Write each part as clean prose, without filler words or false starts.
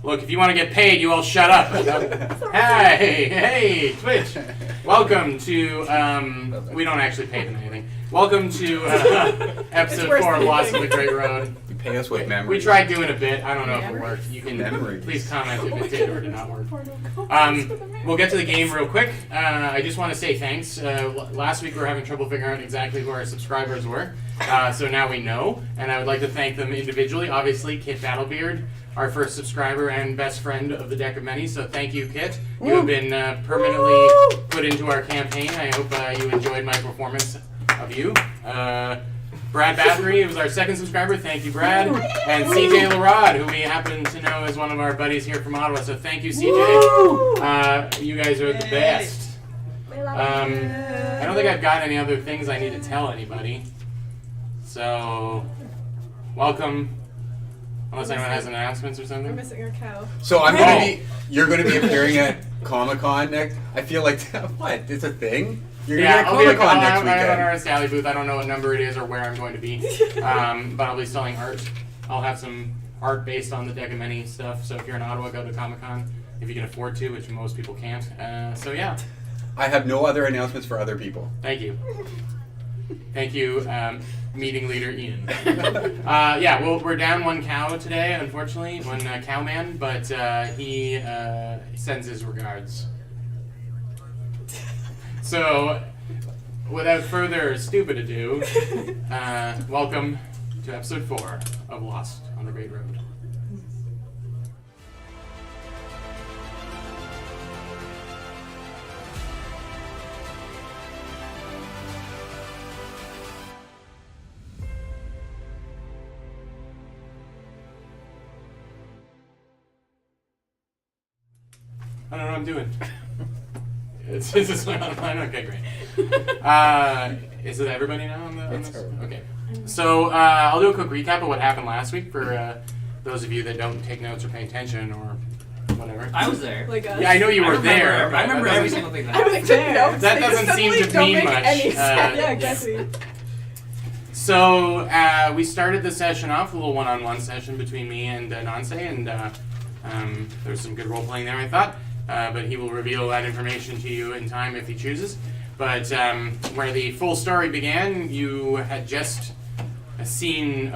Look, if you want to get paid, you all shut up. Hey, Twitch. Welcome to, we don't actually pay them anything. Welcome to episode 4 of Lost on the Great Road. You pay us with memories. We tried doing a bit. I don't know if it worked. You can please comment if it did or did not work. We'll get to the game real quick. I just want to say thanks. Last week we were having trouble figuring out exactly who our subscribers were. So now we know. And I would like to thank them individually. Obviously, Kit Battlebeard, our first subscriber and best friend of the Deck of Many. So thank you, Kit. You have been permanently put into our campaign. I hope you enjoyed my performance of you. Brad Bathory was our second subscriber. Thank you, Brad. And CJ Larod, who we happen to know as one of our buddies here from Ottawa. So thank you, CJ. You guys are the best. I don't think I've got any other things I need to tell anybody. So, welcome. Unless anyone has announcements or something. We're missing our cow. So you're gonna be appearing at Comic-Con next. I feel like what? It's a thing. You're gonna be at Comic-Con next weekend. I have an artist alley booth. I don't know what number it is or where I'm going to be. But I'll be selling art. I'll have some art based on the Deck of Many stuff. So if you're in Ottawa, go to Comic-Con if you can afford to, which most people can't. So yeah. I have no other announcements for other people. Thank you. Thank you, meeting leader Ian. Yeah, well, we're down one cow today, unfortunately, one cowman, but he sends his regards. So, without further stupid ado, welcome to episode 4 of Lost on the Great Road. I don't know what I'm doing. Is this online? Okay, great. Is it everybody now on this? Okay. So I'll do a quick recap of what happened last week for those of you that don't take notes or pay attention or whatever. I was there. Like yeah, I know you were there. I remember every single thing that I was there. That doesn't seem to mean much. Yeah, exactly. So we started the session off, a little one-on-one session between me and Nance, and there was some good role-playing there, I thought. But he will reveal that information to you in time if he chooses. But where the full story began, you had just seen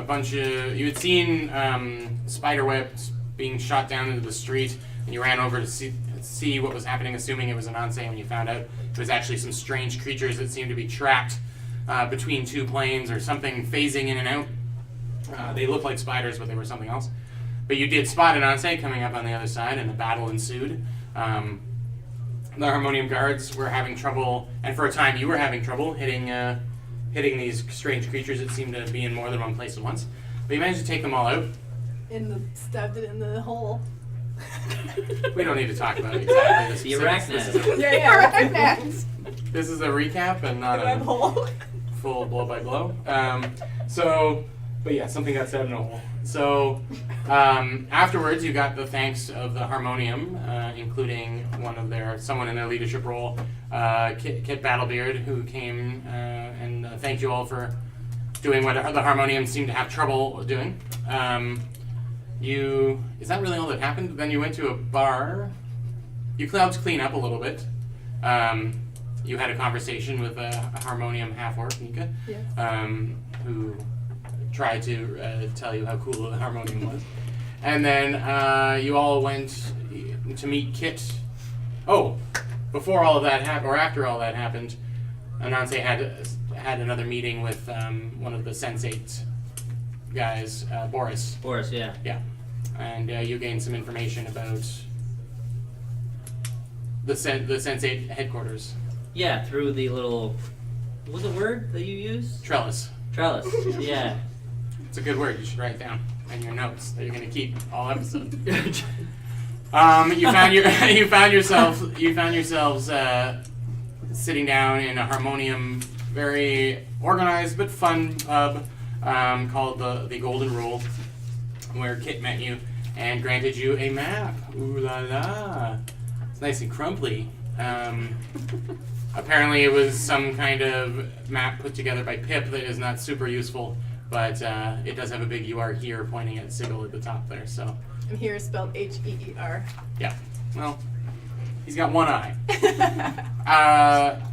spider webs being shot down into the street, and you ran over to see what was happening, assuming it was an Anse, when you found out it was actually some strange creatures that seemed to be trapped between two planes or something phasing in and out. They looked like spiders, but they were something else. But you did spot an Anse coming up on the other side, and a battle ensued. The Harmonium guards were having trouble, and for a time you were having trouble hitting these strange creatures that seemed to be in more than one place at once. But you managed to take them all out. Stabbed it in the hole. We don't need to talk about it exactly. The arachnid. Arachnid. This is a recap and not a hole. full blow-by-blow. But yeah, something got stabbed in a hole. So afterwards, you got the thanks of the Harmonium, including someone in their leadership role, Kit Battlebeard, who came and thanked you all for doing what the Harmonium seemed to have trouble doing. Is that really all that happened? Then you went to a bar. You helped clean up a little bit. You had a conversation with a Harmonium half-orc, Nika, who tried to tell you how cool the Harmonium was. And then you all went to meet Kit. Oh, before all of that happened, or after all that happened, Ananse had another meeting with one of the Sense8 guys, Boris. Boris, yeah. Yeah. And you gained some information about the Sense8 headquarters. Yeah, through the little... What was the word that you used? Trellis. Trellis, yeah. It's a good word. You should write it down in your notes that you're going to keep all episode. You found yourselves sitting down in a Harmonium, very organized but fun pub called the Golden Rule, where Kit met you and granted you a map. Ooh la la! It's nice and crumply. Apparently, it was some kind of map put together by Pip that is not super useful. But it does have a big "You are here" pointing at Sigil at the top there. So And here is spelled Heer. Yeah. Well, he's got one eye.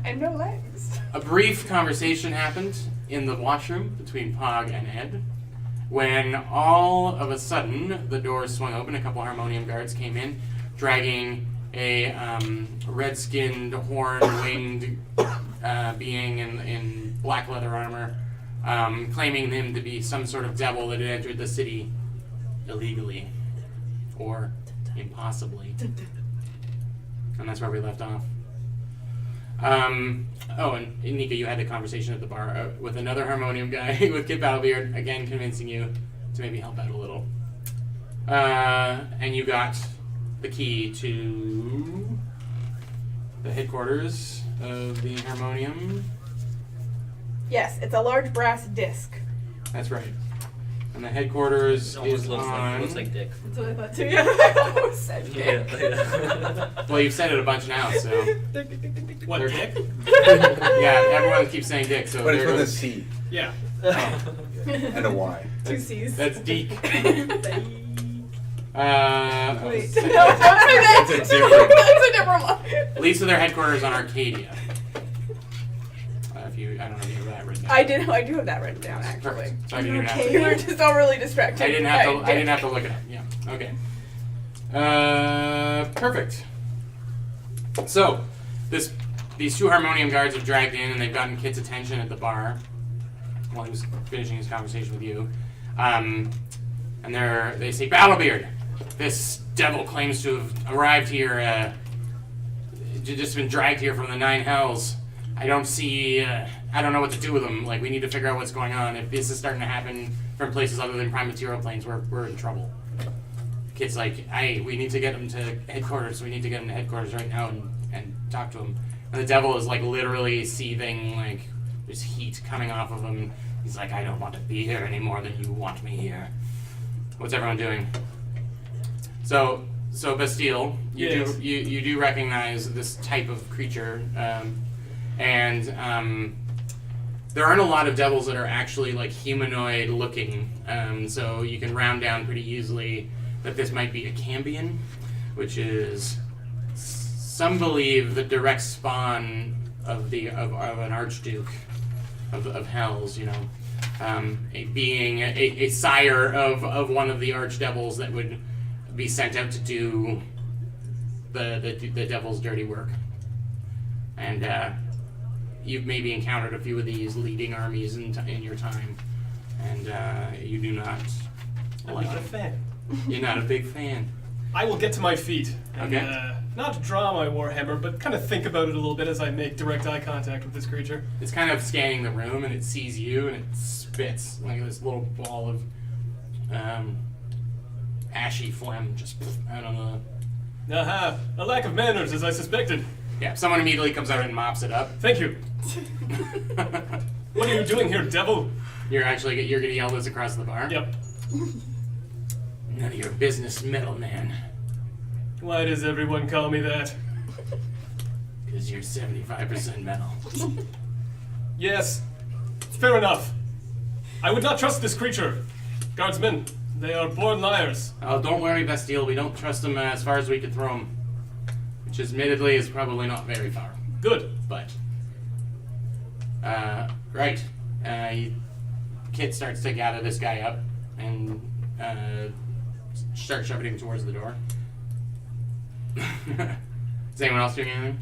And no legs. A brief conversation happened in the washroom between Pog and Ed when all of a sudden the doors swung open. A couple harmonium guards came in, dragging a red-skinned, horn-winged being in black leather armor, claiming him to be some sort of devil that had entered the city illegally or impossibly. And that's where we left off. And Nika, you had a conversation at the bar with another harmonium guy with Kid Battlebeard, again convincing you to maybe help out a little. And you got the key to the headquarters of the harmonium. Yes, it's a large brass disc. That's right. And the headquarters It almost is looks on... looks like dick. That's what I thought too. Yeah, I almost said Yeah. Well, you've said it a bunch now, so... What, They're- dick? Yeah, everyone keeps saying dick, so... But it's there with a goes- C Yeah. and a Y. Two C's. That's deek. Wait. Oh, No, don't so- say that. That's a different- That's a different one. Leads to their headquarters on Arcadia. I don't know if you have that written down. I do have that written down actually. Perfect. So I didn't even have You to. were just all really distracted. I didn't have to look it up. Yeah. Okay. Perfect. So, these two harmonium guards have dragged in and they've gotten Kit's attention at the bar while he was finishing his conversation with you. And they say, Battlebeard, this devil claims to have arrived here, just been dragged here from the Nine Hells. I don't know what to do with him. Like, we need to figure out what's going on. If this is starting to happen from places other than prime material planes, we're in trouble. Kid's like, we need to get him to headquarters. We need to get him to headquarters right now and talk to him. And the devil is, like, literally seething, like, there's heat coming off of him. He's like, I don't want to be here any more than you want me here. What's everyone doing? So Bastille, Yes. you do recognize this type of creature, and there aren't a lot of devils that are actually like humanoid looking, so you can round down pretty easily that this might be a Cambion, which is some believe the direct spawn of an archduke of Hells, you know, a sire of one of the archdevils that would be sent out to do the devil's dirty work. And you've maybe encountered a few of these leading armies in your time, and you do not I'm like not a them. fan. You're not a big fan. I will get to my feet and Okay. not draw my warhammer, but kind of think about it a little bit as I make direct eye contact with this creature. It's kind of scanning the room, and it sees you, and it spits like this little ball of ashy phlegm just out on the... Aha! A lack of manners, as I suspected. Yeah, someone immediately comes out and mops it up. Thank you. What are you doing here, devil? You're gonna yell this across the bar? Yep. None of your business, middleman. Why does everyone call me that? Because you're 75% metal. Yes. Fair enough. I would not trust this creature. Guardsmen, they are born liars. Oh, don't worry, Bastille. We don't trust them as far as we could throw them. Which, admittedly, is probably not very far. Good. But, right. Kit starts to gather this guy up and start shoving him towards the door. Is anyone else doing anything?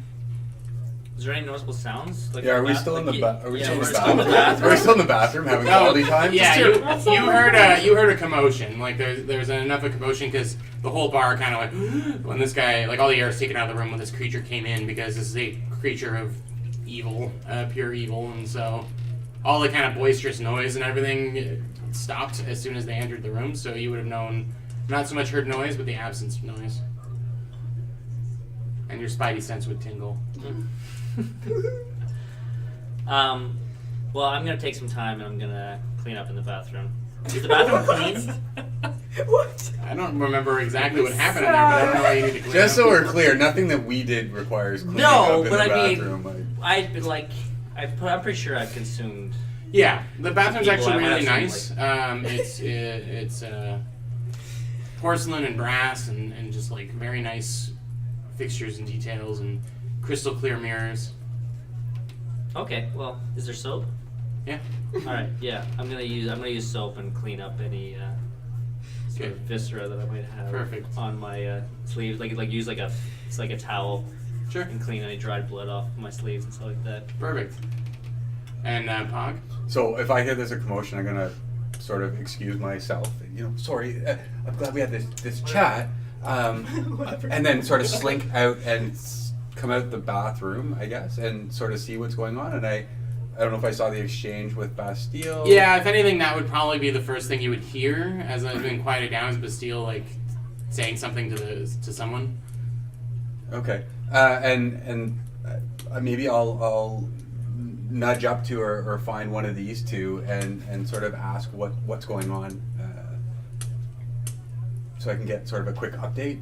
Is there any noticeable sounds? Like Yeah, are we ba- still in like the you- are we yeah, still in we're the still in the bathroom? Are we still in the bathroom having quality time? Yeah, Just you heard a commotion. Like there's enough of a commotion because the whole bar kind of like when this guy, like all the air is taken out of the room when this creature came in, because this is a creature of evil, pure evil, and so all the kind of boisterous noise and everything stopped as soon as they entered the room. So you would have known, not so much heard noise, but the absence of noise, and your spidey sense would tingle. Well, I'm gonna take some time and I'm gonna clean up in the bathroom. Is the bathroom clean? What? I don't remember exactly what happened in there, but I don't know why you need to clean Just so up. we're clear, nothing that we did requires cleaning No, up in but the I mean- bathroom. I'd been like, I'm pretty sure I've consumed. Yeah, the bathroom's People, actually I might really have nice. some, It's porcelain and brass and just like very nice fixtures and details and crystal clear mirrors. Okay. Well, is there soap? Yeah. All right. Yeah. I'm gonna use soap and clean up any sort of Good. viscera that I might have Perfect. on my sleeves. Like use like a towel Sure. and clean any dried blood off my sleeves and stuff like that. Perfect. And Pog? So if I hear there's a commotion, I'm gonna sort of excuse myself. Sorry, I'm glad we had this chat, and then sort of slink out and come out the bathroom, I guess, and sort of see what's going on. And I don't know if I saw the exchange with Bastille. Yeah, if anything, that would probably be the first thing you would hear as I've been quieted down, is Bastille like saying something to someone. Okay, and maybe I'll nudge up to her or find one of these two and sort of ask what's going on, so I can get sort of a quick update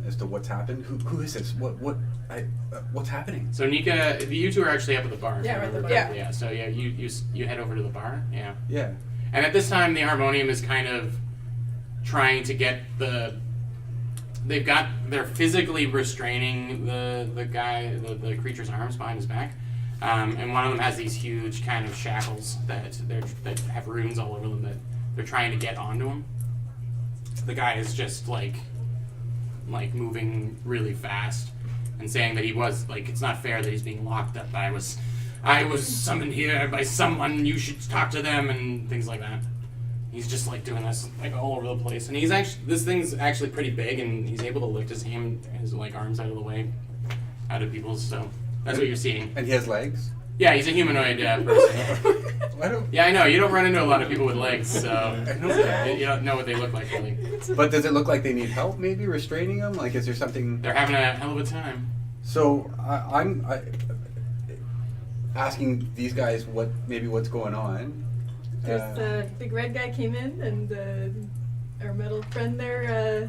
as to what's happened. Who is this? What's happening? So Nika, you two are actually up at the bar. if Yeah, I we're at the remember bar. correctly. Yeah. So yeah, you head over to the bar. Yeah. Yeah. And at this time, the harmonium is kind of trying to get they're physically restraining the guy, the creature's arms behind his back. And one of them has these huge kind of shackles that have runes all over them that they're trying to get onto him. The guy is just like moving really fast and saying that he was like, it's not fair that he's being locked up. I was summoned here by someone. You should talk to them and things like that. He's just like doing this like all over the place, and this thing's actually pretty big, and he's able to lift his like arms out of the way, out of people's. So that's what you're seeing. And he has legs? Yeah, he's a humanoid person. Yeah, I know. You don't run into a lot of people with legs, so I know that. you don't know what they look like really. But does it look like they need help maybe restraining them? Like, is there something? They're having a hell of a time. So I'm asking these guys what's going on. Just the big red guy came in, and our metal friend there,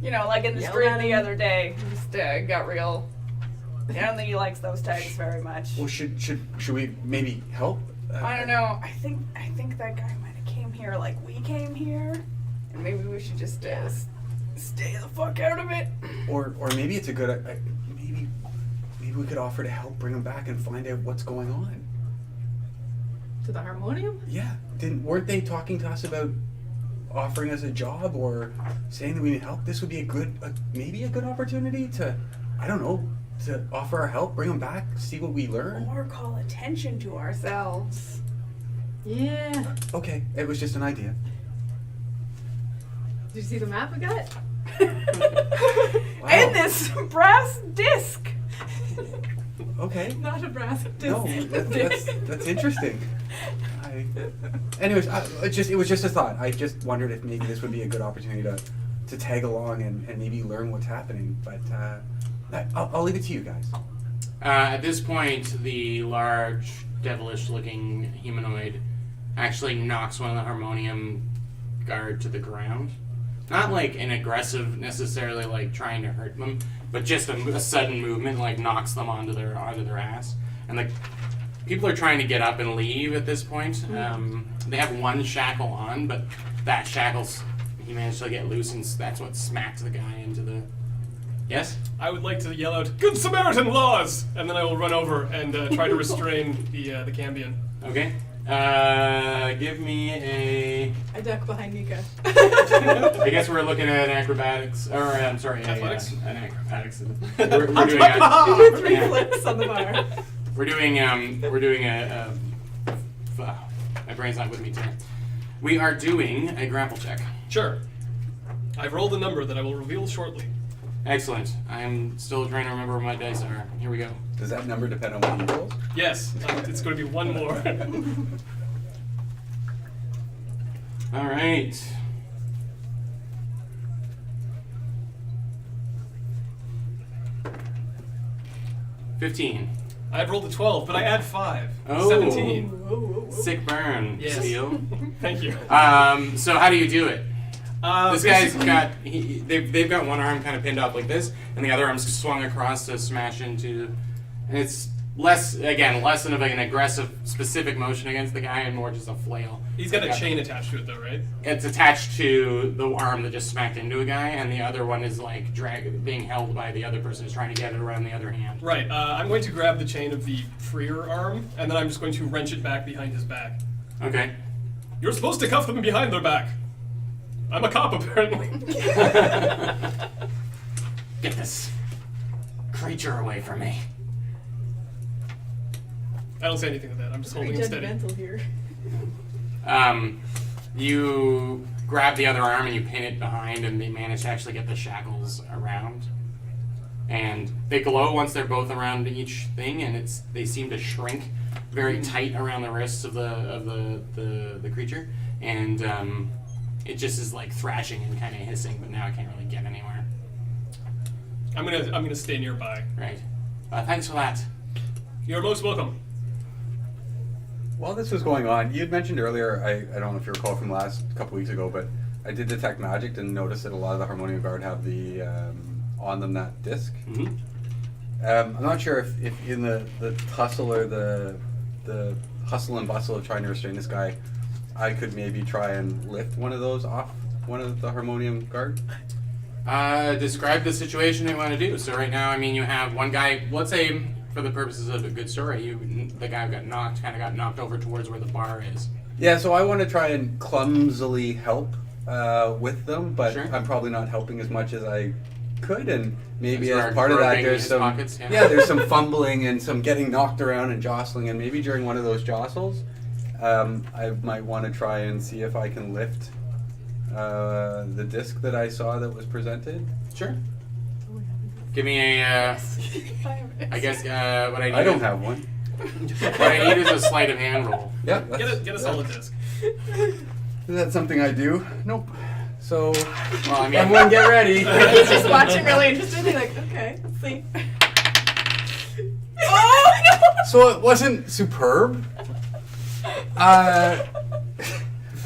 like in the Yelled street at the him. other day, just got real. I don't think he likes those tags very much. Well, should we maybe help? I don't know. I think that guy might have came here like we came here, and maybe we should just stay the fuck out of it. Or maybe it's a good maybe we could offer to help bring him back and find out what's going on. to the harmonium. Yeah, weren't they talking to us about offering us a job or saying that we need help? This would be maybe a good opportunity to, I don't know, to offer our help, bring them back, see what we learn. Or call attention to ourselves. Yeah. Okay, it was just an idea. Did you see the map we got? Wow. And this brass disc. Okay. Not a brass disc. No, that's interesting. Anyways, it was just a thought. I just wondered if maybe this would be a good opportunity to tag along and maybe learn what's happening. But I'll leave it to you guys. At this point, the large, devilish-looking humanoid actually knocks one of the harmonium guard to the ground. Not like an aggressive, necessarily like trying to hurt them, but just a sudden movement like knocks them onto their ass. And like people are trying to get up and leave at this point. They have one shackle on, but that shackle's he managed to get loose, and that's what smacked the guy into the. Yes? I would like to yell out, "Good Samaritan laws!" And then I will run over and try to restrain the Cambion. Okay. Give me a. I duck behind Nika. I guess we're looking at acrobatics, or I'm sorry, Athletics? an acrobatics. We're doing a, Three yeah. flips on the bar. We're doing a my brain's not with me today. We are doing a grapple check. Sure. I've rolled a number that I will reveal shortly. Excellent. I'm still trying to remember where my dice are. Here we go. Does that number depend on what he rolls? Yes, it's going to be one more. All right. $15. I've rolled a 12, but I add 5. Oh. 17. Whoa, whoa, whoa. Sick burn. Yes. Steel. Thank you. So how do you do it? This guy's basically- got they've got one arm kind of pinned up like this, and the other arm's swung across to smash into, and it's less than of an aggressive, specific motion against the guy, and more just a flail. He's got a chain attached to it, though, right? It's attached to the arm that just smacked into a guy, and the other one is like being held by the other person who's trying to get it around the other hand. Right. I'm going to grab the chain of the freer arm, and then I'm just going to wrench it back behind his back. Okay. You're supposed to cuff them behind their back. I'm a cop, apparently. Get this creature away from me. I don't say anything to that. I'm just holding him steady. Judgmental here. You grab the other arm and you pin it behind, and they manage to actually get the shackles around. And they glow once they're both around each thing, and they seem to shrink very tight around the wrists of the creature, and it just is like thrashing and kind of hissing, but now it can't really get anywhere. I'm gonna stay nearby. Right. Thanks for that. You're most welcome. While this was going on, you had mentioned earlier, I don't know if you recall from last couple weeks ago, but I did detect magic and noticed that a lot of the Harmonium Guard have the on them that disc. Mm-hmm. I'm not sure if in the tussle or the hustle and bustle of trying to restrain this guy, I could maybe try and lift one of those off one of the Harmonium Guard. Describe the situation you want to do. So right now, I mean, you have one guy, let's say, for the purposes of a good story, the guy got knocked over towards where the bar is. Yeah, so I want to try and clumsily help with them, but Sure. I'm probably not helping as much as I could, and maybe As as far part of that groping there's his some pockets, yeah. there's some fumbling and some getting knocked around and jostling, and maybe during one of those jostles, I might want to try and see if I can lift the disc that I saw that was presented. Sure. Give me a, I guess what I need. I don't have one. What I need is a sleight of hand roll. Yeah, Get a solid disc. Is that something I do? Nope. So, Well, I mean, everyone get ready. He's just watching really interested. He's like, okay, let's see. Oh no! So it wasn't superb.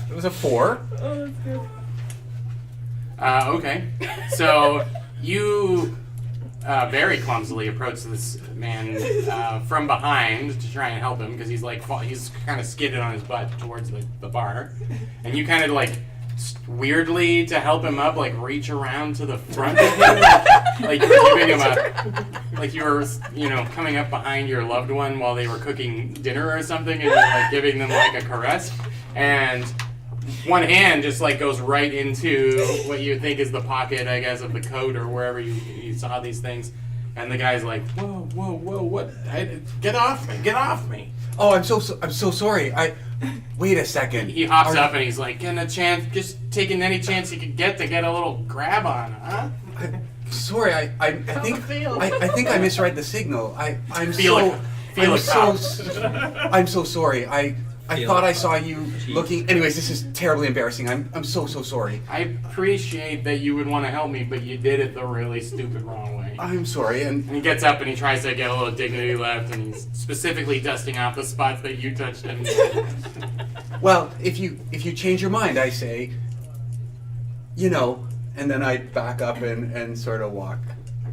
It was a 4. Oh, that's good. Okay. So you very clumsily approach this man from behind to try and help him because he's kind of skidded on his butt towards the bar, and you kind of like weirdly to help him up, like reach around to the front of him, like you were giving him like you were coming up behind your loved one while they were cooking dinner or something, and you're like giving them like a caress, and one hand just like goes right into what you think is the pocket, I guess, of the coat or wherever you saw these things, and the guy's like, whoa, what? Get off me! Oh, I'm so sorry. Wait a second. He hops up and he's like, just taking any chance he could get to get a little grab on, huh? Sorry, I think I think I misread the signal. I'm so sorry. I thought I saw you looking. Anyways, this is terribly embarrassing. I'm so sorry. I appreciate that you would want to help me, but you did it the really stupid wrong way. I'm sorry, and And he gets up and he tries to get a little dignity left, and he's specifically dusting off the spots that you touched him. well, if you change your mind, I say, and then I back up and sort of walk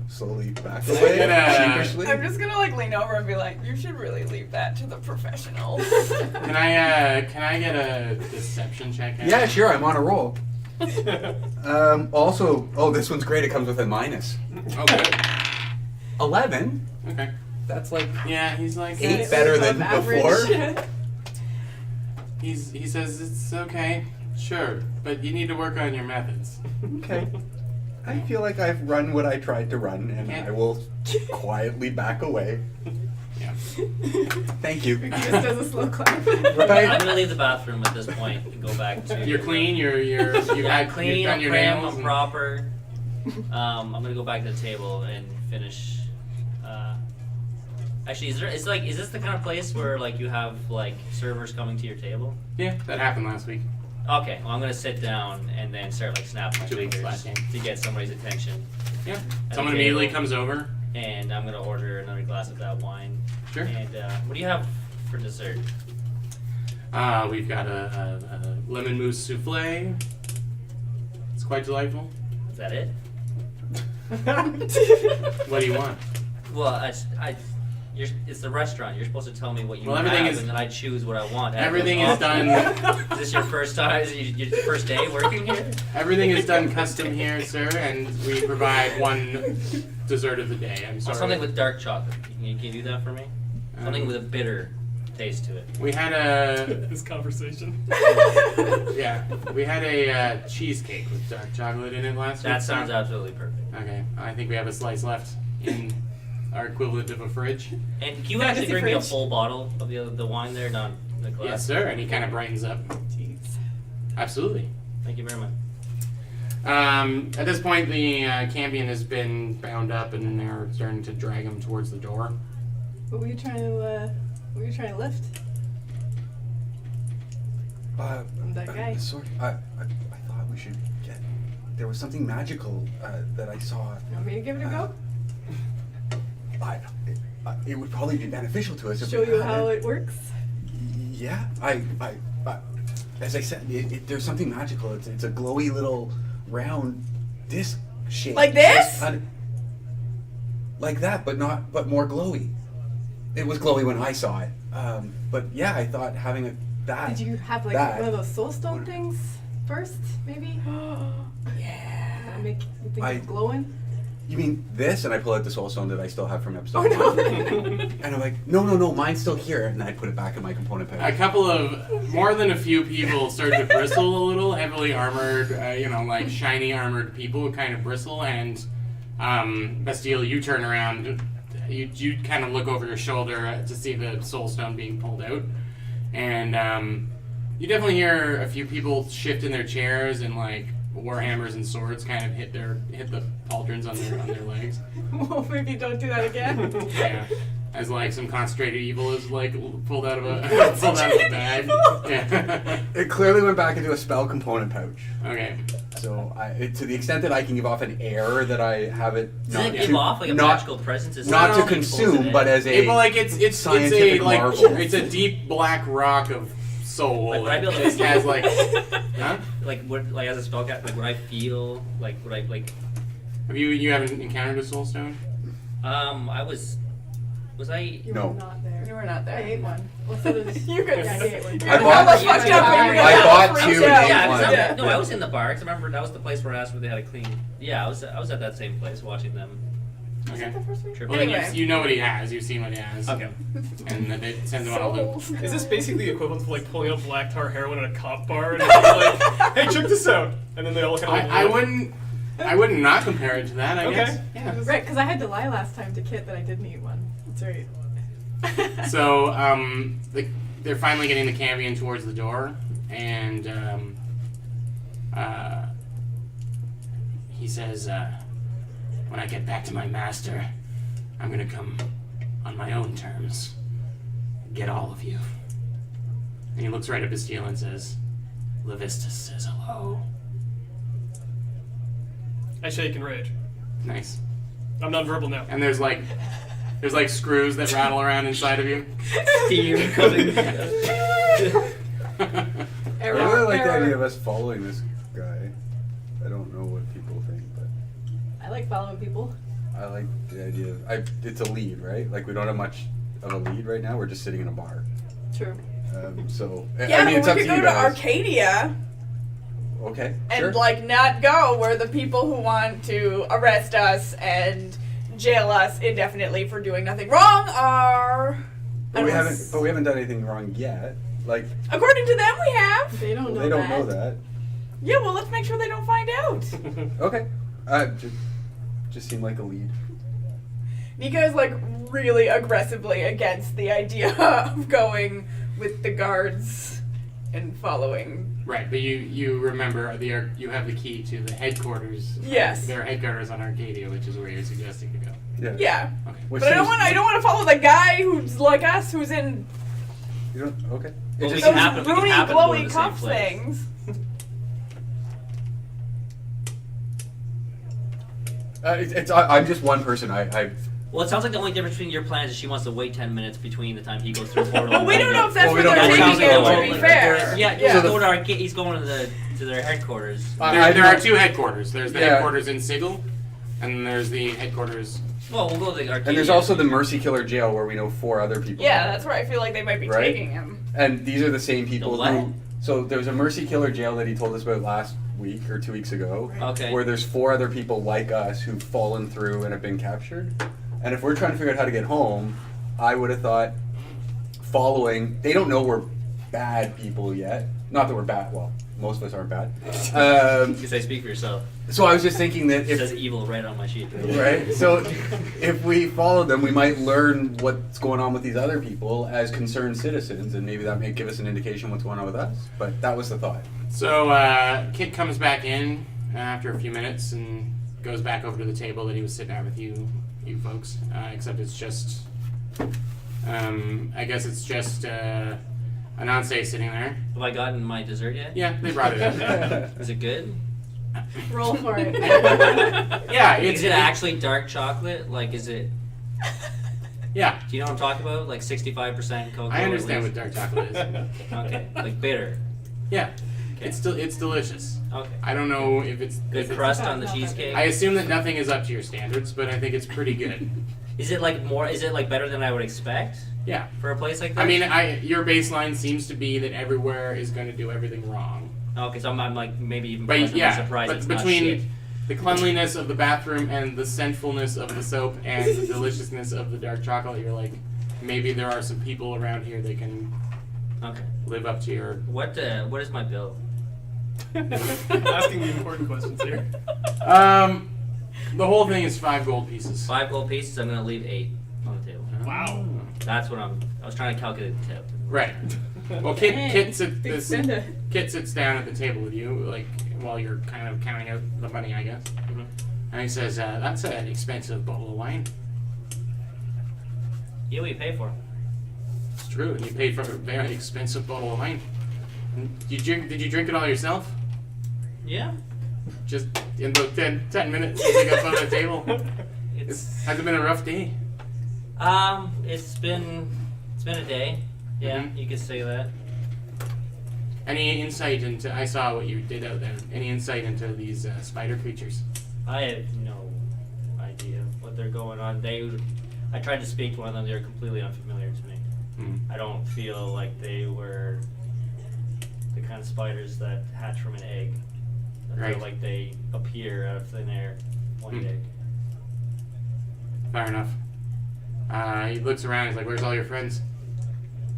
slowly back away. sheepishly. I'm just gonna like lean over and be like, you should really leave that to the professionals. Can I get a deception check? Yeah, sure. I'm on a roll. Also, this one's great. It comes with a minus. Okay. 11. Okay. That's like Yeah, he's like 8 better than Above before. average. he says it's okay, sure, but you need to work on your methods. Okay. I feel like I've run what I tried to run, and I will quietly back away. Yeah. Thank you. He just does a slow clap. I'm Right? gonna leave the bathroom at this point and go back to. You're clean. You've clean. you've done I'm your prim, nails. I'm and- proper. I'm gonna go back to the table and finish. Actually, is this the kind of place where like you have like servers coming to your table? Yeah, that happened last week. Okay, well I'm gonna sit down and then start like snapping my Doing fingers slashing. to get somebody's attention. Yeah. At Someone the immediately table. comes over. And I'm gonna order another glass of that wine. Sure. And what do you have for dessert? We've got a lemon mousse souffle. It's quite delightful. Is that it? What do you want? Well, It's the restaurant. You're supposed to tell me what you Well, have, everything is- and then I choose what I want. Everything is done. Is this your first time? Is it your first day working here? Everything is done custom here, sir, and we provide one dessert of the day. I'm Or sorry. something with dark chocolate. Can you do that for me? Something with a bitter taste to it. We had a This conversation. we had a cheesecake with dark chocolate in it last week. That sounds so- absolutely perfect. Okay, I think we have a slice left in our equivalent of a fridge. And can you actually Fantasy bring me a fridge. full bottle of the wine there, not the glass? Yes, sir. And he kind of brightens up. Jeez. Absolutely. Thank you very much. At this point, the Cambion has been bound up, and they're starting to drag him towards the door. What were you trying to lift? That guy. I thought we should get. There was something magical that I saw. You want me to give it a go? It would probably be beneficial to us. If Show we you had how it. it works? Yeah, as I said, there's something magical. It's a glowy little round disc shape. Like this? Like that, but more glowy. It was glowy when I saw it. But yeah, I thought having that. Did you have like that- one of those soul stone things first, maybe? Yeah. That make you think I- it's glowing? You mean this? And I pull out the soul stone that I still have from episode Oh no! 1. And I'm like, no, mine's still here. And I put it back in my component A pouch. couple of, more than a few people started to bristle a little. Heavily armored, like shiny armored people kind of bristle. And Bastille, you turn around. You kind of look over your shoulder to see the soul stone being pulled out. And you definitely hear a few people shift in their chairs and like warhammers and swords kind of hit the pauldrons on their legs. Well, maybe don't do that again. Yeah. As like some concentrated evil is like pulled out of the bag. Yeah. It clearly went back into a spell component pouch. Okay. So to the extent that I can give off an air that I have it Does not it give to, off like a not, magical presence? Is not to something pulls it consume, in? but as a Well, like it's a scientific like marvel. it's a deep black rock of soul. Like, would I be able to- It has like, huh? like as a spellcast, like would I feel like would I like? Have you haven't encountered a soul stone? I was I? You No. were not there. You were not there. I ate one. Well, so did You could. Yeah, I ate one. You're I bought- hella fucked up when you I got bought freaked 2 and out. ate Yeah, 'cause one. I, no, I was in the bar. 'Cause I remember that was the place where I asked where they had a clean. Yeah, I was at that same place watching them. Okay. Trip. Well, then Anyway. you know what he has. You've seen what he has. Okay. And then it sends him on a loop. Is this basically the equivalent of like pulling out black tar heroin at a cop bar and being like, "Hey, check this out," and then they all kind of. I wouldn't not compare it to that. I Okay. guess. Yeah. Right, because I had to lie last time to Kit that I didn't eat one. That's right. So they're finally getting the Cambion towards the door, and he says, "When I get back to my master, I'm gonna come on my own terms, get all of you." And he looks right at Bastille and says, "Levistus says hello." I shake and rage. Nice. I'm nonverbal now. And there's like screws that rattle around inside of you. Steam coming. I really like the idea of us following this guy. I don't know what people think, but I like following people. I like the idea. It's a lead, right? Like we don't have much of a lead right now. We're just sitting in a bar. True. So Yeah, I mean, it's but up we to could you go to guys. Arcadia Okay, and sure. like not go where the people who want to arrest us and jail us indefinitely for doing nothing wrong are. But we unless- haven't done anything wrong yet. Like According to them, we have. They don't know they don't that. know that. Yeah, well, let's make sure they don't find out. Okay, just seemed like a lead. Nico's like really aggressively against the idea of going with the guards and following. Right, but you remember you have the key to the headquarters. Yes. Their headquarters on Arcadia, which is where you're suggesting to go. Yeah, Okay. Which but I seems- don't want to follow the guy who's like us, who's in You don't. Okay. Well, we those can happen- we can booty happen to go to glowy the same cup place. things. I'm just one person. I Well, it sounds like the only difference between your plans is she wants to wait 10 minutes between the time he goes through the portal. Well, we don't know if that's Well, we where don't they're know taking where him, he's to going. be fair. Yeah, Yeah. he's going to he's going to their headquarters. There do- are 2 headquarters. There's the Yeah. headquarters in Sigil, And then there's the headquarters. Well, we'll go to the Arcadia. And there's also the Mercy Killer jail where we know 4 other people. Yeah, that's where I feel like they might be Right? taking him. And these are the same people The what? who. So there's a Mercy Killer jail that he told us about last week or 2 weeks ago. Okay. Where there's 4 other people like us who've fallen through and have been captured. And if we're trying to figure out how to get home, I would have thought following. They don't know we're bad people yet. Not that we're bad. Well, most of us aren't bad. Because I speak for yourself. So I was just thinking that It says if. evil right on my sheet. Right? So if we follow them, we might learn what's going on with these other people as concerned citizens, and maybe that may give us an indication what's going on with us. But that was the thought. So Kit comes back in after a few minutes and goes back over to the table that he was sitting at with you folks. Except it's just, I guess it's just Ananse sitting there. Have I gotten my dessert yet? Yeah, they brought it in. Is it good? Roll for it. Yeah, it's Is it actually dark chocolate? Like, is it? Yeah, Do you know what I'm talking about? Like 65% cocoa. I at understand what least? dark chocolate is. Okay, like bitter. Yeah, Okay. it's delicious. Okay. I don't know if it's Good if it's- crust on the cheesecake. I assume that nothing is up to your standards, but I think it's pretty good. Is it like more? Is it like better than I would expect Yeah. for a place like this? I mean, your baseline seems to be that everywhere is going to do everything wrong. Okay, so I'm like maybe even But pleasantly yeah, surprised but it's not between shit. the cleanliness of the bathroom and the scentfulness of the soap and the deliciousness of the dark chocolate, you're like, maybe there are some people around here that can Okay. live up to your. What is my bill? Asking the important questions here. The whole thing is 5 gold pieces. 5 gold pieces. I'm gonna leave 8 on the table. Wow. That's what I was trying to calculate the tip. Right. Well, Hey, Kit big spender. sits down at the table with you, like while you're kind of counting out the money, I guess. Mhm. And he says, "That's an expensive bottle of wine." Yeah, what you pay for? It's true, and you paid for a very expensive bottle of wine. Did you drink it all yourself? Yeah. Just in about 10 minutes since I got put on the table. Has it been a rough day? It's been a day. Yeah, Mhm. you could say that. Any insight into? I saw what you did out there. Any insight into these spider creatures? I have no idea what they're going on. I tried to speak to one of them. They were completely unfamiliar to me. Hmm. I don't feel like they were the kind of spiders that hatch from an egg. I Right. feel like they appear out of thin air one Hmm. day. Fair enough. He looks around. He's like, "Where's all your friends?"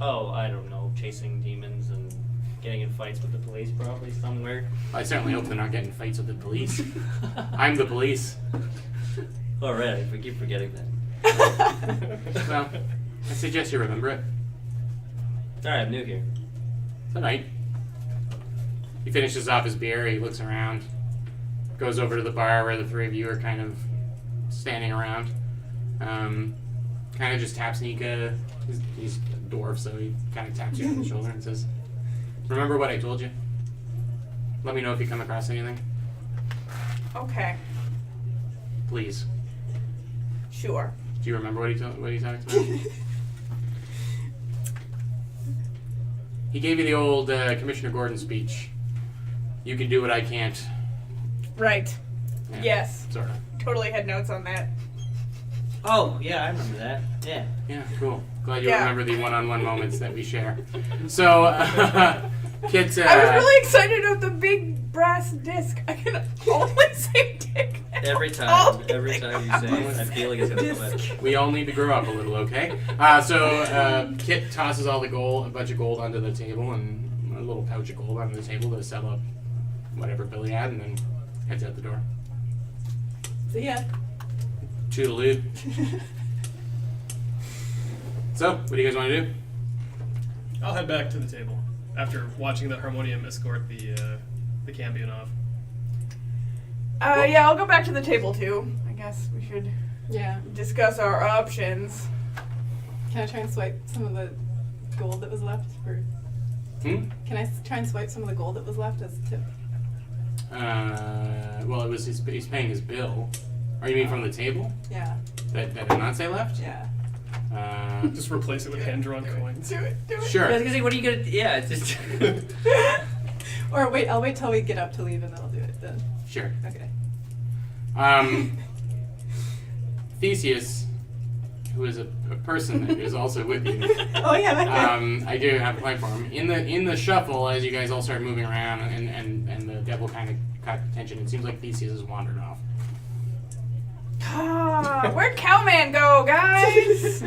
Oh, I don't know, chasing demons and getting in fights with the police probably somewhere. I certainly hope they're not getting in fights with the police. I'm the police. All right, I keep forgetting that. Well, I suggest you remember it. All right, I'm new here. It's all right. He finishes off his beer. He looks around, goes over to the bar where the 3 of you are kind of standing around. Kind of just taps Nika. He's a dwarf, so he kind of taps you on the shoulder and says, "Remember what I told you? Let me know if you come across anything. Okay, Please." sure. Do you remember what he talked about? He gave you the old Commissioner Gordon speech. You can do what I can't. Right. Yeah, Yes. Sort of. Totally had notes on that. Oh, yeah, I remember that. Yeah. Yeah, cool. Glad you Yeah. remember the one-on-one moments that we share. So, Kit, I was really excited about the big brass disc. I can only say dick. Every Oh, time you say it, I feel like it's gonna flip. we all need to grow up a little, okay? So, Kit tosses all the gold, a bunch of gold onto the table, and a little pouch of gold onto the table to sell up whatever Billy had, and then heads out the door. So yeah. Toodaloo. So, what do you guys want to do? I'll head back to the table after watching the harmonium escort the Cambion off. Yeah, I'll go back to the table too. I guess we should Yeah. discuss our options. Can I try and swipe some of the gold that was left? Or Hmm? can I try and swipe some of the gold that was left as a tip? Well, it was he's paying his bill. Or you mean from the table? Yeah. That Ananse left? Yeah. Just replace it with hand-drawn coins. Do it. Do it. Sure. I was gonna say, what are you gonna? Yeah, it's just. Or wait, I'll wait till we get up to leave and then I'll do it then. Sure. Okay. Theseus, who is a person that is also with you, Oh yeah, that guy. I do have a plan for him. In the shuffle, as you guys all start moving around and the devil kind of caught attention, it seems like Theseus has wandered off. Ah, where'd Cowman go, guys?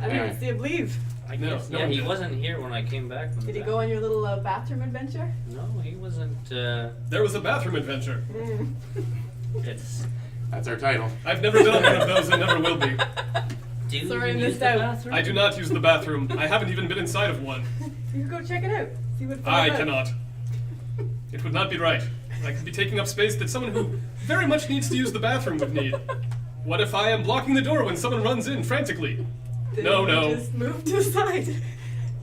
I didn't see him leave. I No, guess. no Yeah, one he did. wasn't here when I came back. From Did he the go on your little bathroom adventure? No, he wasn't. There was a bathroom adventure. It's. That's our title. I've never done one of those and never will be. Do you Sorry, I even use missed the out. bathroom? I do not use the bathroom. I haven't even been inside of one. You can go check it out. See what it's all I about. cannot. It would not be right. I could be taking up space that someone who very much needs to use the bathroom would need. What if I am blocking the door when someone runs in frantically? Then No, you no. Just move to the side.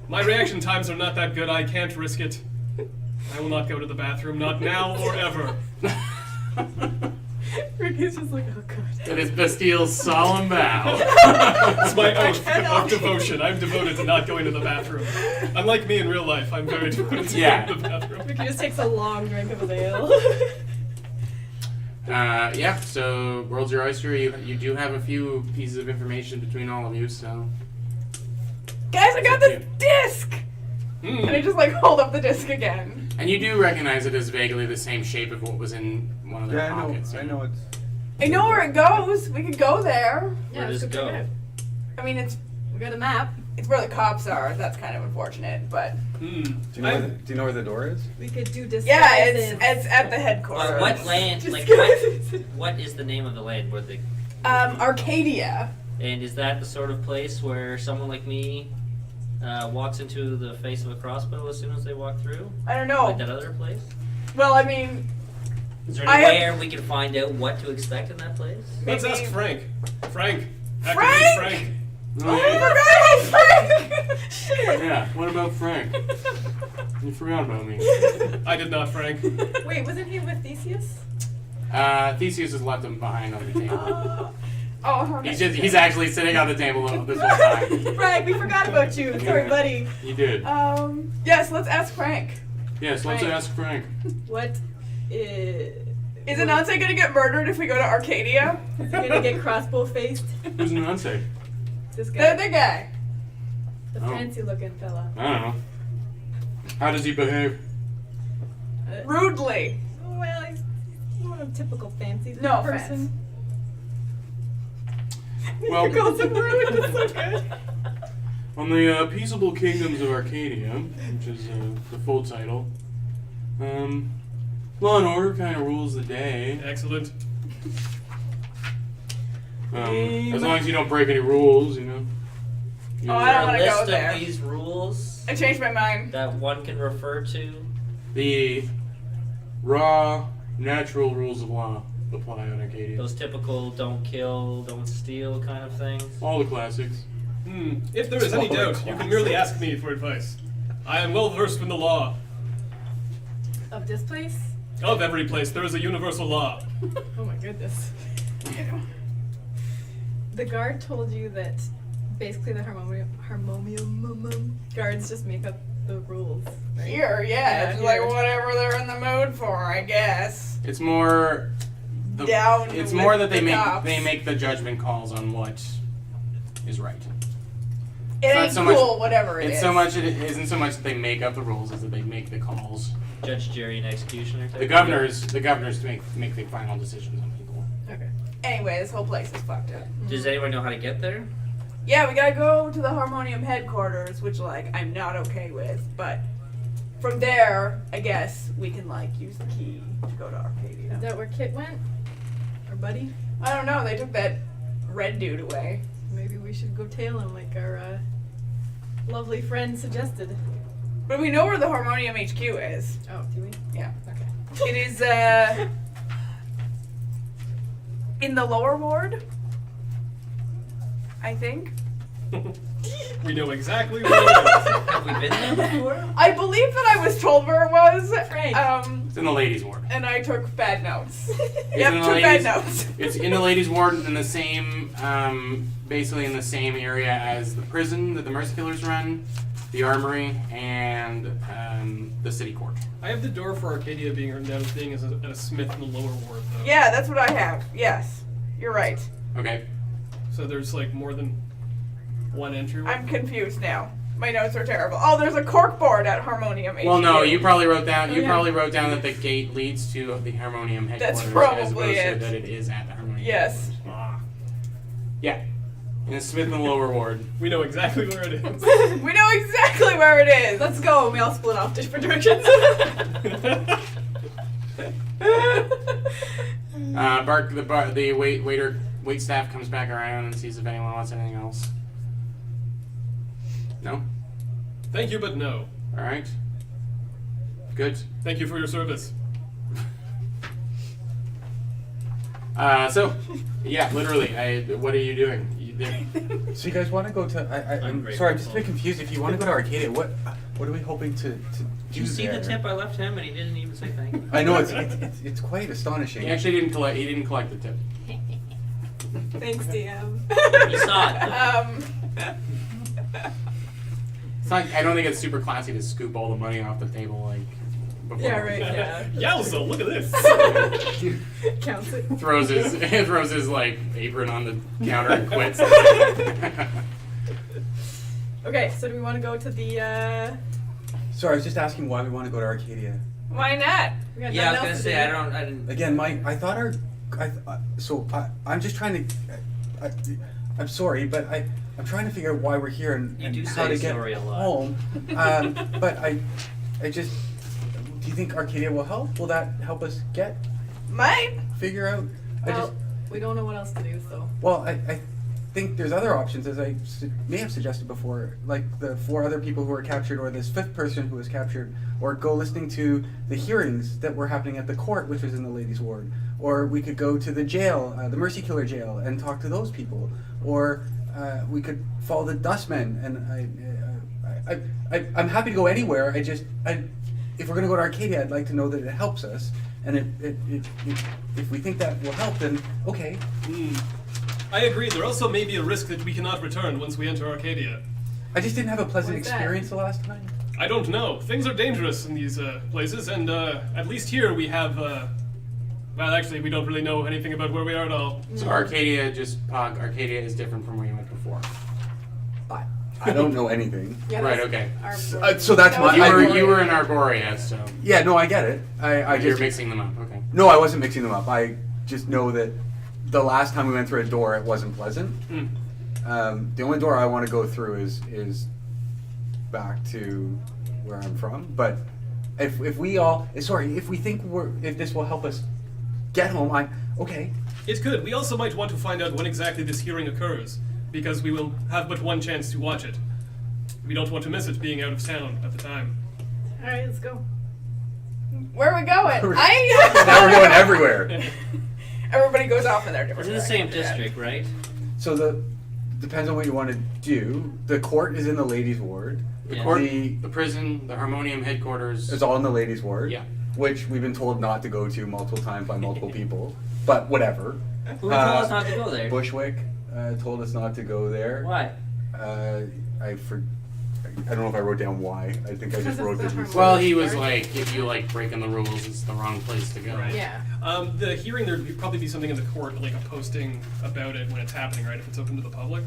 My reaction times are not that good. I can't risk it. I will not go to the bathroom, not now or ever. Ricky's just like, oh god. That is Bastile's solemn vow. It's my oath of devotion. I'm devoted to not going to the bathroom. Unlike me in real life, I'm very devoted to Yeah. going to the bathroom. Ricky just takes a long drink of his ale. Yeah, so world's your oyster. You do have a few pieces of information between all of you, so. Guys, I got this disc! Mm. And I just like hold up the disc again. And you do recognize it as vaguely the same shape of what was in one of their Yeah, pockets. I know it's. I know where it goes. We could go there. Yeah, Where let's does it check it go? out. I mean, it's We got a map. where the cops are. That's kind of unfortunate, but Mm. Do you know where the door is? We could do disguises. yeah, it's at the headquarters. What land? Like Disguises. what is the name of the land where the? Arcadia. And is that the sort of place where someone like me walks into the face of a crossbow as soon as they walk through? I don't know. Like that other place? Well, I mean, Is there I any have- way we can find out what to expect in that place? Let's maybe- ask Frank. Frank. Activate Frank? Frank. Oh, I forgot about Frank. Shit. Yeah, what about Frank? You forgot about me. I did not, Frank. Wait, wasn't he with Theseus? Theseus has left him behind on the table. Oh, He's actually sitting on the table this whole time. Frank, we forgot about you. Sorry, buddy. You did. yes, let's ask Frank. Yes, let's Frank. ask Frank. What is... Is Anansi gonna get murdered if we go to Arcadia? Is he gonna get crossbow faced? Who's Nunce? This The guy. other guy. The Oh. fancy looking fella. I don't know. How does he behave? Rudely. Well, he's not a typical fancy No person. Well- You called him rude. It's so good. On the Peaceable Kingdoms of Arcadia, which is the full title, law and order kind of rules the day. Excellent. As long as you don't break any rules, you know. Oh, I don't a wanna go list there. of these rules I changed my mind. that one can refer to. The raw, natural rules of law apply on Arcadia. Those typical don't kill, don't steal kind of things. All the classics. If there is any Swallow doubt, you can class. merely ask me for advice. I am well versed in the law. Of this place? Of every place, there is a universal law. Oh my goodness. The guard told you that basically the harmonium guards just make up the rules. Right? Here, yeah, it's Yeah, like here. whatever they're in the mood for, I guess. It's more. Down It's with more that the cops. they make the judgment calls on what is right. It not ain't so cool, much- whatever it It's is. so much. It isn't so much that they make up the rules as that they make the calls. Judge, jury, and executioner. type The of governors make the final decisions on people. Okay. Anyway, this whole place is fucked up. deal. Does anyone know how to get there? Yeah, we gotta go to the Harmonium headquarters, which, like, I'm not okay with, but from there, I guess, we can, like, use the key to go to Arcadia. Is that where Kit went? Or Buddy? I don't know, they took that red dude away. Maybe we should go tail him like our lovely friend suggested. But we know where the Harmonium HQ is. Oh, do we? Yeah. Okay. It is, in the lower ward, I think. We know exactly where it is. Have we been there before? I believe that I was told where it was. Frank. It's in the ladies' ward. And I took bad notes. It's Yep, in the took bad ladies- notes. It's in the ladies' ward in the same, basically in the same area as the prison that the Mercy Killers run, the armory, and the city court. I have the door for Arcadia being written down as being at a smith in the lower ward, though. Yeah, that's what I have. Yes. You're right. Okay. So there's like more than one entry. I'm confused now. My notes are terrible. Oh, there's a corkboard at Harmonium HQ. Well, no, you probably wrote down. You yeah. probably wrote down that the gate leads to the Harmonium headquarters, as probably opposed it. to that it is at the Harmonium. Yes. Headquarters. Yeah. In the Smith and Lower Ward. We know exactly where it is. We know exactly where it is. Let's go. We all split off different directions. The wait staff comes back around and sees if anyone wants anything else. No. Thank you, but no. All right. Good. Thank you for your service. So, yeah, literally. What are you doing? So you guys want to go to? I'm grateful. sorry, I'm just a bit confused. If you want to go to Arcadia, what are we hoping to Did do you see there? the tip I left him and he didn't even say thank you? I know it's quite astonishing. He actually didn't collect. He didn't collect the tip. Thanks, DM. You saw it. It's not. I don't think it's super classy to scoop all the money off the table like. Before. Yeah, right. Yeah. Yowza, look at this. Counts it. throws his like apron on the counter and quits. Okay, so do we want to go to the? Sorry, I was just asking why we want to go to Arcadia. Why not? We got Yeah, I was nothing gonna else to say do. I didn't. Again, I thought I'm just trying to. I'm sorry, but I'm trying to figure out why we're here and, You and do how say to get sorry a lot. home. But I just. Do you think Arcadia will help? Will that help us Might. figure out? Well, we don't know what else to do, so. Well, I think there's other options, as I may have suggested before, like the 4 other people who were captured, or this 5th person who was captured, or go listening to the hearings that were happening at the court, which was in the ladies' ward, or we could go to the jail, the Mercy Killer jail, and talk to those people, or we could follow the dustmen. And I'm happy to go anywhere. If we're going to go to Arcadia, I'd like to know that it helps us, and if we think that will help, then okay. I agree. There also may be a risk that we cannot return once we enter Arcadia. I just didn't have a pleasant Why's that? experience the last time. I don't know. Things are dangerous in these places, and at least here we have. Well, actually, we don't really know anything about where we are at all. So Arcadia Arcadia is different from where you went before. I don't know anything. Yeah, Right, that's okay. our So that's my. You were in Arborea, so Yeah, no, I get it. I you're just mixing them up. Okay. no, I wasn't mixing them up. I just know that the last time we went through a door, it wasn't pleasant. The only door I want to go through is back to where I'm from. But if we think if this will help us get home, okay. It could. We also might want to find out when exactly this hearing occurs, because we will have but one chance to watch it. We don't want to miss it being out of town at the time. All right, let's go. Where are we going? Now we're going everywhere. Everybody goes off in their It's different in the same directions. district, right? So depends on what you want to do. The court is in the ladies' ward. The Yeah. court, The- the prison, the Harmonium headquarters. It's all in the ladies' ward. Yeah. Which we've been told not to go to multiple times by multiple people. But whatever. Who told us not to go there? Bushwick told us not to go there. Why? I don't know if I wrote down why. I think I Because just of wrote the that. Harmonium. Well, he was like, if you like breaking the rules, it's the wrong place to go. Right. Yeah. The hearing, there would probably be something in the court, like a posting about it when it's happening, right? If it's open to the public.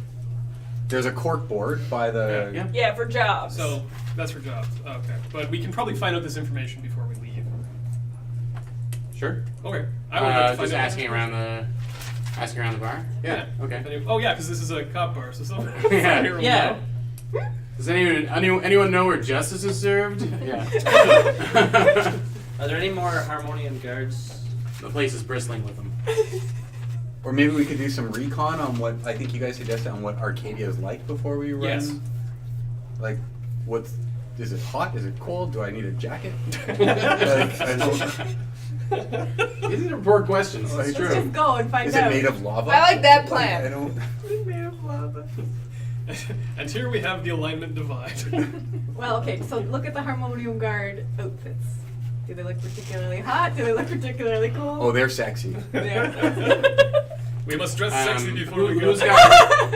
There's a cork board by the. Yeah. Yeah, for jobs. So that's for jobs. Okay, but we can probably find out this information before we leave. Sure. Okay. I would like to find Just out asking around the bar. Yeah. Okay. Anyway- Oh yeah, because this is a cop bar, so someone Yeah. here will Yeah. know. Does anyone know where justice is served? Yeah. Are there any more Harmonium guards? The place is bristling with them. Or maybe we could do some recon on what I think you guys suggested on what Arcadia is like before we run. Yes. Like, is it hot? Is it cold? Do I need a jacket? Like, I don't- These are poor questions. Oh, It's it's true. Let's just go and find Is out. it made of lava? I like that plan. I don't. made of lava. And here we have the alignment divide. Well, okay, so look at the Harmonium Guard outfits. Do they look particularly hot? Do they look particularly cool? Oh, they're sexy. We must dress sexy before we go.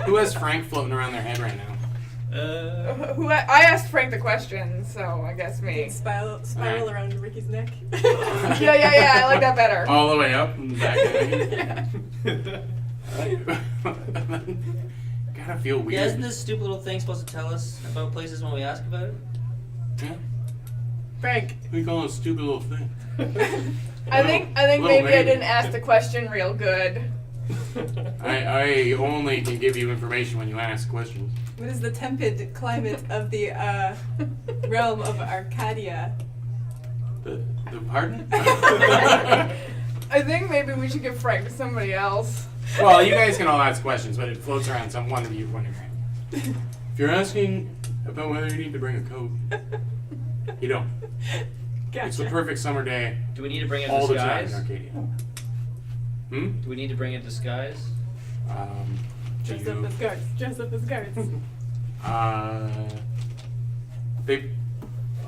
Who has Frank floating around their head right now? I asked Frank the question, so I guess me. Big spiral Alright. around Ricky's neck. Yeah, I like that better. All the way up and back. Yeah. Gotta feel weird. Yeah, isn't this stupid little thing supposed to tell us about places when we ask about it? Yeah. Frank, We call it a stupid little thing. I think Little maybe I maybe. didn't ask the question real good. I only can give you information when you ask questions. What is the tepid climate of the realm of Arcadia? The pardon? I think maybe we should give Frank to somebody else. Well, you guys can all ask questions, but it floats around some one of you when you're in. If you're asking about whether you need to bring a coat, you don't. It's the perfect summer day Do we need to bring a all the time in disguise? Arcadia. Do we need to bring a disguise? Do Dress up you, as guards. Dress up as guards. they,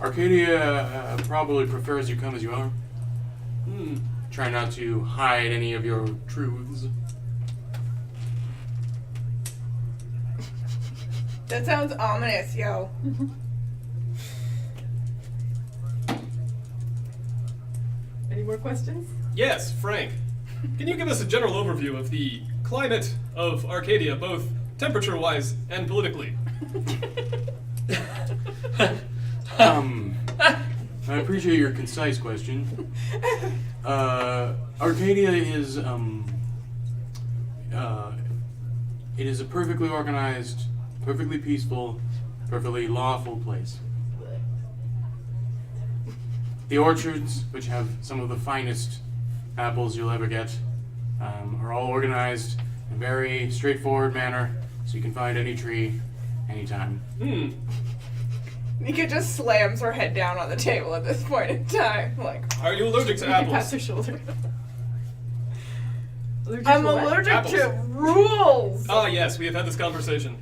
Arcadia probably prefers you come as you are. Try not to hide any of your truths. That sounds ominous, yo. Any more questions? Yes, Frank. Can you give us a general overview of the climate of Arcadia, both temperature-wise and politically? I appreciate your concise question. Arcadia is, it is a perfectly organized, perfectly peaceful, perfectly lawful place. The orchards, which have some of the finest apples you'll ever get, are all organized in a very straightforward manner, so you can find any tree, anytime. Nika just slams her head down on the table at this point in time. Like, Are you allergic to Pats apples? her shoulder. Allergic I'm to what? allergic to Apples. rules. Ah, yes, we have had this conversation.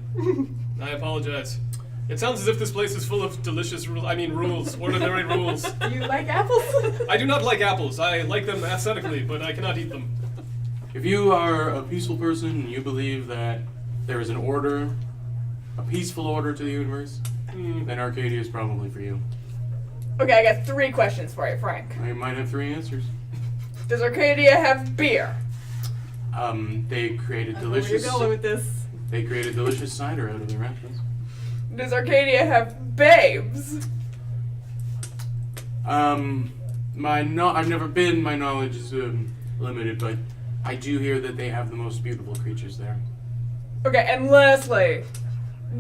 I apologize. It sounds as if this place is full of delicious rules, ordinary rules. Do you like apples? I do not like apples. I like them aesthetically, but I cannot eat them. If you are a peaceful person and you believe that there is an order, a peaceful order to the universe, then Arcadia is probably for you. Okay, I got 3 questions for you, Frank. I might have 3 answers. Does Arcadia have beer? They created I know where you're delicious. going with this. They created delicious cider out of their apples. Does Arcadia have babes? I've never been. My knowledge is limited, but I do hear that they have the most beautiful creatures there. Okay, and lastly,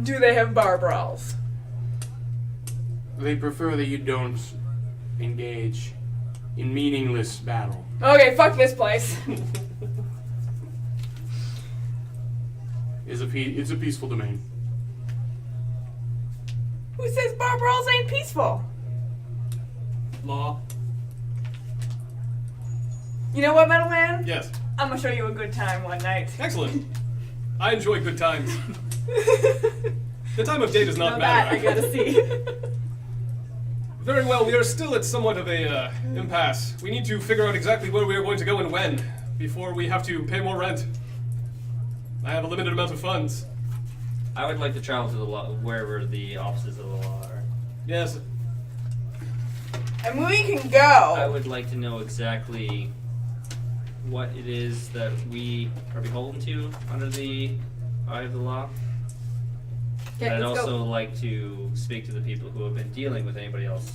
do they have bar brawls? They prefer that you don't engage in meaningless battle. Okay, fuck this place. It's a peaceful domain. Who says bar brawls ain't peaceful? Law? You know what, Metal Man? Yes. I'm gonna show you a good time one night. Excellent. I enjoy good times. The time of day does not Now matter. that I gotta see. Very well, we are still at somewhat of a impasse. We need to figure out exactly where we are going to go and when, before we have to pay more rent. I have a limited amount of funds. I would like to travel to the law, wherever the offices of the law are. Yes. And we can go. I would like to know exactly what it is that we are beholden to under the eye of the law. Okay, I'd let's also go. like to speak to the people who have been dealing with anybody else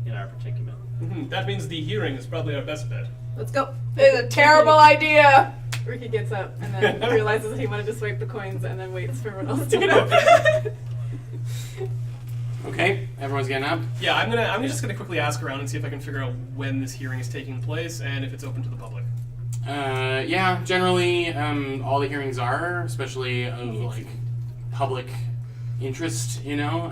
in our predicament. That means the hearing is probably our best bet. Let's go. It's a terrible idea. Ricky gets up and then realizes he wanted to swipe the coins and then waits for everyone else to get up. Okay, everyone's getting up. Yeah, I'm just gonna quickly ask around and see if I can figure out when this hearing is taking place and if it's open to the public. Yeah, generally, all the hearings are, especially of like public interest. You know,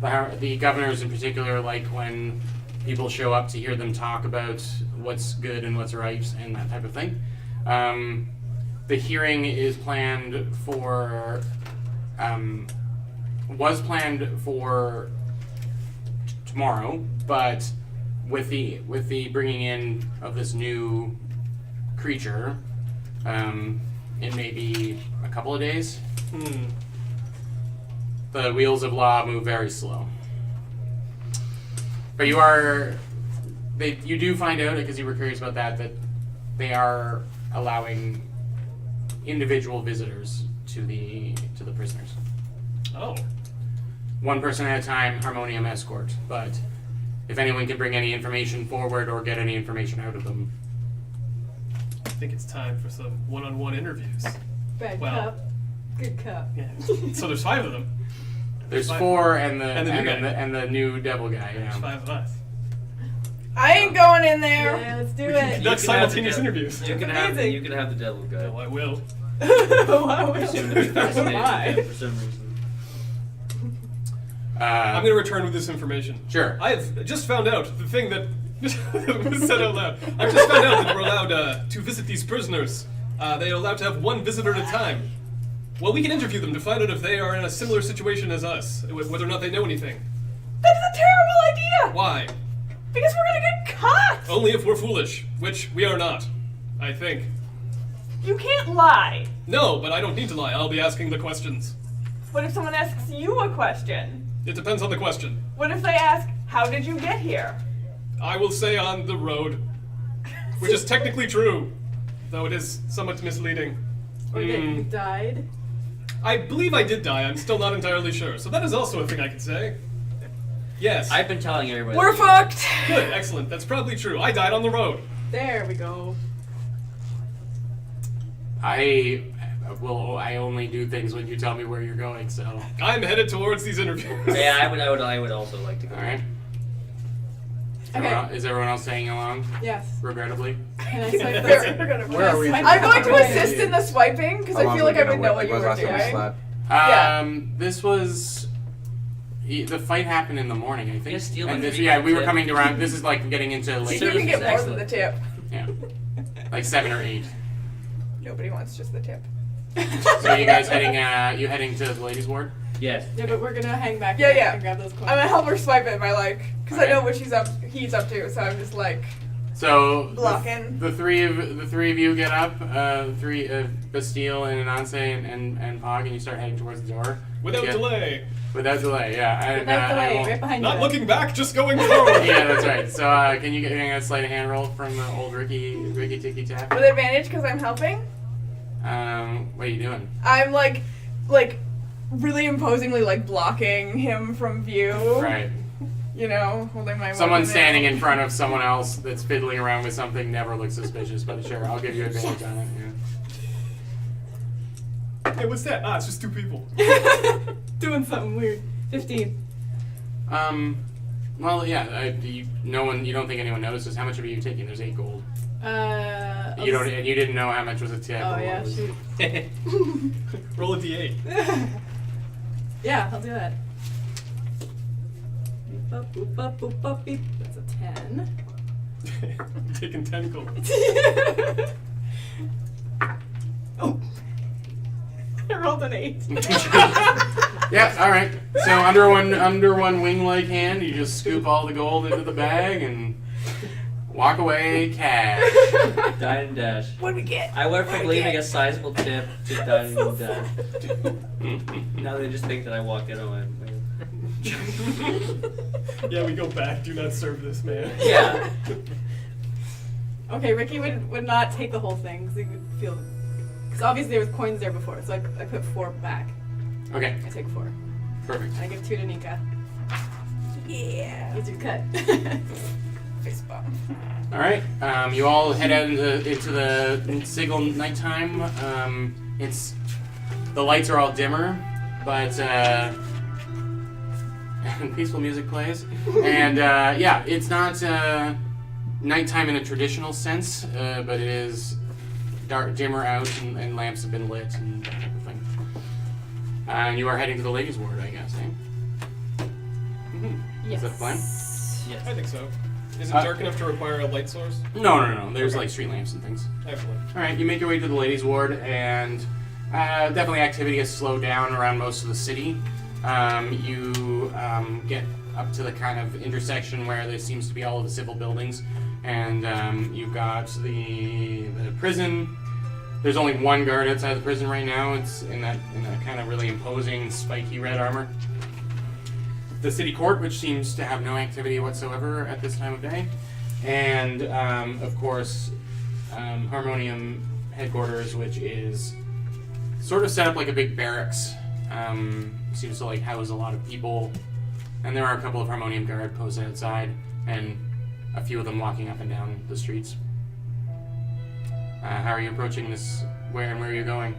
the governors in particular like when people show up to hear them talk about what's good and what's right and that type of thing. The hearing is planned for, was planned for tomorrow, but with the bringing in of this new creature, in maybe a couple of days. The wheels of law move very slow. But you do find out, because you were curious about that they are allowing individual visitors to the prisoners. Oh. One person at a time, Harmonium escort. But if anyone can bring any information forward or get any information out of them, I think it's time for some one-on-one interviews. Bad Well. cup. Good cup. Yeah. So there's 5 of them. there's Five. 4 and the And the new guy. and the new devil guy. There's Yeah. 5 of us. I ain't going in there. Yeah, let's do We can it. conduct simultaneous interviews. You can have the devil guy. No, I will. Wow. Seem to be fascinated with him for some reason. I'm going to return with this information. Sure. I've just found out the thing that was said out loud. I've just found out that we're allowed to visit these prisoners. They are allowed to have one visitor at a time. Well, we can interview them to find out if they are in a similar situation as us, whether or not they know anything. That's a terrible idea. Why? Because we're gonna get caught. Only if we're foolish, which we are not, I think. You can't lie. No, but I don't need to lie. I'll be asking the questions. What if someone asks you a question? It depends on the question. What if they ask, how did you get here? I will say on the road, which is technically true, though it is somewhat misleading. Or that you died. I believe I did die. I'm still not entirely sure. So that is also a thing I could say. Yes. I've been telling everybody. We're fucked. Good. Excellent. That's probably true. I died on the road. There we go. I only do things when you tell me where you're going. So. I'm headed towards these interviews. Yeah, I would also like to go. All right. Okay. Is everyone else saying along? Yes. Regrettably. Can I swipe Where- this? Where are we? I'm going to assist in the swiping because I feel like I would know what you was were last time we doing. slept? Yeah. This was. The fight happened in the morning, I think. Yeah, steal and my this, tip. yeah, we were coming around. This is like getting into late. You can get more Excellent. than the tip. Yeah. Like 7 or 8. Nobody wants just the tip. So you guys heading to the ladies' ward? Yes. Yeah, but we're gonna hang back Yeah, and yeah. grab those coins. I'm gonna help her swipe it by like, because I Okay. know what he's up to, so I'm just like, So Blocking. the three of you get up, Bastille and Ananse and Pog, and you start heading towards the door. Without Yeah. delay. Without delay, yeah. And, Without I delay, won't- right behind Not you. looking back, just going forward. Yeah, that's right. So can you get a sleight of hand roll from old Ricky Ticky Tap? with advantage because I'm helping. What are you doing? I'm like really imposingly like blocking him from view. Right. You know, holding my Someone weapon standing out. in front of someone else that's fiddling around with something never looks suspicious, but sure, I'll give you advantage on it. Yeah. Hey, what's that? Ah, it's just 2 people. Doing something weird. 15. Well, yeah. You don't think anyone notices? How much are you taking? There's 8 gold. You don't, and you didn't know how much was a tip. Oh or what yeah, was- shoot. Roll a d8. Yeah, I'll do that. Boop up, boop up, boop up, beep. That's a 10. I'm taking 10 gold. Oh. I rolled an 8. Yeah. All right. So under one wing-like hand, you just scoop all the gold into the bag and walk away cash. Dine and dash. What do we get? I went from What do we leaving get? a sizable tip to dining So and dash. Now they just think that I walk in on Yeah, we go back. Do not serve this man. Yeah. Okay, Ricky would not take the whole thing because he would feel. Because obviously there was coins there before, so I put 4 back. Okay. I take 4. Perfect. And I give 2 to Nika. Yeah. Here's your cut. Fist bump. All right. You all head out into the Sigil nighttime. It's the lights are all dimmer, but peaceful music plays, and yeah, it's not nighttime in a traditional sense, but it is dark, dimmer out, and lamps have been lit and that type of thing. And you are heading to the ladies' ward, I guess, eh? Mm-hmm. Is that the plan? Yes. I think so. Is it dark enough to require a light source? No. There's like street lamps and things. Excellent. All right, you make your way to the ladies' ward, and definitely activity has slowed down around most of the city. You get up to the kind of intersection where there seems to be all of the civil buildings, and you've got the prison. There's only one guard outside the prison right now. It's in that kind of really imposing spiky red armor. The city court, which seems to have no activity whatsoever at this time of day, and of course, Harmonium headquarters, which is sort of set up like a big barracks. Seems to like house a lot of people, and there are a couple of Harmonium Guard posted outside, and a few of them walking up and down the streets. How are you approaching this? Where are you going?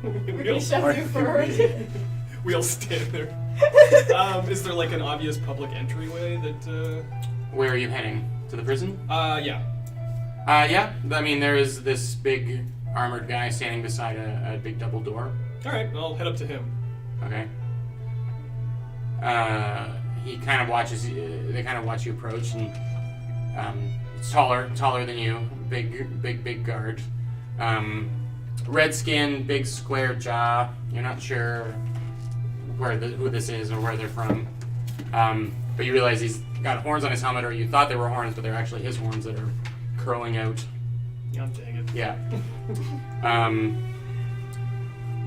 Ricky shoves you forward. We all stand there. Is there like an obvious public entryway that? Where are you heading? To the prison? Yeah. Yeah. I mean, there is this big armored guy standing beside a big double door. All right, I'll head up to him. Okay. He kind of watches. They kind of watch you approach, and it's taller than you. Big guard. Red skin, big square jaw. You're not sure who this is or where they're from. But you realize he's got horns on his helmet, or you thought they were horns, but they're actually his horns that are curling out. God dang it. Yeah.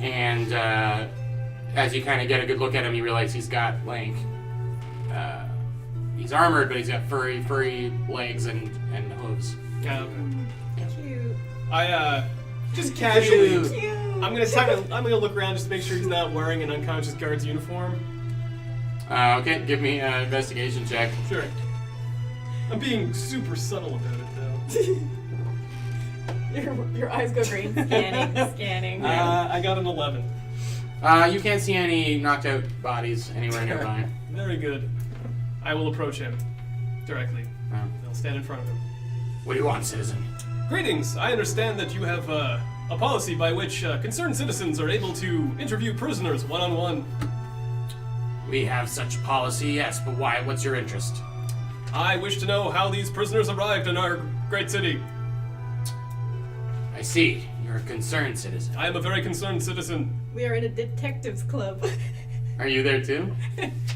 And as you kind of get a good look at him, you realize he's got like he's armored, but he's got furry legs and hooves. Yeah. Okay. Cute. I just casually. Cute. I'm gonna look around just to make sure he's not wearing an unconscious guard's uniform. Okay, give me an investigation check. Sure. I'm being super subtle about it though. Your eyes go green. Scanning. I got an 11. You can't see any knocked out bodies anywhere nearby. Very good. I will approach him directly. I'll stand in front of him. What do you want, citizen? Greetings. I understand that you have a policy by which concerned citizens are able to interview prisoners one-on-one. We have such policy, yes, but why? What's your interest? I wish to know how these prisoners arrived in our great city. I see. You're a concerned citizen. I am a very concerned citizen. We are in a detectives club. Are you there too?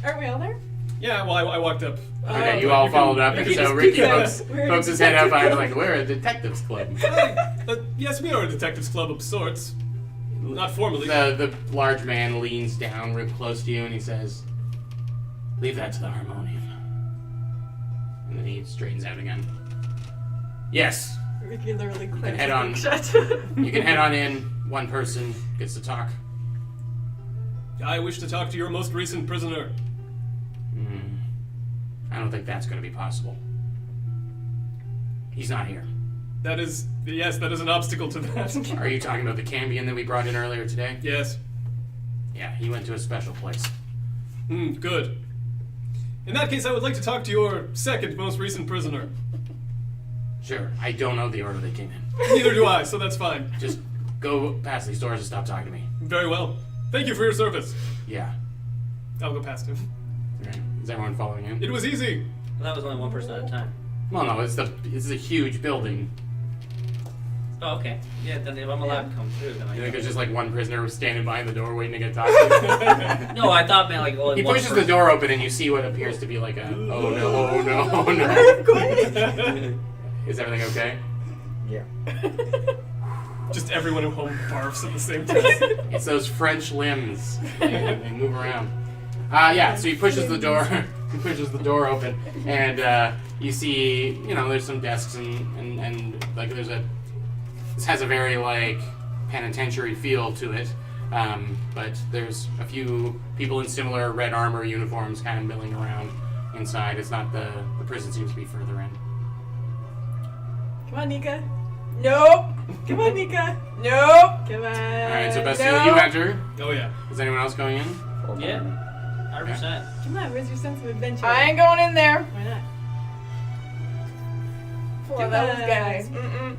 Aren't we all there? Yeah, well, I walked up. Okay, you all followed up, and so Ricky pokes We're his head up. I'm like, we're a detectives club. Yes, we are a detectives club of sorts. Not formally. The large man leans down real close to you, and he says, "Leave that to the harmonium." And then he straightens out again. Yes, Ricky literally can clenches head on. and shut. you can head on in. One person gets to talk. I wish to talk to your most recent prisoner. I don't think that's going to be possible. He's not here. That is an obstacle to that. Are you talking about the Cambion that we brought in earlier today? Yes. Yeah, he went to a special place. Good. In that case, I would like to talk to your second most recent prisoner. Sure, I don't know the order they came in. Neither do I, so that's fine. Just go past these doors and stop talking to me. Very well. Thank you for your service. Yeah. I'll go past him. Okay. Is everyone following you? It was easy. Well, that was only one person at a time. Well, no, it's a huge building. Oh, okay. Yeah, then if I'm allowed to come through, then I You think can. there's just like one prisoner standing behind the door waiting to get talked to? No, I thought, man, like, only He one pushes the person. door open and you see what appears to be like a, oh no, oh no, oh no. Is everything okay? Yeah. Just everyone at home barfs at the same time. It's those French limbs. They move around. Yeah, so he pushes the door. He pushes the door open, and you see, there's some desks and like this has a very like penitentiary feel to it. But there's a few people in similar red armor uniforms kind of milling around inside. It's not the prison seems to be further in. Come on, Nika. Nope. Come on, Nika. Nope. Come on. All right, so Bastille, no. you enter. Oh yeah. Is anyone else going in? Yeah, 100%. Come on, where's your sense of adventure? I ain't going in there. Why not? For Come those on. guys. And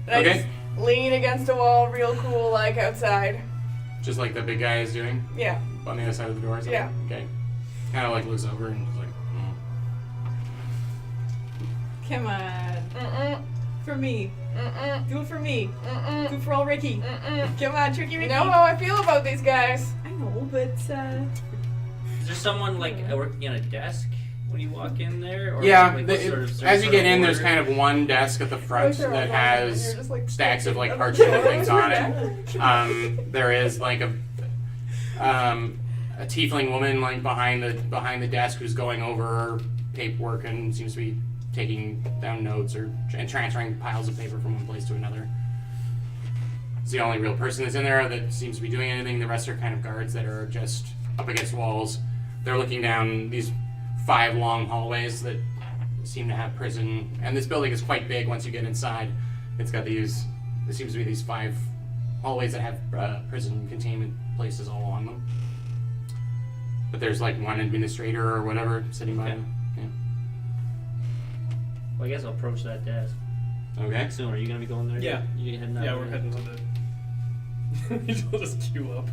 I Okay. just lean against a wall real cool like outside. Just like the big guy is doing Yeah. on the other side of the door. Or something? Yeah. Okay. Kind of like looks over and just like. Come on. For me. Do it for me. Do Mm-mm. it for all Ricky. Come on, Tricky You Ricky. know how I feel about these guys. I know, but Is there someone like working on a desk when you walk in there? Or Yeah, like, what sort of- is there as you sort get of in, there's order? kind of one desk at the front They're all that long, and has you're just, like, stacks of like on the parchment floor. things on it. There is like a tiefling woman like behind the desk who's going over paperwork and seems to be taking down notes and transferring piles of paper from one place to another. He's the only real person that's in there that seems to be doing anything. The rest are kind of guards that are just up against walls. They're looking down these 5 long hallways that seem to have prison. And this building is quite big once you get inside. It's got these, there seems to be these 5 hallways that have prison containment places all along them. But there's like one administrator or whatever sitting by them. Yeah. Well, I guess I'll approach that desk. Okay. Soon, are you gonna be going there? Yeah. You heading out? Yeah, we're heading to the. You'll just queue up.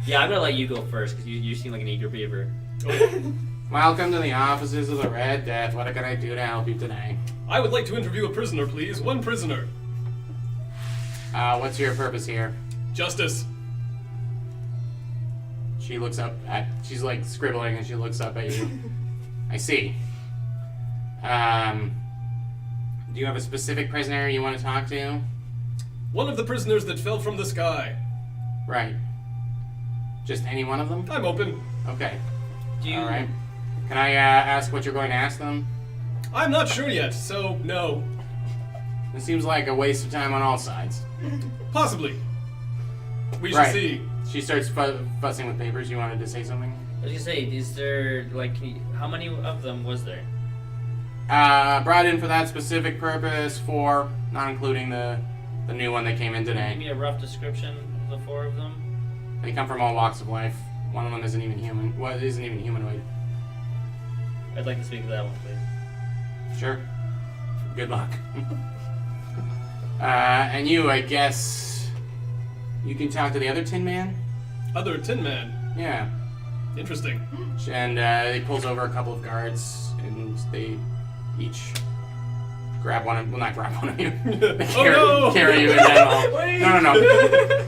Yeah, I'm gonna let you go first because you seem like an eager beaver. Welcome to the offices of the Red Death. What can I do to help you today? I would like to interview a prisoner, please. One prisoner. What's your purpose here? Justice. She looks up at, she's like scribbling and she looks up at you. I see. Do you have a specific prisoner you want to talk to? One of the prisoners that fell from the sky. Right. Just any one of them? I'm open. Okay. Do you? All right. Can I ask what you're going to ask them? I'm not sure yet, so no. It seems like a waste of time on all sides. Possibly. We shall Right. see. She starts fussing with papers. You wanted to say something? I was gonna say, is there like how many of them was there? Brought in for that specific purpose, 4, not including the new one that came in Give today. me a rough description of the 4 of them. They come from all walks of life. One of them isn't even human. Well, it isn't even humanoid. I'd like to speak to that one, please. Sure. Good luck. And you, I guess, you can talk to the other Tin Man? Other Tin Man. Yeah. Interesting. And he pulls over a couple of guards, and they each grab one of, well, not grab one of you. They carry you in that hall. No.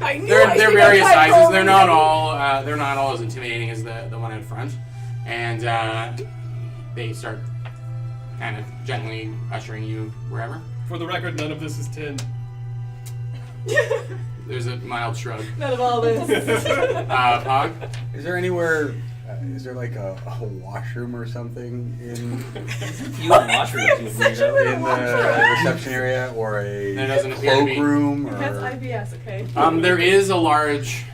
I knew They're various sizes. They're not all as intimidating as the one out front. And they start kind of gently ushering you wherever. For the record, none of this is tin. There's a mild shrug. None of all this. Pog? Is there anywhere? Is there like a washroom or something in You want washrooms, you weirdo. in the reception area, or There a doesn't appear to be. cloakroom, That's or IBS, okay?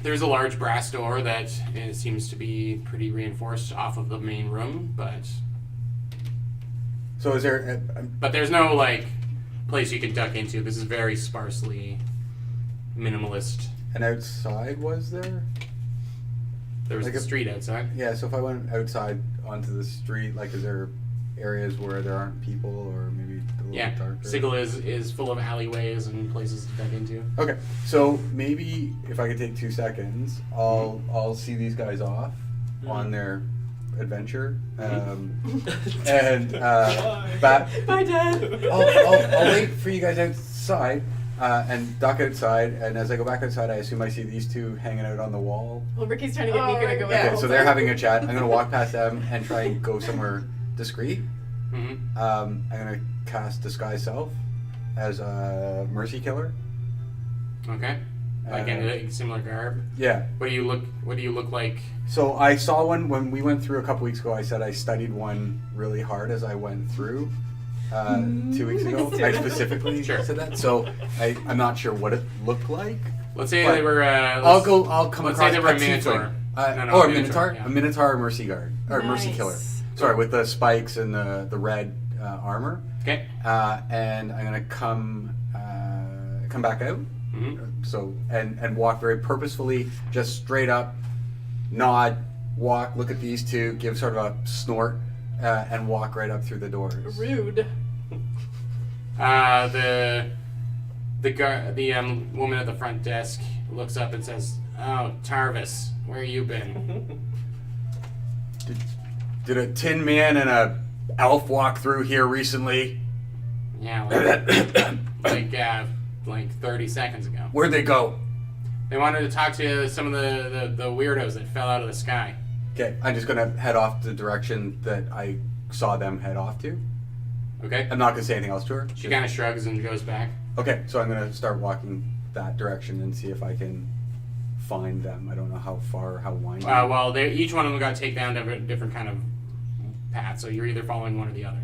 There's a large brass door that seems to be pretty reinforced off of the main room, but so is there? there's no like place you can duck into. This is very sparsely minimalist. And outside was there? There was Like a a- street outside. Yeah. So if I went outside onto the street, like, is there areas where there aren't people, or maybe a little Yeah, darker? Sigil is full of alleyways and places to duck into. Okay, so maybe if I could take 2 seconds, I'll see these guys off on their adventure, and Bye, Dad. I'll wait for you guys outside, and duck outside. And as I go back outside, I assume I see these 2 hanging out on the wall. Well, Ricky's trying to get Nika to go yeah. in. Okay, so they're having a chat. I'm gonna walk past them and try and go somewhere discreet. Mm-hmm. I'm gonna cast Disguise Self as a Mercy Killer. Okay. Like in a similar garb. Yeah. What do you look like? So I saw one when we went through a couple weeks ago. I said I studied one really hard as I went through 2 weeks ago. I specifically Sure. said that. So I'm not sure what it looked like. Let's say But they were. I'll come let's across say they were a tiefling. Minotaur. A Minotaur. yeah. A Minotaur or Mercy Guard or Mercy Nice. Killer. Sorry, with the spikes and the red armor. Okay. And I'm gonna come back out. Mm-hmm. So and walk very purposefully, just straight up, nod, walk, look at these 2, give sort of a snort, and walk right up through the doors. Rude. The woman at the front desk looks up and says, "Oh, Tarvis, where you been?" Did a Tin Man and a elf walk through here recently? Yeah, like 30 seconds ago. Where'd they go? They wanted to talk to some of the weirdos that fell out of the sky. Okay, I'm just gonna head off the direction that I saw them head off to. Okay. I'm not gonna say anything else to her. She kind of shrugs and goes back. Okay, so I'm gonna start walking that direction and see if I can find them. I don't know how far or how winding. Well, each one of them got taken down to a different kind of path, so you're either following one or the other.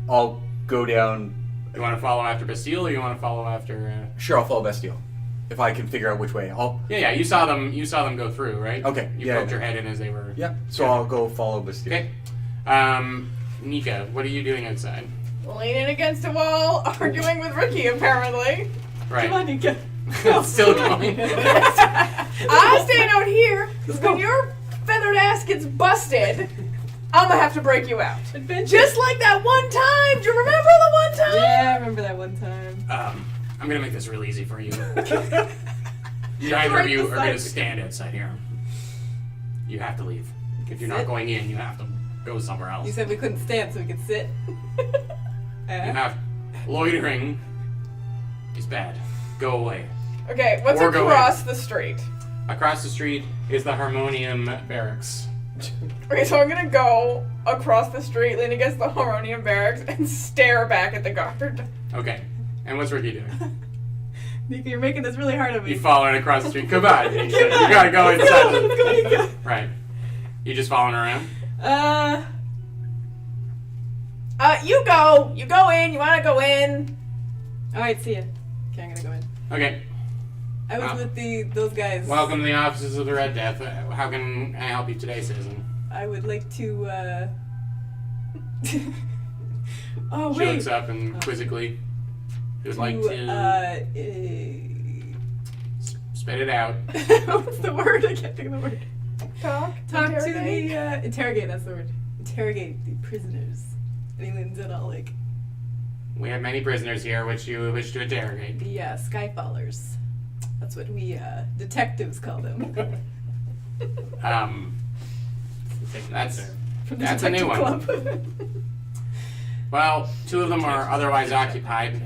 I'll go down. You want to follow after Bastille, or you want to follow after? Sure, I'll follow Bastille. If I can figure out which way. Yeah. You saw them. You saw them go through, right? Okay, You yeah, poked yeah. your head in as they were. Yeah. So Yeah. I'll go follow Bastille. Okay. Nika, what are you doing outside? Leaning against a wall, arguing with Ricky, apparently. Right. Come on, Nika. It's still going. I'm staying out here, because when your feathered ass gets busted, I'm gonna have to break you out. Adventure. Just like that one time. Do you remember the one time? Yeah, I remember that one time. I'm gonna make this real easy for you. Neither of you are gonna stand outside here. You have to leave. If you're not Sit. going in, you have to go somewhere else. You said we couldn't stand, so we could sit. You have loitering is bad. Go away. Okay, what's Or go across the street? Across the street is the Harmonium Barracks. Okay, so I'm gonna go across the street, lean against the Harmonium Barracks, and stare back at the guard. Okay. And what's Ricky doing? Nika, you're making this really hard on me. You following across the street. Come on. You gotta go Let's go, inside. let's go, Nika. Right. You just following around? You go. You go in. You wanna go in? Alright, see ya. Okay, I'm gonna go in. Okay. I was with those guys. Welcome to the offices of the Red Death. How can I help you today, citizen? I would like to, Oh, She wait. looks up and quizzically would like to spit it out. What's the word? I can't think of the word. Talk. Talk interrogate. to the, interrogate, that's the word. Interrogate the prisoners. And he leans in all like, We have many prisoners here which you wish to interrogate. the, Skyfallers. That's what we, detectives call them. That's From the That's a new detective one. club. Well, 2 of them are otherwise occupied,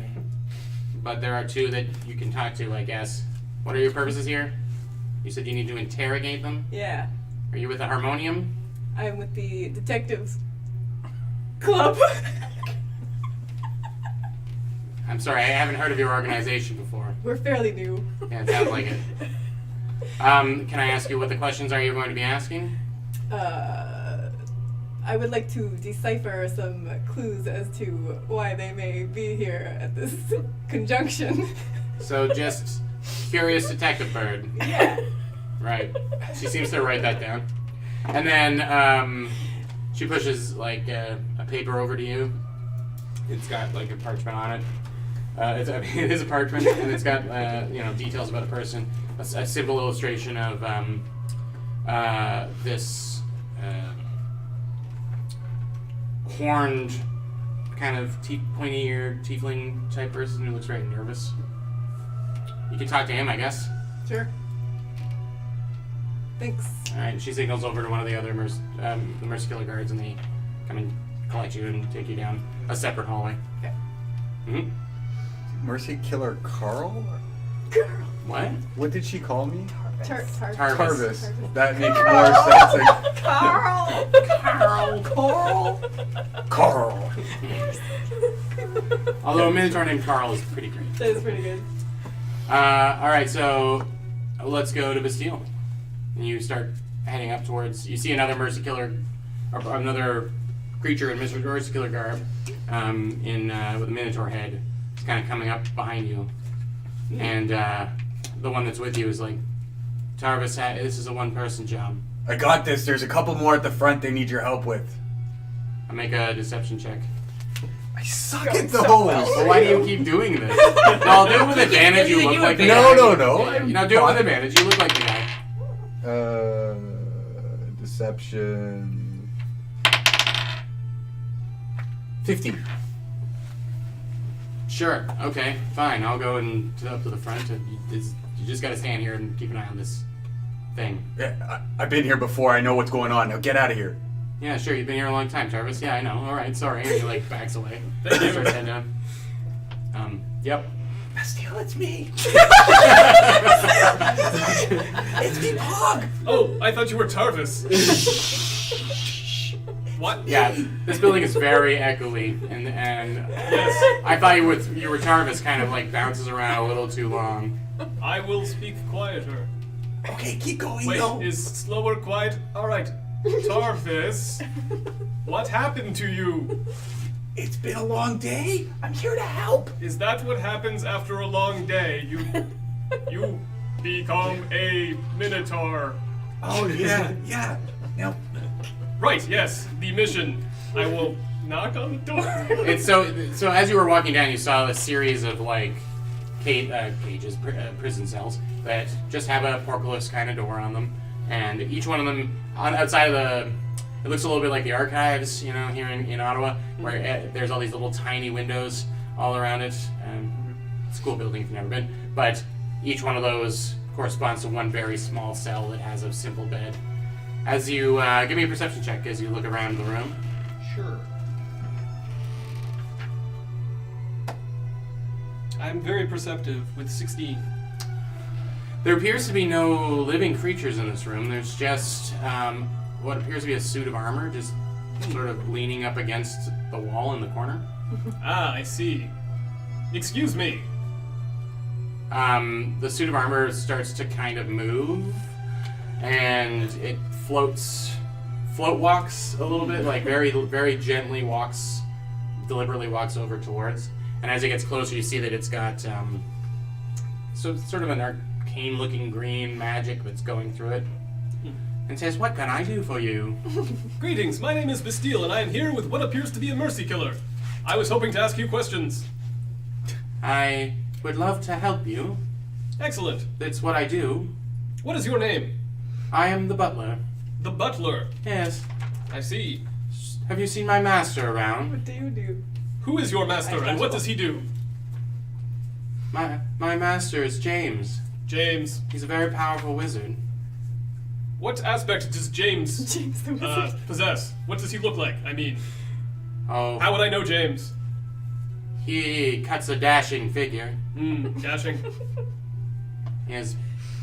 but there are 2 that you can talk to, I guess. What are your purposes here? You said you need to interrogate them? Yeah. Are you with the Harmonium? I'm with the detectives club. I'm sorry, I haven't heard of your organization before. We're fairly new. Yeah, it sounds like it. Can I ask you what the questions are you're going to be asking? I would like to decipher some clues as to why they may be here at this conjunction. So just curious detective bird. Yeah. Right. She seems to write that down. And then she pushes like a paper over to you. It's got like a parchment on it. It is a parchment, and it's got details about a person. A simple illustration of this horned, kind of pointy-eared tiefling type person who looks very nervous. You can talk to him, I guess. Sure. Thanks. All right. She signals over to one of the other the Mercy Killer guards, and they come and collect you and take you down a separate hallway. Okay. Mm-hmm. Mercy Killer Carl? Girl. What? What did she call me? Tarvis. Tarvis. That makes more sense. Like, Carl. Carl. Although a Minotaur named Carl is pretty great. That is pretty good. All right, so let's go to Bastille. And you start heading up towards. You see another Mercy Killer, or another creature in Mercy Killer garb, with a Minotaur head. It's kind of coming up behind you, and the one that's with you is like, Tarvis, this is a one-person job. I got this. There's a couple more at the front they need your help with. I make a deception check. I suck Going at so those. well. Well, why do you keep doing this? No, I'll do it with advantage. You look like the guy. No. Yeah, you know, do it with advantage. You look like the guy. Deception. 15. Sure. Okay. Fine. I'll go up to the front. And you just got to stand here and keep an eye on this thing. Yeah, I've been here before. I know what's going on. Now get out of here. Yeah, sure. You've been here a long time, Jarvis. Yeah, I know. All right. Sorry. And he like backs away. Thank you. Starts heading down. Yep. Bastille, it's me. It's me, Pog. Oh, I thought you were Tarvis. What? Yeah. This building is very echoey, and Yes. I thought you were Tarvis. Kind of like bounces around a little too long. I will speak quieter. Okay, keep going. Wait, though. is slower quiet? Alright. Tarvis, what happened to you? It's been a long day. I'm here to help. Is that what happens after a long day? You become a minotaur. Oh, yeah. Now, Right, yes, the mission. I will knock on the door. It's so as you were walking down, you saw a series of like cages, prison cells that just have a portcullis kind of door on them, and each one of them outside of the. It looks a little bit like the archives, you know, here in Ottawa, where there's all these little tiny windows all around it. School building if you've never been, but each one of those corresponds to one very small cell that has a simple bed. As you give me a perception check as you look around the room. Sure. I'm very perceptive with 16. There appears to be no living creatures in this room. There's just what appears to be a suit of armor, just sort of leaning up against the wall in the corner. Ah, I see. Excuse me. The suit of armor starts to kind of move, and it float walks a little bit, like very, very gently deliberately walks over towards. And as it gets closer, you see that it's got sort of an arcane-looking green magic that's going through it. And says, "What can I do for you?" Greetings, my name is Bastille, and I am here with what appears to be a mercy killer. I was hoping to ask you questions. I would love to help you. Excellent. That's what I do. What is your name? I am the butler. The butler. Yes. I see. Have you seen my master around? What do you do? Who is your master, and what does he do? My master is James. James. He's a very powerful wizard. What aspect does James, James the Wizard. possess? What does he look like? I mean, Oh, how would I know James? he cuts a dashing figure. Dashing. He has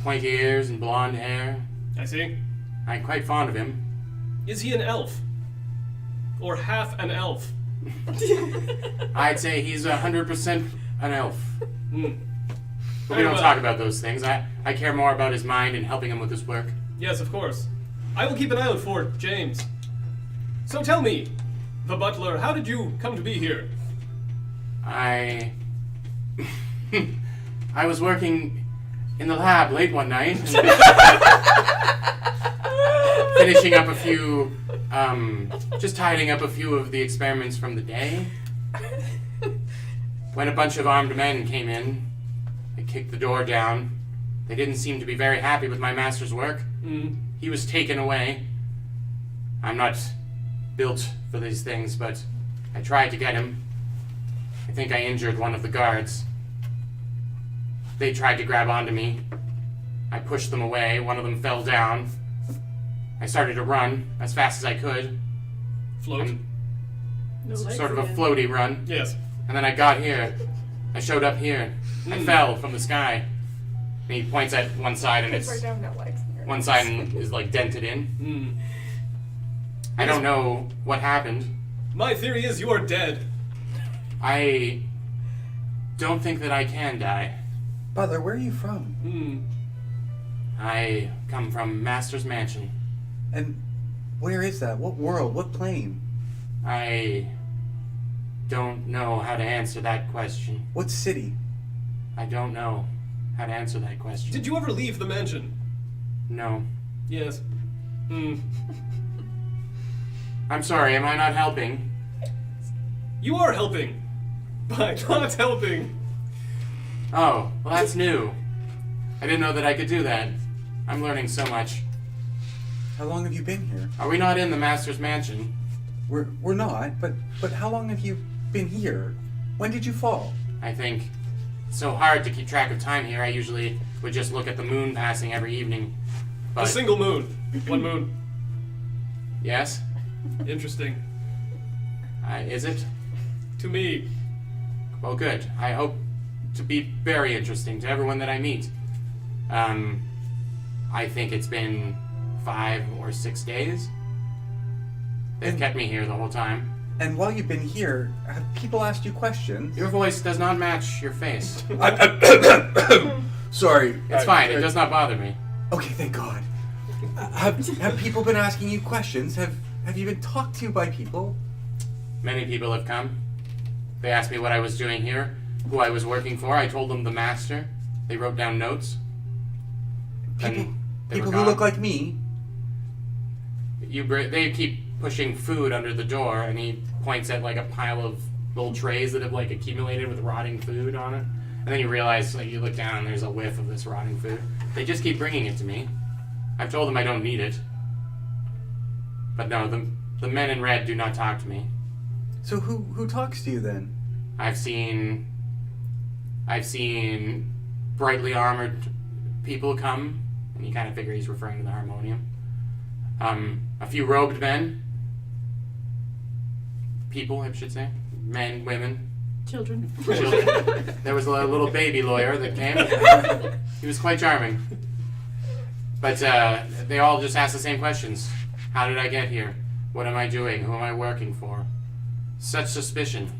pointy ears and blonde hair. I see. I'm quite fond of him. Is he an elf? Or half an elf? I'd say he's 100% an elf. Hmm. But we don't talk about those things. I care more about his mind and helping him with his work. Yes, of course. I will keep an eye out for James. So tell me, the butler, how did you come to be here? I was working in the lab late one night, finishing up a few, just tidying up a few of the experiments from the day, when a bunch of armed men came in. They kicked the door down. They didn't seem to be very happy with my master's work. He was taken away. I'm not built for these things, but I tried to get him. I think I injured one of the guards. They tried to grab onto me. I pushed them away. One of them fell down. I started to run as fast as I could. Float? No legs Sort of a again. floaty run. Yes. And then I got here. I showed up here. I fell from the sky. And he points at one side, and it's Right down, no legs. one side is like dented in. I don't know what happened. My theory is you are dead. I don't think that I can die. Butler, where are you from? I come from Master's Mansion. And where is that? What world? What plane? I don't know how to answer that question. What city? I don't know how to answer that question. Did you ever leave the mansion? No. Yes. I'm sorry, am I not helping? You are helping. By not helping. Oh, well that's new. I didn't know that I could do that. I'm learning so much. How long have you been here? Are we not in the Master's Mansion? We're not, but how long have you been here? When did you fall? I think it's so hard to keep track of time here. I usually would just look at the moon passing every evening. A But single moon. One moon. yes? Interesting. Is it? To me. Well, good. I hope to be very interesting to everyone that I meet. I think it's been 5 or 6 days. They've kept me here the whole time. And while you've been here, have people asked you questions? Your voice does not match your face. Sorry. It's fine. It does not bother me. Okay, thank God. Have people been asking you questions? Have you been talked to by people? Many people have come. They asked me what I was doing here, who I was working for. I told them the master. They wrote down notes. Then they were People who gone. look like me. They keep pushing food under the door, and he points at like a pile of little trays that have like accumulated with rotting food on it. And then you realize, like, you look down and there's a whiff of this rotting food. They just keep bringing it to me. I've told them I don't need it. But no, the men in red do not talk to me. So who talks to you then? I've seen brightly armored people come, and you kind of figure he's referring to the harmonium. A few robed men. People, I should say. Men, women. Children. Children. There was a little baby lawyer that came. He was quite charming. But they all just ask the same questions. How did I get here? What am I doing? Who am I working for? Such suspicion.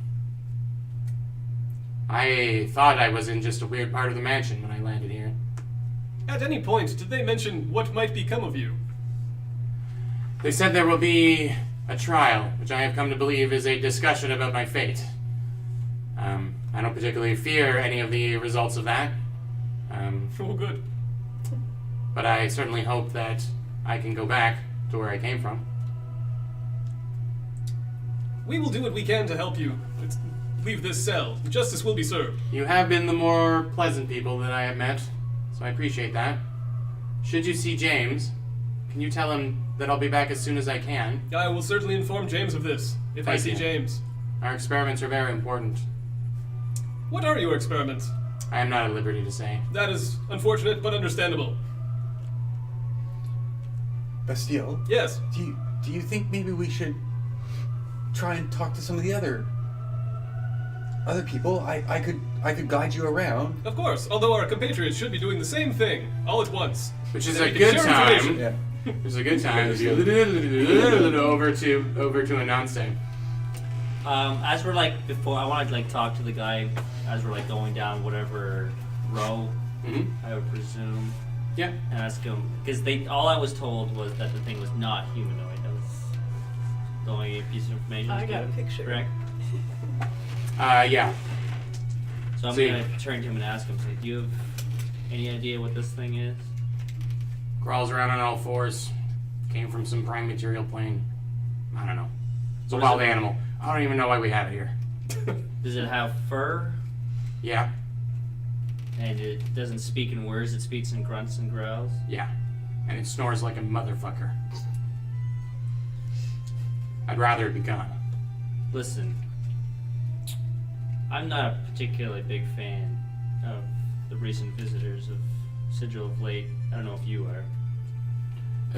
I thought I was in just a weird part of the mansion when I landed here. At any point, did they mention what might become of you? They said there will be a trial, which I have come to believe is a discussion about my fate. I don't particularly fear any of the results of that. Oh, good. But I certainly hope that I can go back to where I came from. We will do what we can to help you. Let's leave this cell. Justice will be served. You have been the more pleasant people that I have met, so I appreciate that. Should you see James, can you tell him that I'll be back as soon as I can? I will certainly inform James of this, if I Thank see you. James. Our experiments are very important. What are your experiments? I am not at liberty to say. That is unfortunate, but understandable. Bastille, Yes. do you think maybe we should try and talk to some of the other people? I could guide you around. Of course, although our compatriots should be doing the same thing, all at once. Which is Then a we can good share time. information. Yeah. It's a good time to be over to announce it. As we're like before, I want to like talk to the guy as we're like going down whatever row, Mm-hmm. I would presume, Yeah. and ask him because all I was told was that the thing was not humanoid. That was the only piece of information. I was got a given, picture. Correct. Yeah. So I'm See. gonna turn to him and ask him, say, do you have any idea what this thing is? Crawls around on all fours. Came from some prime material plane. I don't know. It's a What is wild it? animal. I don't even know why we have it here. Does it have fur? Yeah. And it doesn't speak in words, it speaks in grunts and growls? Yeah. And it snores like a motherfucker. I'd rather it be gone. Listen, I'm not a particularly big fan of the recent visitors of Sigil of late. I don't know if you are.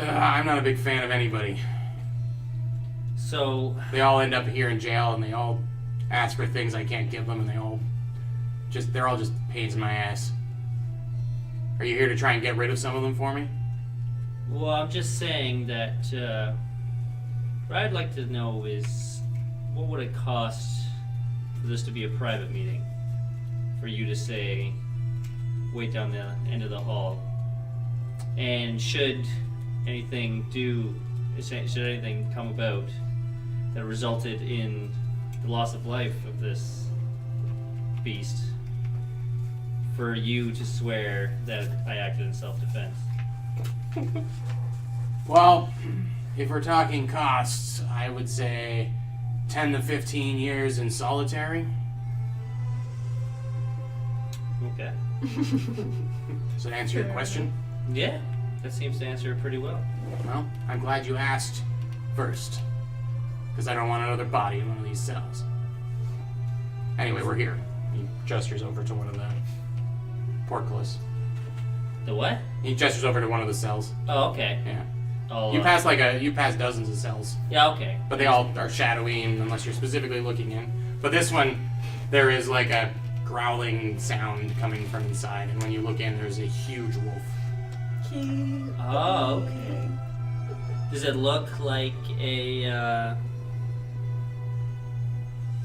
I'm not a big fan of anybody. So, They all end up here in jail, and they all ask for things I can't give them, and they're all just pains in my ass. Are you here to try and get rid of some of them for me? well, I'm just saying that what I'd like to know is what would it cost for this to be a private meeting? For you to say, wait down the end of the hall. And should anything come about that resulted in the loss of life of this beast, for you to swear that I acted in self-defense. Well, if we're talking costs, I would say 10 to 15 years in solitary. Okay. Does that answer your question? Yeah, that seems to answer it pretty well. Well, I'm glad you asked first. Because I don't want another body in one of these cells. Anyway, we're here. He gestures over to one of the portcullis. The what? He gestures over to one of the cells. Oh, okay. Yeah. I'll, You pass dozens of cells. Yeah, okay. But they all are shadowy unless you're specifically looking in. But this one, there is like a growling sound coming from inside, and when you look in, there's a huge wolf. Oh, okay. Does it look like a,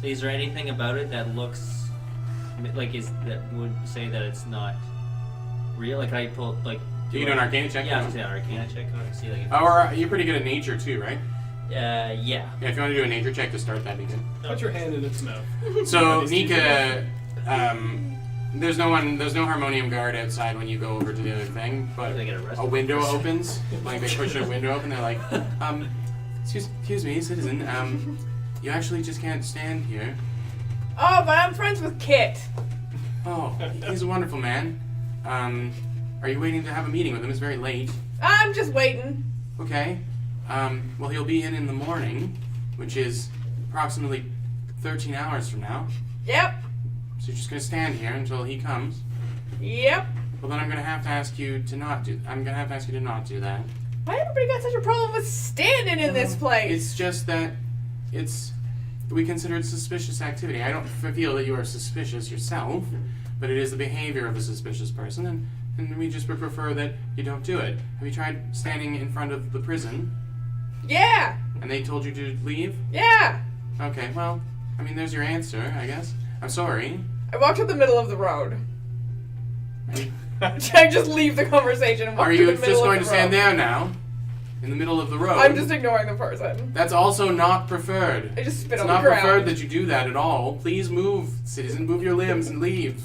So is there anything about it that looks like that would say that it's not real? Like I pull like. Do you do an Arcana check? Yeah, I was gonna say an Arcana check on it. See like. If Or you're pretty good at nature too, right? Yeah. Yeah, if you want to do a nature check to start, that'd be good. Put your hand in its mouth. So Nika, there's no harmonium guard outside when you go over to the other thing, but They get arrested. a window opens. Like they push a window open. They're like, excuse me, citizen. You actually just can't stand here. Oh, but I'm friends with Kit. Oh, he's a wonderful man. Are you waiting to have a meeting with him? It's very late. I'm just waiting. Okay. Well, he'll be in the morning, which is approximately 13 hours from now. Yep. So you're just gonna stand here until he comes. Yep. Well, then I'm gonna have to ask you to not do. I'm gonna have to ask you to not do that. Why everybody got such a problem with standing in this place? It's just that we consider it suspicious activity. I don't feel that you are suspicious yourself, but it is the behavior of a suspicious person, and we just would prefer that you don't do it. Have you tried standing in front of the prison? Yeah. And they told you to leave? Yeah. Okay, well, I mean, there's your answer, I guess. I'm sorry. I walked to the middle of the road. I mean, I just leave the conversation and walk are to you the middle just of going the to stand road. there now? In the middle of the road? I'm just ignoring the person. That's also not preferred. I just spit It's on not the ground. preferred that you do that at all. Please move, citizen. Move your limbs and leave.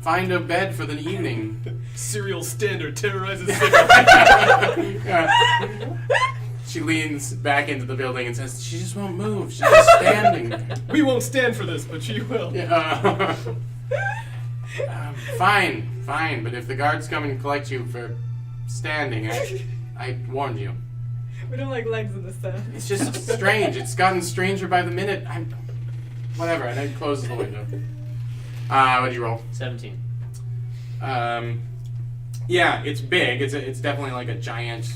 Find a bed for the evening. Serial standard terrorizes Yeah. She leans back into the building and says, "She just won't move. She's just standing there." We won't stand for this, but she will. Yeah. Fine. But if the guards come and collect you for standing, I warned you. We don't like legs in this town. It's just strange. It's gotten stranger by the minute. Whatever. And I close the window. What did you roll? 17. Yeah, it's big. It's definitely like a giant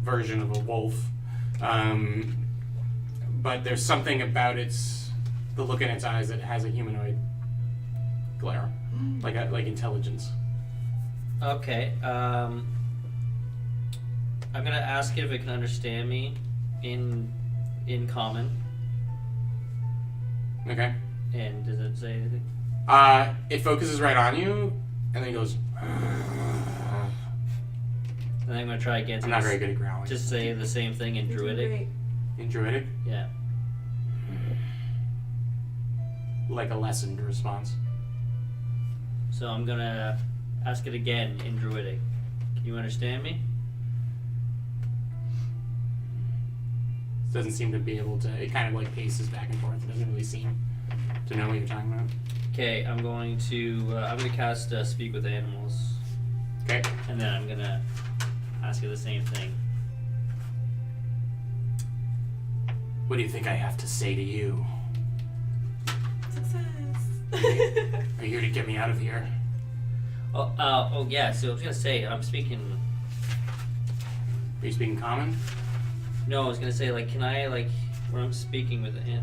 version of a wolf. But there's something about the look in its eyes that has a humanoid glare, like intelligence. Okay. I'm gonna ask it if it can understand me in common. Okay. And does it say anything? It focuses right on you, and then goes. And I'm gonna try again. I'm not very good at growling. Just say the same thing in Druidic. In Druidic, Yeah. like a lessened response. So I'm gonna ask it again in Druidic. Can you understand me? It doesn't seem to be able to. It kind of like paces back and forth. It doesn't really seem to know what you're talking about. Okay, I'm going to cast Speak with Animals, Okay. and then I'm gonna ask it the same thing. What do you think I have to say to you? Success. Are you here to get me out of here? Oh yeah. So I was gonna say I'm speaking. Are you speaking common? No, I was gonna say like, can I like where I'm speaking with an.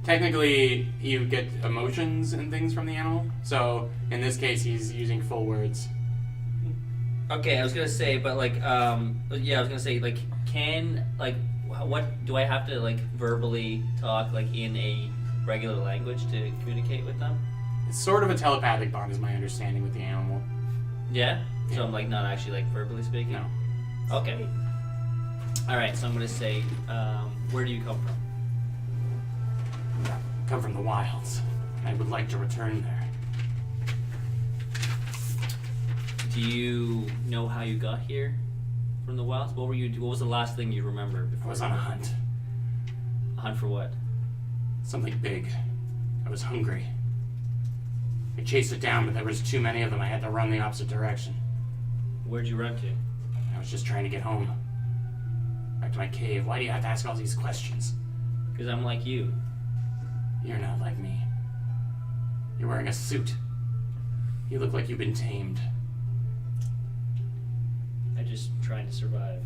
Technically, you get emotions and things from the animal. So in this case, he's using full words. Okay, I was gonna say, but like, yeah, I was gonna say, like, what do I have to like verbally talk like in a regular language to communicate with them? It's sort of a telepathic bond, is my understanding with the animal. Yeah. So Yeah. I'm like not actually like verbally speaking. No. Okay. All right. So I'm gonna say, where do you come from? Come from the wilds. I would like to return there. Do you know how you got here from the wilds? What was the last thing you remember before? I was on a hunt. A hunt for what? Something big. I was hungry. I chased it down, but there was too many of them. I had to run the opposite direction. Where'd you run to? I was just trying to get home. Back to my cave. Why do you have to ask all these questions? Because I'm like you. You're not like me. You're wearing a suit. You look like you've been tamed. I'm just trying to survive.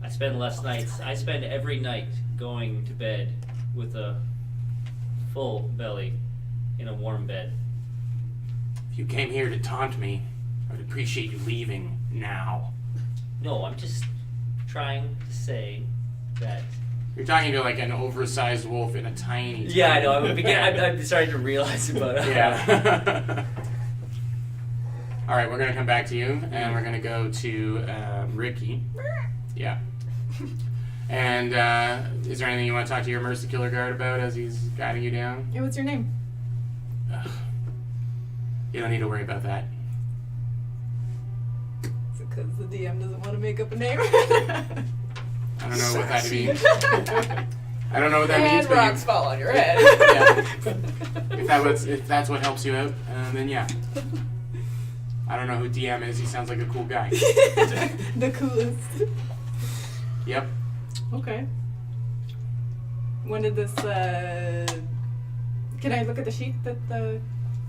I spend every night going to bed with a full belly in a warm bed. If you came here to taunt me, I would appreciate you leaving now. No, I'm just trying to say that. You're talking to like an oversized wolf in a tiny. Yeah, I know. I'm starting to realize about it. Yeah. All right, we're gonna come back to you, and we're gonna go to Ricky. Yeah. And is there anything you want to talk to your Mercy Killer guard about as he's guiding you down? Hey, what's your name? Ugh. You don't need to worry about that. Is it because the DM doesn't want to make up a name? I don't know what that means. I don't know what that means, And but rocks fall on your head. yeah. If that's what helps you out, then yeah. I don't know who DM is. He sounds like a cool guy. The coolest. Yep. Okay. When did this, can I look at the sheet that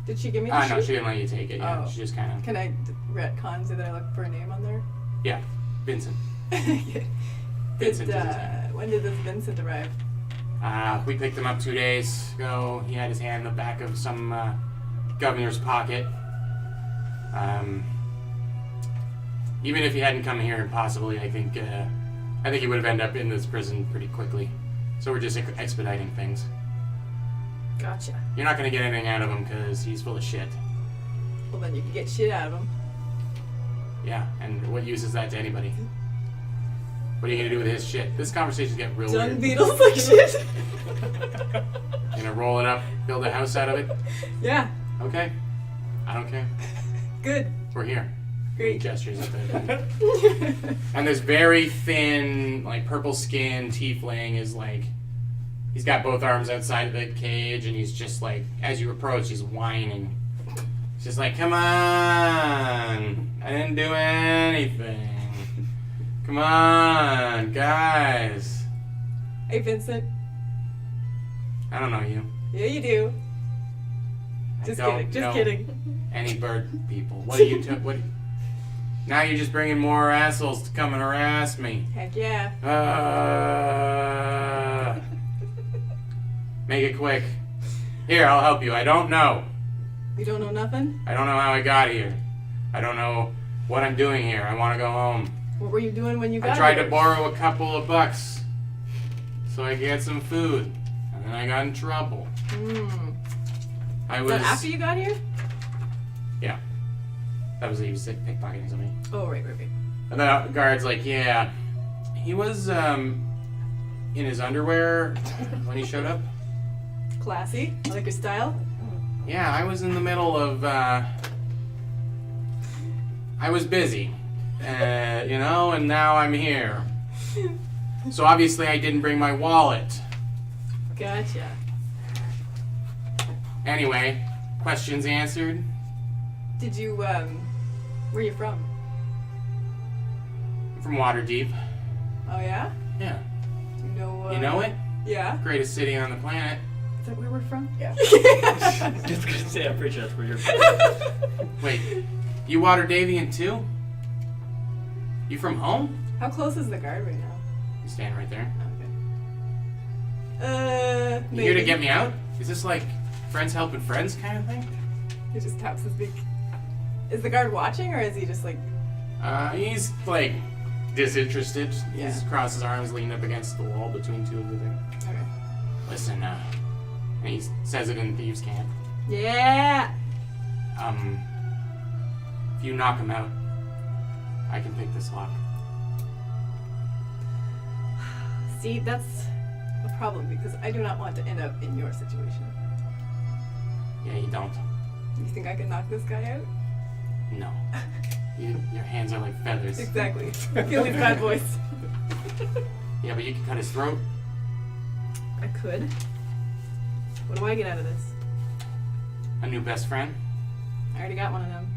did she give me the sheet? No, she didn't let you take it. Yeah, Oh. she just kind of. Can I retcon so that I look for a name on there? Yeah, Vincent. Did, Vincent is his name. when did this Vincent arrive? We picked him up 2 days ago. He had his hand in the back of some governor's pocket. Even if he hadn't come here impossibly, I think he would have ended up in this prison pretty quickly. So we're just expediting things. Gotcha. You're not going to get anything out of him because he's full of shit. Well, then you can get shit out of him. Yeah, and what use is that to anybody? What are you going to do with his shit? This conversation's getting real Dung weird. beetles like shit. You gonna roll it up, build a house out of it? Yeah. Okay. I don't care. Good. We're here. Great. Gestures at the And this very thin, like purple skinned tiefling is like, he's got both arms outside of the cage, and he's just like, as you approach, he's whining. He's just like, come on, I didn't do anything. Come on, guys. Hey, Vincent. I don't know you. Yeah, you do. I Just don't kidding. Just know kidding. any bird people. What are you what? Now you're just bringing more assholes to come and harass me. Heck yeah. Make it quick. Here, I'll help you. I don't know. You don't know nothing? I don't know how I got here. I don't know what I'm doing here. I want to go home. What were you doing when you got I tried here? to borrow a couple of bucks so I could get some food, and then I got in trouble. I Is was that after you got here? Yeah. That was he was pickpocketing somebody. Oh, right. And the guard's like, yeah, he was in his underwear when he showed up. Classy. I like your style. Yeah, I was in the middle of, I was busy, and now I'm here. So obviously I didn't bring my wallet. Gotcha. Anyway, questions answered. Did you, where are you from? I'm from Waterdeep. Oh, yeah? Yeah. You know, You know it? Yeah. Greatest city on the planet. Is that where we're from? Yeah. Just gonna say, I'm pretty sure that's where you're from. Wait, you Waterdavian too? You from home? How close is the guard right now? You stand right there. Okay. You here to get me out? Is this like friends helping friends kind of thing? He just taps his beak. Is the guard watching, or is he just like... He's like disinterested. Yeah. He's crossed his arms, leaning up against the wall between two of the things. Okay. Listen, and he says it in thieves' camp. Yeah! If you knock him out, I can pick this lock. See, that's a problem, because I do not want to end up in your situation. Yeah, you don't. You think I can knock this guy out? No. Your hands are like feathers. Exactly. Feel his bad voice. Yeah, but you can cut his throat. I could. What do I get out of this? A new best friend. I already got one of them.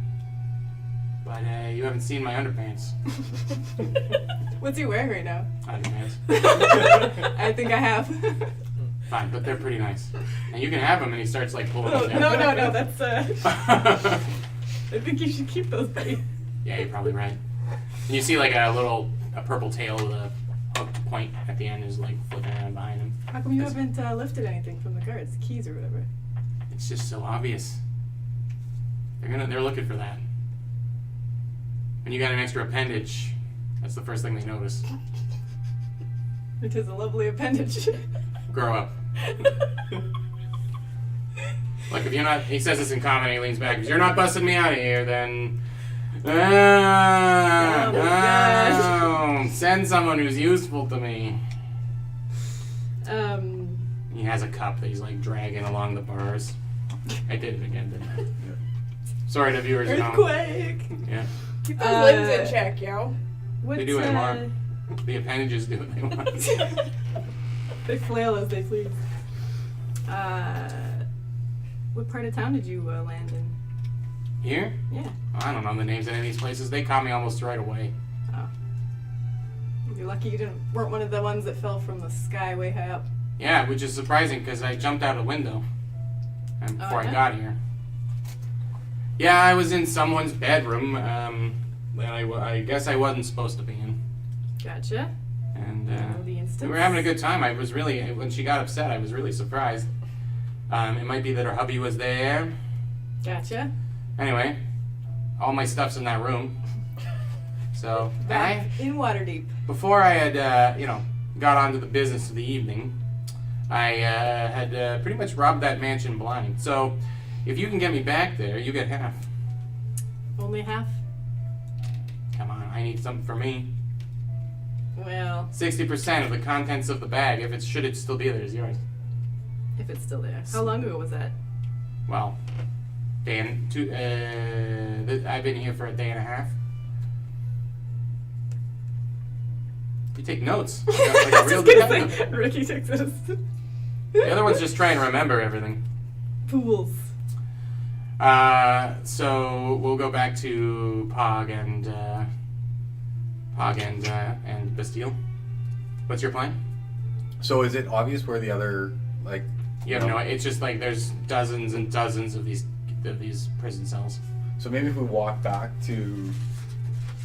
But you haven't seen my underpants. What's he wearing right now? Underpants. I think I have. Fine, but they're pretty nice. And you can have them, and he starts like pulling them down. No, that's I think you should keep those, buddy. Yeah, you're probably right. And you see like a purple tail with a hooked point at the end is like flipping around behind him. How come you haven't lifted anything from the guards? Keys or whatever? It's just so obvious. They're looking for that. When you got an extra appendage, that's the first thing they notice. It is a lovely appendage. Grow up. Like if you're not, he says this in common, he leans back. If you're not busting me out of here, then Send someone who's useful to me. Um, He has a cup that he's like dragging along the bars. I did it again, didn't I? Sorry to viewers at home. earthquake. Yeah. Keep those limbs in check, yo. What's, They do what they want. The appendages do what they want. They flail as they please. What part of town did you land in? Here? Yeah. I don't know the names of any of these places. They caught me almost right away. Oh. You're lucky you weren't one of the ones that fell from the sky way high up. Yeah, which is surprising because I jumped out a window before I yeah? got here. Yeah, I was in someone's bedroom that I guess I wasn't supposed to be in. Gotcha. And Know the instance. we were having a good time. I was really, when she got upset, I was really surprised. It might be that her hubby was there. Gotcha. Anyway, all my stuff's in that room. So, Back in Waterdeep. before I had, got on to the business of the evening, I had pretty much robbed that mansion blind. So, if you can get me back there, you get half. Only half? Come on, I need something for me. Well, 60% of the contents of the bag, if it should it still be there, is yours. if it's still there. How long ago was that? Well, I've been here for a day and a half. You take notes. Like a real detective. Ricky takes this. The other one's just trying to remember everything. Pools. So we'll go back to Pog and Bastille. What's your plan? So is it obvious where the other, like... You have no. It's just like there's dozens and dozens of these prison cells. So maybe if we walk back to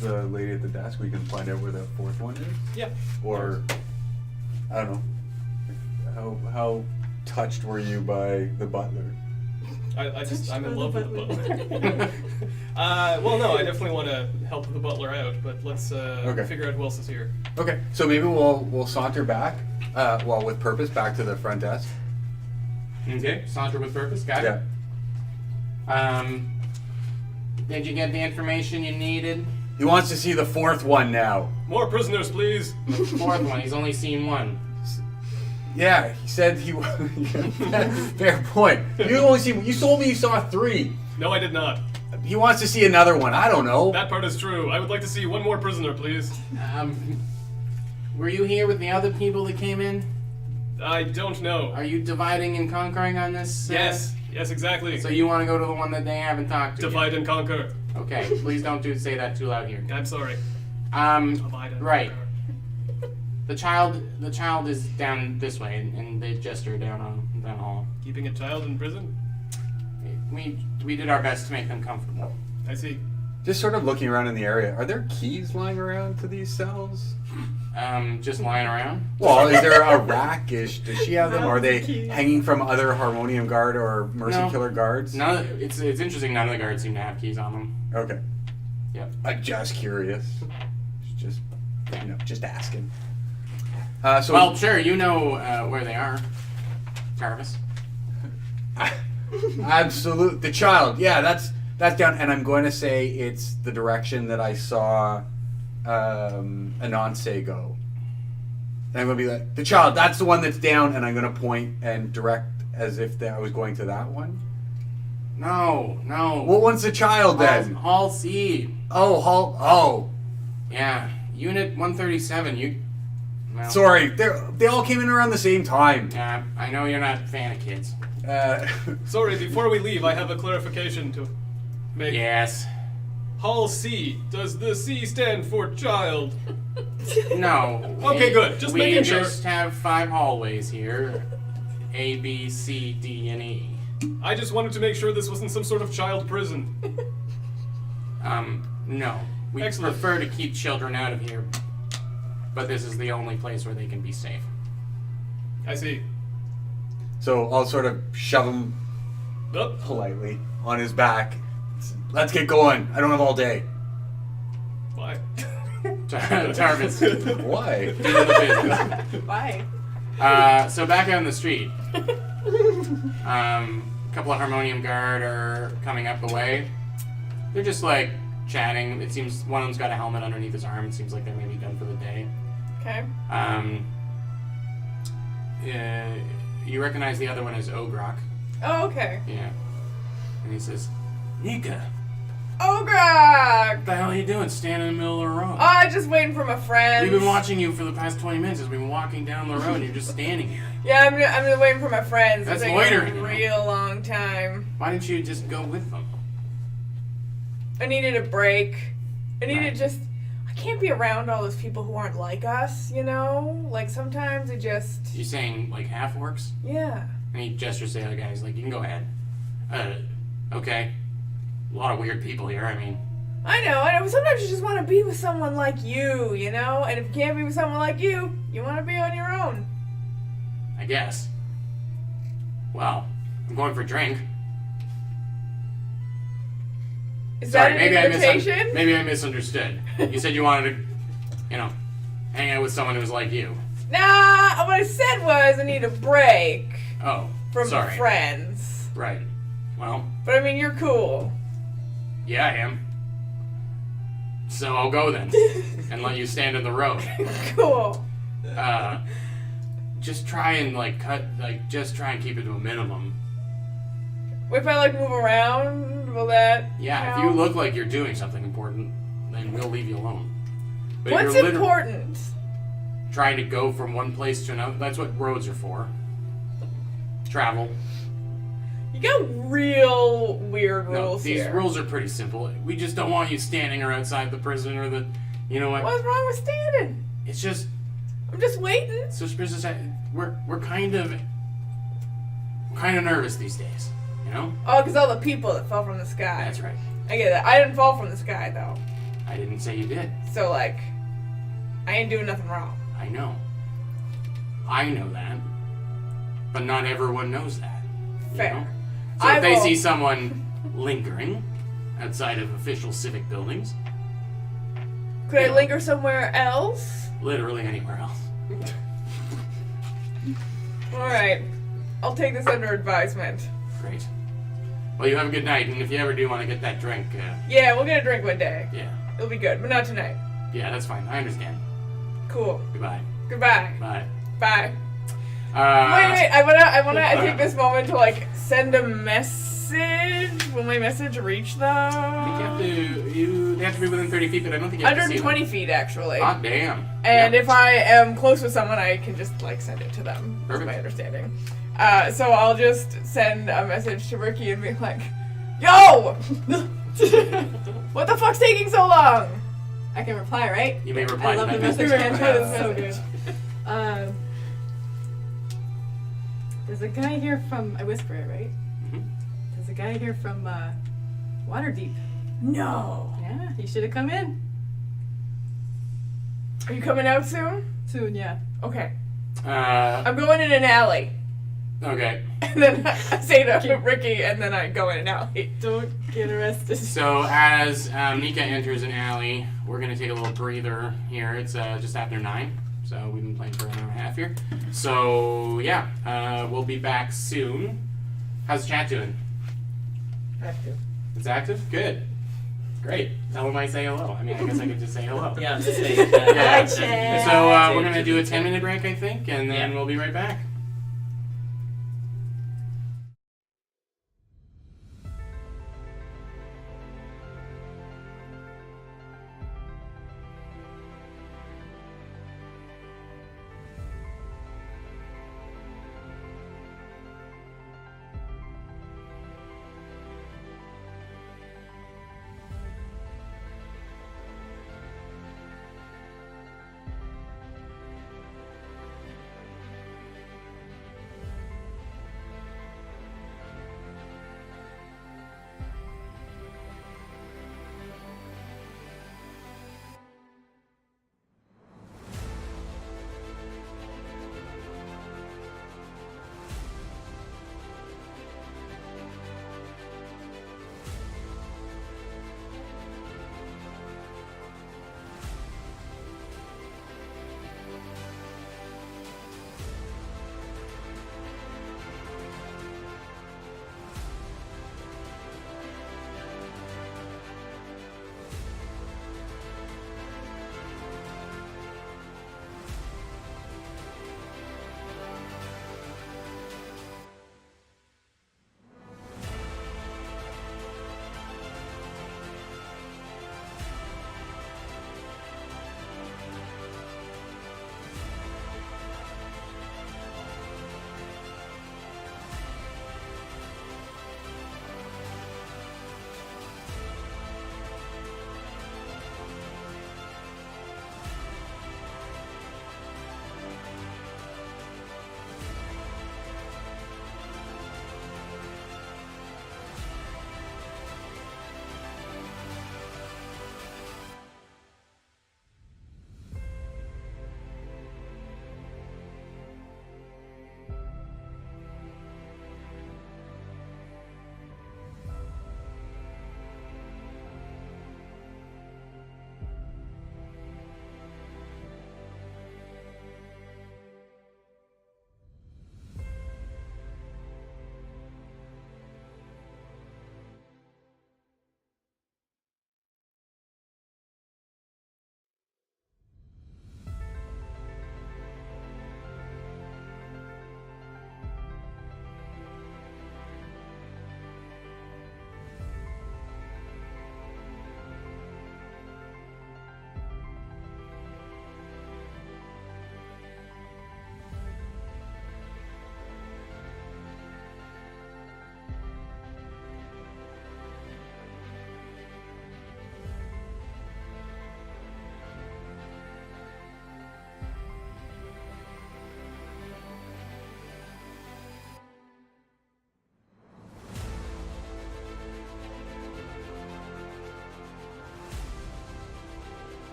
the lady at the desk, we can find out where the fourth one is? Yeah. Or, I don't know. How touched were you by the butler? I'm in love with the butler. Well, no, I definitely want to help the butler out, but let's figure out who else is here. Okay, so maybe we'll saunter back, with purpose, back to the front desk. Okay, saunter with purpose. Got it. Yeah. Did you get the information you needed? He wants to see the fourth one now. More prisoners, please. The fourth one. He's only seen one. Yeah, he said he. Fair point. You told me you saw 3. No, I did not. He wants to see another one. I don't know. That part is true. I would like to see one more prisoner, please. Were you here with the other people that came in? I don't know. Are you dividing and conquering on this? Yes, exactly. So you want to go to the one that they haven't talked to? Divide and conquer. Okay, please don't say that too loud here. I'm sorry. Divide and Right. conquer. The child is down this way, and they gesture down hall. Keeping a child in prison? We did our best to make them comfortable. I see. Just sort of looking around in the area. Are there keys lying around to these cells? Just lying around. Well, is there a rack-ish? Does she have them? Or are they Keys. hanging from other Harmonium Guard or Mercy No. Killer guards? It's interesting. None of the guards seem to have keys on them. Okay. Yep. I'm just curious. Just asking. Well, sure. You know where they are. Jarvis. Absolute. The child. Yeah, that's down. And I'm going to say it's the direction that I saw Ananse go. And I'm going to be like, the child, that's the one that's down. And I'm going to point and direct as if I was going to that one. No. What one's the child then? Hall C. Oh. Yeah. Unit 137. Well, Sorry, they all came in around the same time. Yeah, I know you're not a fan of kids. Sorry, before we leave, I have a clarification to make. Yes. Hall C. Does the C stand for child? No. Okay, good. Just making sure. We just have 5 hallways here. A, B, C, D, and E. I just wanted to make sure this wasn't some sort of child prison. No. We Excellent. prefer to keep children out of here, but this is the only place where they can be safe. I see. So I'll sort of shove him Oh, politely on his back. Let's get going. I don't have all day. bye. Jarvis. Why? Do the business. Why? So back out in the street. A couple of Harmonium Guard are coming up the way. They're just like chatting. It seems one of them's got a helmet underneath his arm. It seems like they're maybe done for the day. Okay. You recognize the other one as Ogrok. Oh, okay. Yeah. And he says, Nika, Ogrok! what the hell are you doing standing in the middle of the road? Oh, just waiting for my friends. We've been watching you for the past 20 minutes as we've been walking down the road and you're just standing here. Yeah, I'm just waiting for my friends. That's It's loitering, taking you a know. real long time. Why didn't you just go with them? I needed a break. I needed Right. just... I can't be around all those people who aren't like us, you know? Like, sometimes it just... You're saying, like, half-orcs? Yeah. And he gestures to the other guys, like, you can go ahead. Okay. A lot of weird people here, I mean. I know. But sometimes you just want to be with someone like you know? And if you can't be with someone like you want to be on your own. I guess. Well, I'm going for a drink. Is Sorry, that an invitation? maybe I misunderstood. You said you wanted to, hang out with someone who was like you. Nah, what I said was I need a break Oh, from sorry. my friends. Right. Well, But I mean, you're cool. yeah, I am. So I'll go then, and let you stand in the road. Cool. Just try and just try and keep it to a minimum. If I move around, will that Yeah, if count? you look like you're doing something important, then we'll leave you alone. But if What's you're important? trying to go from one place to another, that's what roads are for. Travel. You got real weird No, rules these here. rules are pretty simple. We just don't want you standing or outside the prison or the, you know what? What's wrong with standing? It's just, I'm just waiting. so business. We're kind of nervous these days, you know? Oh, because all the people that fell from the sky. That's right. I get that. I didn't fall from the sky though, I didn't say you did. so I ain't doing nothing wrong. I know. I know that. But not everyone knows that. you Fair. know? So I if they will- see someone lingering outside of official civic buildings, Could I Yeah. linger somewhere else? literally anywhere else. All right, I'll take this under advisement. Great. Well, you have a good night, and if you ever do want to get that drink, Yeah, we'll get a drink one day. yeah. It'll be good, but not tonight. Yeah, that's fine. I understand. Cool. Goodbye. Goodbye. Bye. Bye. Uh, Wait, I take this moment to send a message. Will my message reach them? They have to be within 30 feet, but I don't think you have to see 120 them. feet actually. Hot damn. And Yep. if I am close with someone, I can just send it to them. That's Perfect. my understanding. So I'll just send a message to Ricky and be like, "Yo, what the fuck's taking so long?" I can reply, right? You may reply I to love that the message. message. It's so good. There's a guy here from. I whisper it, right? Mhm. There's a guy here from Waterdeep. No. Yeah, he should have come in Are you coming out soon? soon. Yeah. Okay. Uh, I'm going in an alley. okay. And then I say to Ricky, and then I go in an alley. Don't get arrested. So as Nika enters an alley, we're going to take a little breather here. It's just after 9, so we've been playing for an hour and a half here. So yeah, we'll be back soon. How's the chat doing? Active. It's active? Good. Great. Tell them I say hello. I mean, I guess I could just say hello. Yeah, I'm just saying that. Yeah. Chat. So we're going to do a 10-minute break, I think, and then Yeah. we'll be right back.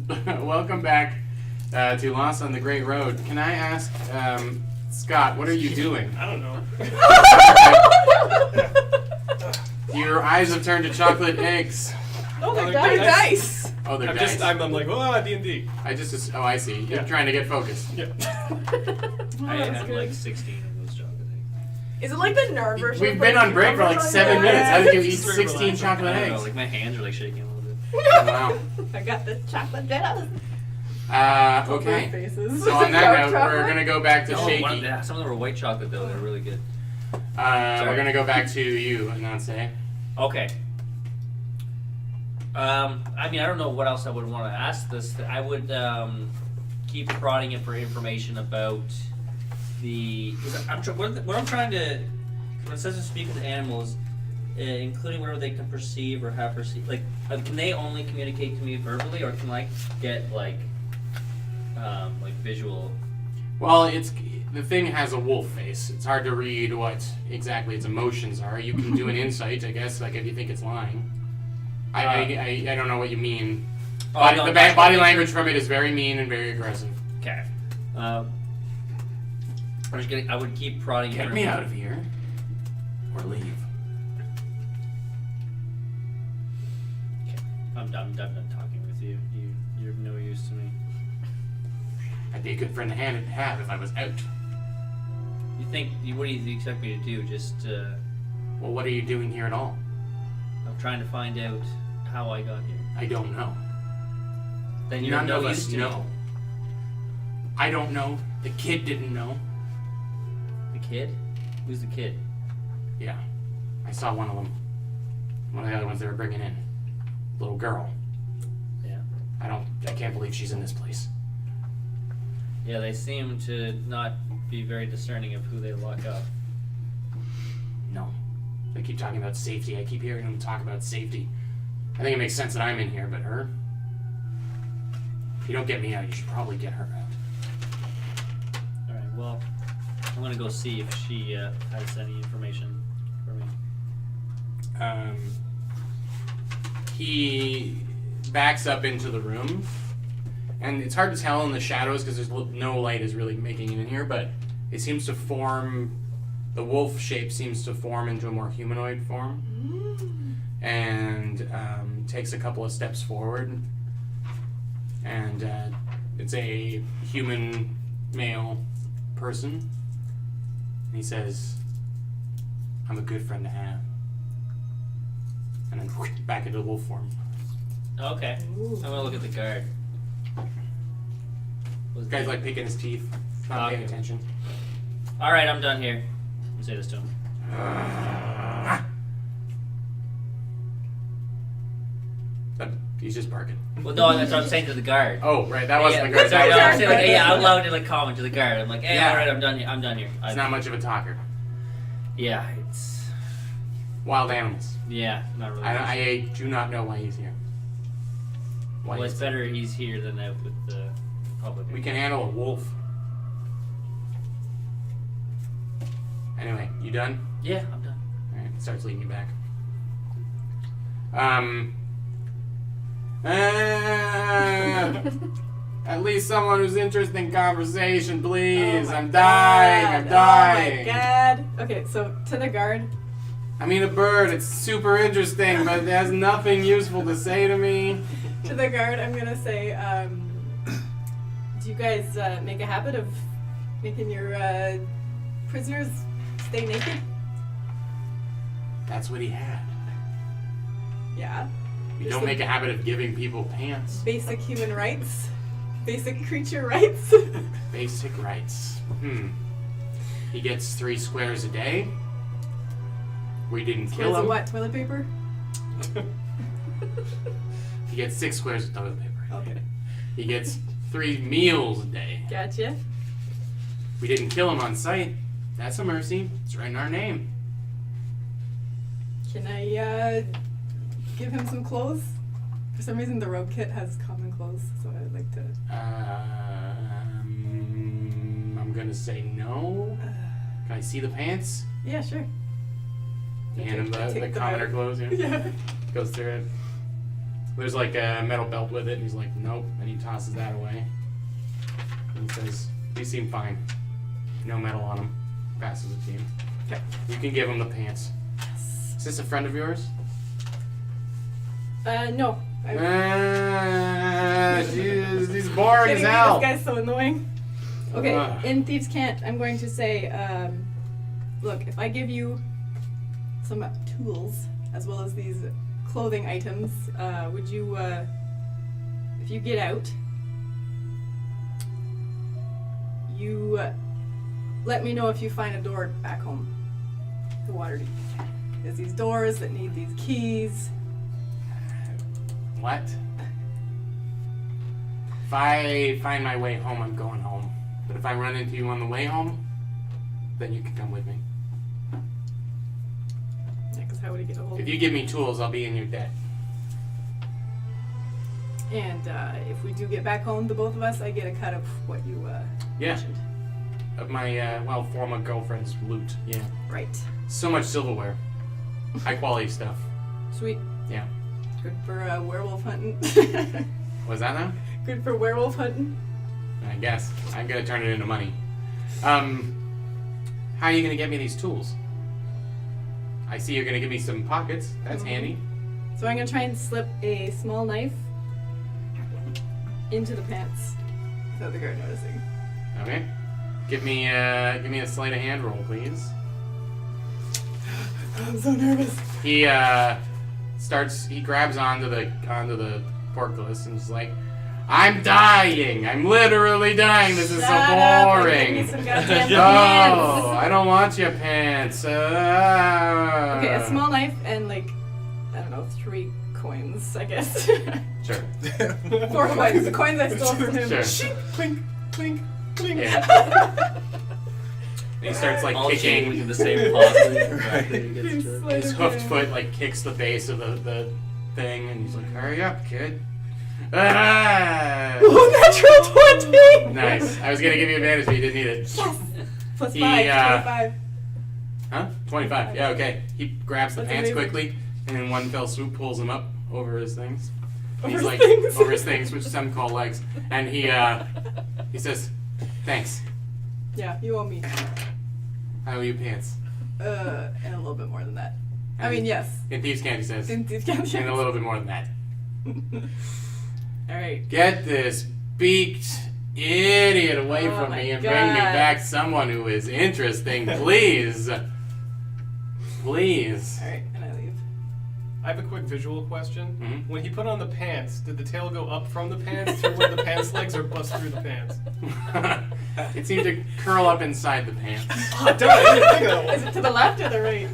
Welcome back to Lost on the Great Road. Can I ask, Scott, what are you doing? I don't know. Your eyes have turned to chocolate eggs. Oh, they're They're dice. Oh, they're I'm dice. I'm like, oh, D&D. Oh, I see. You're Yeah. trying to get focused. Yeah. I that's had good. like 16 of those chocolate eggs. Is it like the nerd version? We've of been on break for like 7 minutes. How did you eat It's very 16 relaxing. chocolate I don't know, eggs? like my hands are like shaking a little bit. Wow. I got the chocolate gems. Okay. Faces. So on that Dark note, we're chocolate? gonna go back to Oh, one of Shaky. them- some of them were white chocolate though. They're really good. We're gonna go back to you, Ananse. Okay. I mean, I don't know what else I would want to ask this. I would keep prodding it for information about the. What I'm trying to. When it says to speak with animals, including whatever they can perceive or have perceived, like, can they only communicate to me verbally, or can I get like visual? Well, the thing has a wolf face. It's hard to read what exactly its emotions are. You can do an insight, I guess, like if you think it's lying. I don't know what you mean. The body language from it is very mean and very aggressive. Okay. I would keep prodding. Get me out of here, or leave. I'm done talking with you. You're of no use to me. I'd be a good friend to have if I was out. You think? What do you expect me to do? Just Well, what are you doing here at all? I'm trying to find out how I got here. I don't know. Then you're None no of use us to know. me. I don't know. The kid didn't know. The kid? Who's the kid? Yeah, I saw one of them. One of the other ones they were bringing in. Little girl. Yeah. I can't believe she's in this place. Yeah, they seem to not be very discerning of who they lock up. No. They keep talking about safety. I keep hearing them talk about safety. I think it makes sense that I'm in here, but her? If you don't get me out, you should probably get her out. Alright, well, I'm gonna go see if she has any information for me. He backs up into the room, and it's hard to tell in the shadows because there's no light is really making it in here, but it seems to form, the wolf shape seems to form into a more humanoid form, and takes a couple of steps forward, and it's a human male person, and he says, "I'm a good friend to have." And then back into wolf form. Okay. I'm gonna look at the guard. This guy's like picking his teeth, not paying Okay. attention. Alright, I'm done here. Let me say this to him. He's just barking. Well, no, that's what I'm saying to the guard. Oh, right, that wasn't yeah, the guard. Sorry, That no, was I'm saying like, out loud to like comment to the guard. I'm like, hey, Yeah. alright, I'm done here. I'm done here. He's not much of a talker. Yeah, it's Wild animals. not really. I do not know why he's here. Why Well, it's he's- better he's here than out with the public. We can handle a wolf. Anyway, you done? Yeah, I'm done. Alright, starts leading you back. At least someone who's interested in conversation, please. Oh my I'm dying. God. I'm dying. Oh my god. Okay, so to the guard. I mean, a bird. It's super interesting, but it has nothing useful to say to me. To the guard, I'm gonna say, do you guys make a habit of making your prisoners stay naked? That's what he had. Yeah. We Just don't the make a habit of giving people pants. Basic human rights. Basic creature rights. Basic rights. He gets 3 squares a day. We didn't kill Squares of him. what? Toilet paper? He gets 6 squares of toilet paper. Okay. He gets 3 meals a day. Gotcha. We didn't kill him on sight. That's a mercy. It's right in our name. Can I give him some clothes? For some reason, the robe kit has common clothes, so I'd like to. I'm gonna say no. Can I see the pants? Yeah, sure. Hand him the Take them commoner out. clothes, yeah. Yeah. Goes through it. There's like a metal belt with it, and he's like, nope, and he tosses that away. And he says, these seem fine. No metal on them. Passes it to you. Okay. You can give him the pants. Is this a friend of yours? No. Jeez, he's boring as Kidding me, hell. This guy's so annoying. Okay, Ugh. in Thieves' Cant, I'm going to say, look, if I give you some tools as well as these clothing items, would you, if you get out, you let me know if you find a door back home to Waterdeep. There's these doors that need these keys. What? If I find my way home, I'm going home. But if I run into you on the way home, then you can come with me. Yeah, because how would he get a hold If of you give me tools, I'll be in your debt. And if we do get back home, the both of us, I get a cut of what you Yeah. mentioned. Of my, former girlfriend's loot. Yeah. Right. So much silverware. High quality stuff. Sweet. Yeah. Good for werewolf hunting. Was that now? Good for werewolf hunting. I guess. I'm gonna turn it into money. How are you gonna get me these tools? I see you're gonna give me some pockets. That's handy. So I'm gonna try and slip a small knife into the pants without the guard noticing. Okay. Give me a sleight of hand roll, please. I'm so nervous. He grabs onto the portcullis and is like, I'm dying! I'm literally dying! This is Shut up, so I'm boring! giving you some goddamn No, pants. I don't want your pants. Okay, a small knife and like, I don't know, 3 coins, I guess. Sure. 4 coins. The coins I stole from him. Sure. Shink, clink, clink, clink. Yeah. And he starts like All kicking. into the same pot. Exactly. Gets to- His hoofed foot like kicks the base of the thing, and he's like, "Hurry up, kid!" Ah! Oh, natural 20! Nice. I was gonna give you advantage, but you didn't need it. Yes! Plus He, 5, 25. Huh? 25. Yeah. Okay. He grabs the That's pants amazing. quickly, and in one fell swoop pulls him up over his things. And Over he's his like things? over his things, which some call legs, and he says, "Thanks. Yeah, you owe me. How are your pants?" And a little bit more than that. I And mean, yes. In Thieves' Cant, he says, In Thieves' Cant, and a little bit more than that. Alright. Get this beaked idiot away Oh from my me and bring me God. back someone who is interesting, please. Please. Alright, and I leave. I have a quick visual question. Mhm. When he put on the pants, did the tail go up from the pants to where the pants legs or bust through the pants? It seemed to curl up inside the pants. Oh, damn, I didn't think of that Is it to the left or the right?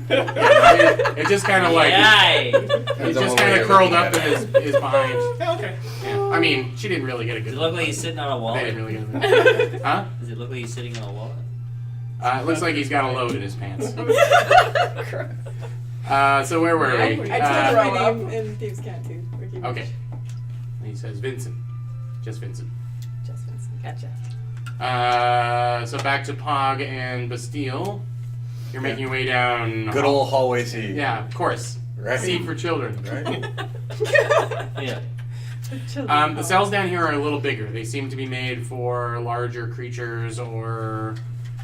It just kind of like, Yay! it Depends on just what kind way of you're curled looking up at in it. his behind. one. Yeah, okay. Yeah. I mean, she didn't really get a Does good it look like he's sitting on a wallet? They didn't really get a good Huh? Does it look like he's sitting on a wallet? It looks like he's got a load in his pants. So where were I we? told Uh, my name in Thieves' Cant too. Ricky Rich. Okay. And he says, Vincent. Just Vincent. Just Vincent. Gotcha. So back to Pog and Bastille. You're making your way down. Good old hallway C. Yeah, of course. Right. C for children. Right? Yeah. The cells down here are a little bigger. They seem to be made for larger creatures or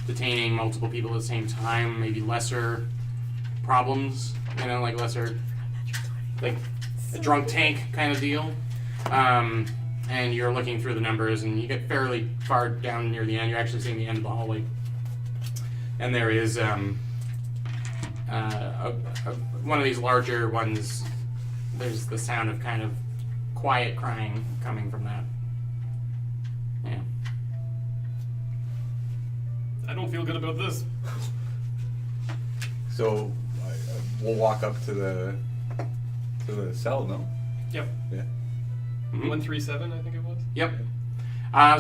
detaining multiple people at the same time. Maybe lesser problems. You know, like lesser, like a drunk tank kind of deal. And you're looking through the numbers, and you get fairly far down near the end. You're actually seeing the end of the hallway. And there is one of these larger ones. There's the sound of kind of quiet crying coming from that. Yeah. I don't feel good about this. So we'll walk up to the cell, no? Yep. Yeah. Mhm. 137, I think it was. Yep.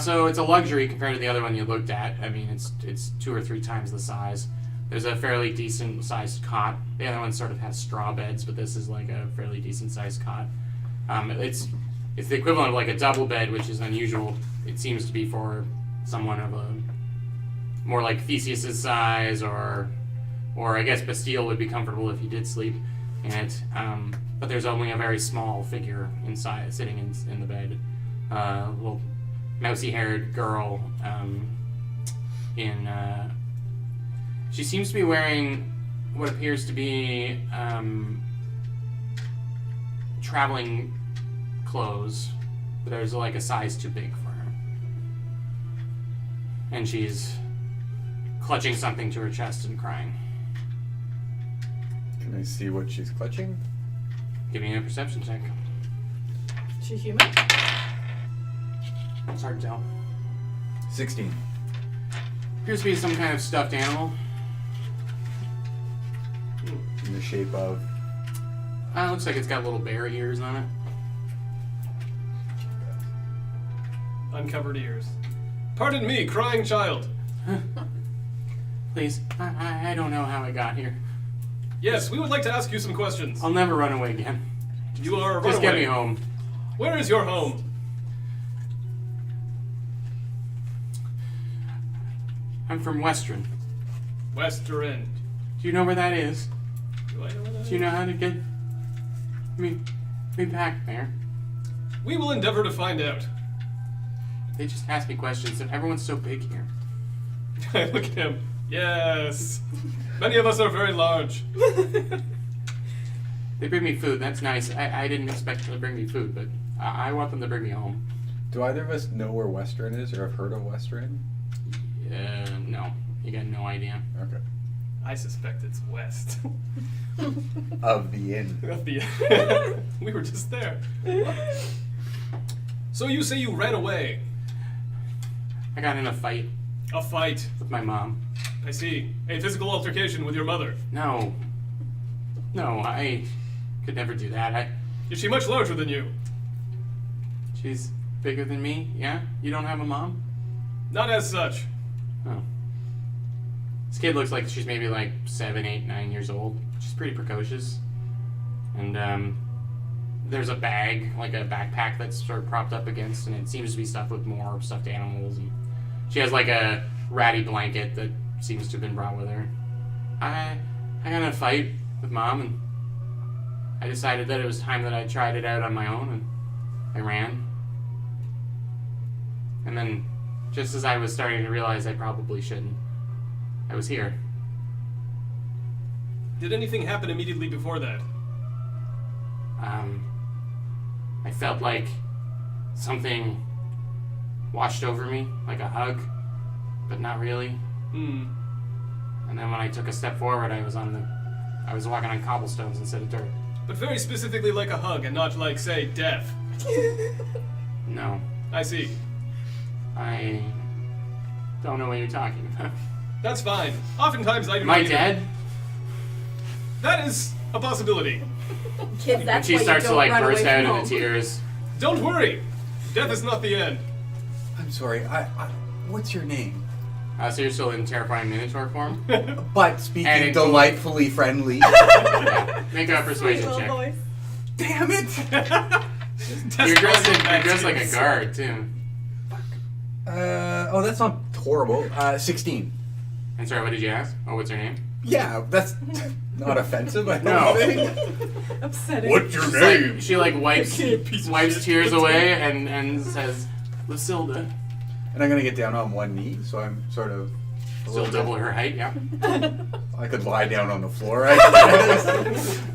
So it's a luxury compared to the other one you looked at. I mean, it's 2 or 3 times the size. There's a fairly decent sized cot. The other one sort of has straw beds, but this is like a fairly decent sized cot. It's the equivalent of like a double bed, which is unusual. It seems to be for someone of a more like Theseus's size, or I guess Bastille would be comfortable if he did sleep. in it, but there's only a very small figure inside, sitting in the bed. Little mousy-haired girl. She seems to be wearing what appears to be traveling clothes, but there's like a size too big for her. And she's clutching something to her chest and crying. Can I see what she's clutching? Give me a perception check. She human? It's hard to tell. 16. Appears to be some kind of stuffed animal. In the shape of. Looks like it's got little bear ears on it. Uncovered ears. Pardon me, crying child. Please, I don't know how I got here. Yes, we would like to ask you some questions. I'll never run away again. You are a Just get me runaway. home. Where is your home? I'm from Western. Wester End. Do you know where that is? Do I know where that Do you know how to get me back there? We will endeavor to find out. They just ask me questions, and everyone's so big here. I look at him. Yes. Many of us are very large. They bring me food. That's nice. I didn't expect them to bring me food, but I want them to bring me home. Do either of us know where Western is or have heard of Western? No. You got no idea. Okay. I suspect it's west. Of the inn. We were just there. So you say you ran away. I got in a fight A fight. with my mom. I see. A physical altercation with your mother. No, I could never do that. Is she much larger than you? She's bigger than me. Yeah? You don't have a mom? Not as such. Oh. This kid looks like she's maybe like 7, 8, 9 years old. She's pretty precocious. And there's a bag, like a backpack that's sort of propped up against, and it seems to be stuffed with more stuffed animals. And she has like a ratty blanket that seems to have been brought with her. I got in a fight with Mom, and I decided that it was time that I tried it out on my own, and I ran. And then, just as I was starting to realize I probably shouldn't, I was here. Did anything happen immediately before that? I felt like something washed over me, like a hug, but not really. Hmm. And then when I took a step forward, I was walking on cobblestones instead of dirt. But very specifically like a hug and not like, say, death. No, I see. I don't know what you're talking about. That's fine. Oftentimes I do Am I not even- dead? That is a possibility. Kids, And that's she why starts you to don't like run burst away out from into home. tears. Don't worry. Death is not the end. I'm sorry. What's your name? So you're still in terrifying Minotaur form? But And speaking it's- delightfully friendly. Yeah. Make a persuasion Little check. voice. Damn it! You're dressed like a guard too. Oh, that's not horrible. 16. And sorry, what did you ask? Oh, what's her name? Yeah, that's not offensive. I don't No. think. Upsetting. What's your She's name? like, she like wipes Piece of shit. tears away and says, Lucilda. And I'm gonna get down on one knee, so I'm sort of. a Still little double bit- her height, yeah. I could lie down on the floor, I guess.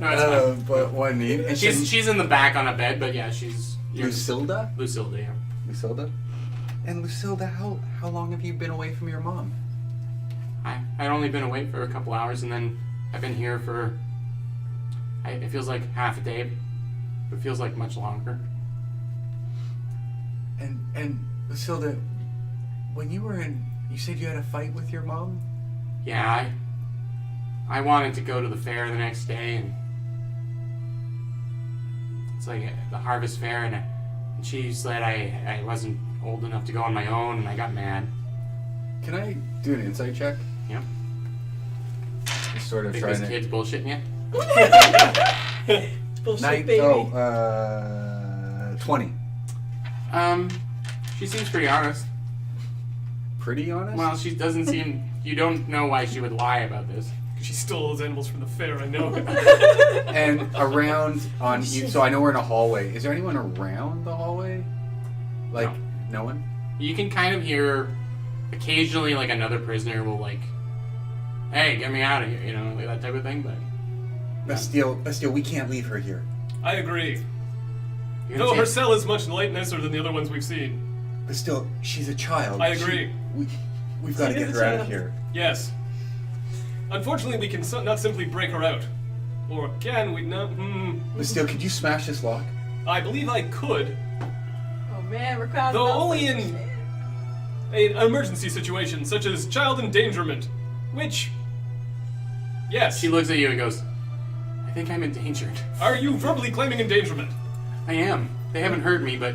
No, it's fine. But one knee. And She's in the back on a bed, but yeah, she's Lucilda? Lucilda, yeah. Lucilda? And Lucilda, how long have you been away from your mom? I'd only been away for a couple hours, and then I've been here for. It feels like half a day, but it feels like much longer. And Lucilda, when you were in, you said you had a fight with your mom? Yeah, I wanted to go to the fair the next day, and it's like the harvest fair, and she said I wasn't old enough to go on my own, and I got mad. Can I do an insight check? Yeah. Just sort of Think trying this to. kid's bullshitting you? Bullshit, baby. 20. She seems pretty honest. Pretty honest? Well, she doesn't seem. You don't know why she would lie about this. She stole those animals from the fair, I know. And around on each, so I know we're in a hallway. Is there anyone around the hallway? Like, no one? You can kind of hear occasionally like another prisoner will like, hey, get me out of here, you know, like that type of thing, but Bastille, we can't leave her here. I agree. you No, can her see- cell is much nicer than the other ones we've seen. Bastille, she's a child. I agree. We've got to She get is her a out of child. here. Yes. Unfortunately, we can not simply break her out. Or can we? No. Bastille, could you smash this lock? I believe I could, Oh man, we're clouded. though only in an emergency situation, such as child endangerment. Which, yes. She looks at you and goes, I think I'm endangered. Are you verbally claiming endangerment? I am. They haven't hurt me, but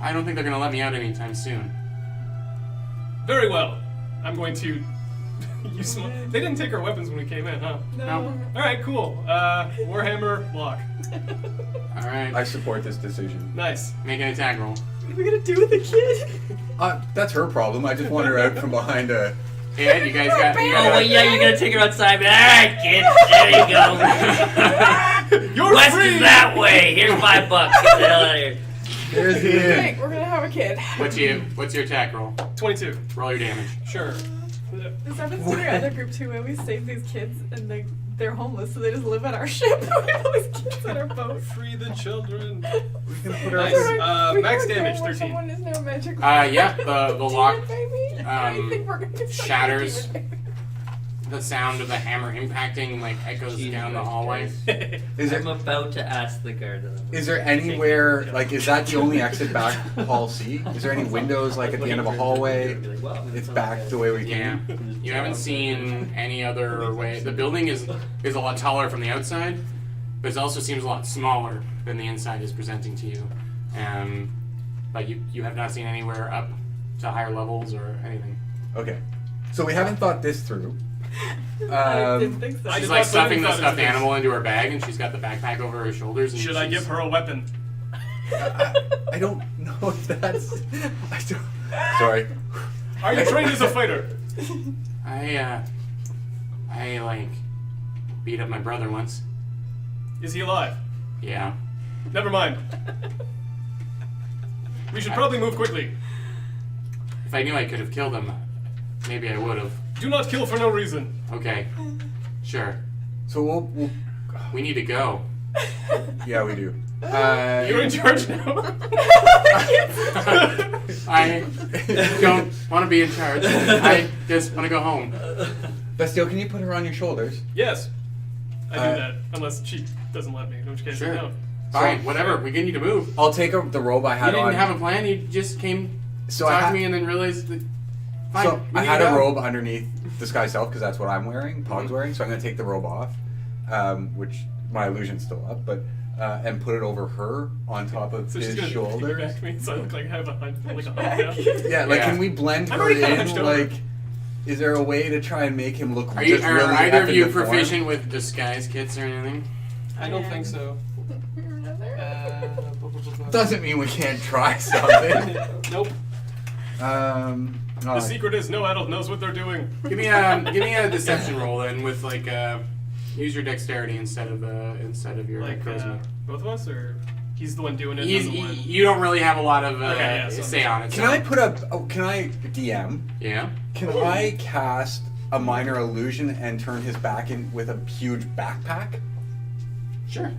I don't think they're gonna let me out anytime soon. Very well. I'm going to use my... They didn't take our weapons when we came in, huh? No. Alright, cool. Warhammer, lock. Alright. I support this decision. Nice. Make an attack roll. What are we gonna do with the kid? That's her problem. I just want her out from behind a. Yeah, you guys got. You Oh, got well, yeah, you're gonna take her outside. Alright, kid. There you go. You're West free! is that way. Here's $5. Get the hell out of here. There's the Okay, end. we're gonna have a kid. What's your attack roll? 22. Roll your damage. Sure. This happens to our other group too. We always save these kids and they're homeless, so they just live on our ship. We have all these kids on our boat. Free the children. We can put her. Nice. We Max gotta damage, go where 13. Someone is now magic. Yeah, the lock I think we're gonna get stuck shatters. in the demon The sound of the hammer impacting like echoes Jesus down the hallway. Is I'm there about to ask the guard. is there anywhere like is that the only exit back Hall C? Is there any windows like at the end of a hallway? It's back the way we Yeah. came. You haven't seen any other way. The building is a lot taller from the outside, but it also seems a lot smaller than the inside is presenting to you. But you have not seen anywhere up to higher levels or anything. Okay. So we haven't thought this through. I didn't think so. I She's did like not put stuffing any the thought stuffed into this. animal into her bag, and she's got the backpack over her shoulders. And Should I she's- give her a weapon? I don't know if that's. I don't. Sorry. Are you trained as a fighter? I like beat up my brother once. Is he alive? Yeah. Never mind. We should probably move quickly. If I knew I could have killed him, maybe I would have. Do not kill for no reason. Okay. Sure. So we'll We need to go. yeah, we do. You're in charge now. I don't want to be in charge. I just want to go home. Bastille, can you put her on your shoulders? Yes. I do Uh, that. Unless she doesn't let me. In which case, Sure. no. Fine, whatever. We need to move. I'll take the robe I You had didn't on. have a plan. You just came So to I talk ha- to me and then realized that. Fine. So we I need had to a go. robe underneath disguise self because that's what I'm wearing. Pog's wearing. So I'm gonna take the robe off, which my illusion's still up, but and put it over her on top of So she's his gonna shoulders. piggyback me, so I look like I have a like a hump Back. down. Yeah, like Yeah. can we blend I'm her already in? hunched over. Like, is there a way to try and make him look Are you just are really either of effing you deformed? proficient with disguise kits or anything? I don't think so. Doesn't mean we can't try something. Nope. No, The secret is no adult knows what they're doing. Give me a deception roll then with like use your dexterity instead of your Like charisma. both of us, or he's the one doing it. He's, I'm the one. you don't really have a lot of Okay, yeah, so- say on it. Can I put a? Oh, can I DM? Yeah. Can I cast a minor illusion and turn his back in with a huge backpack? Sure.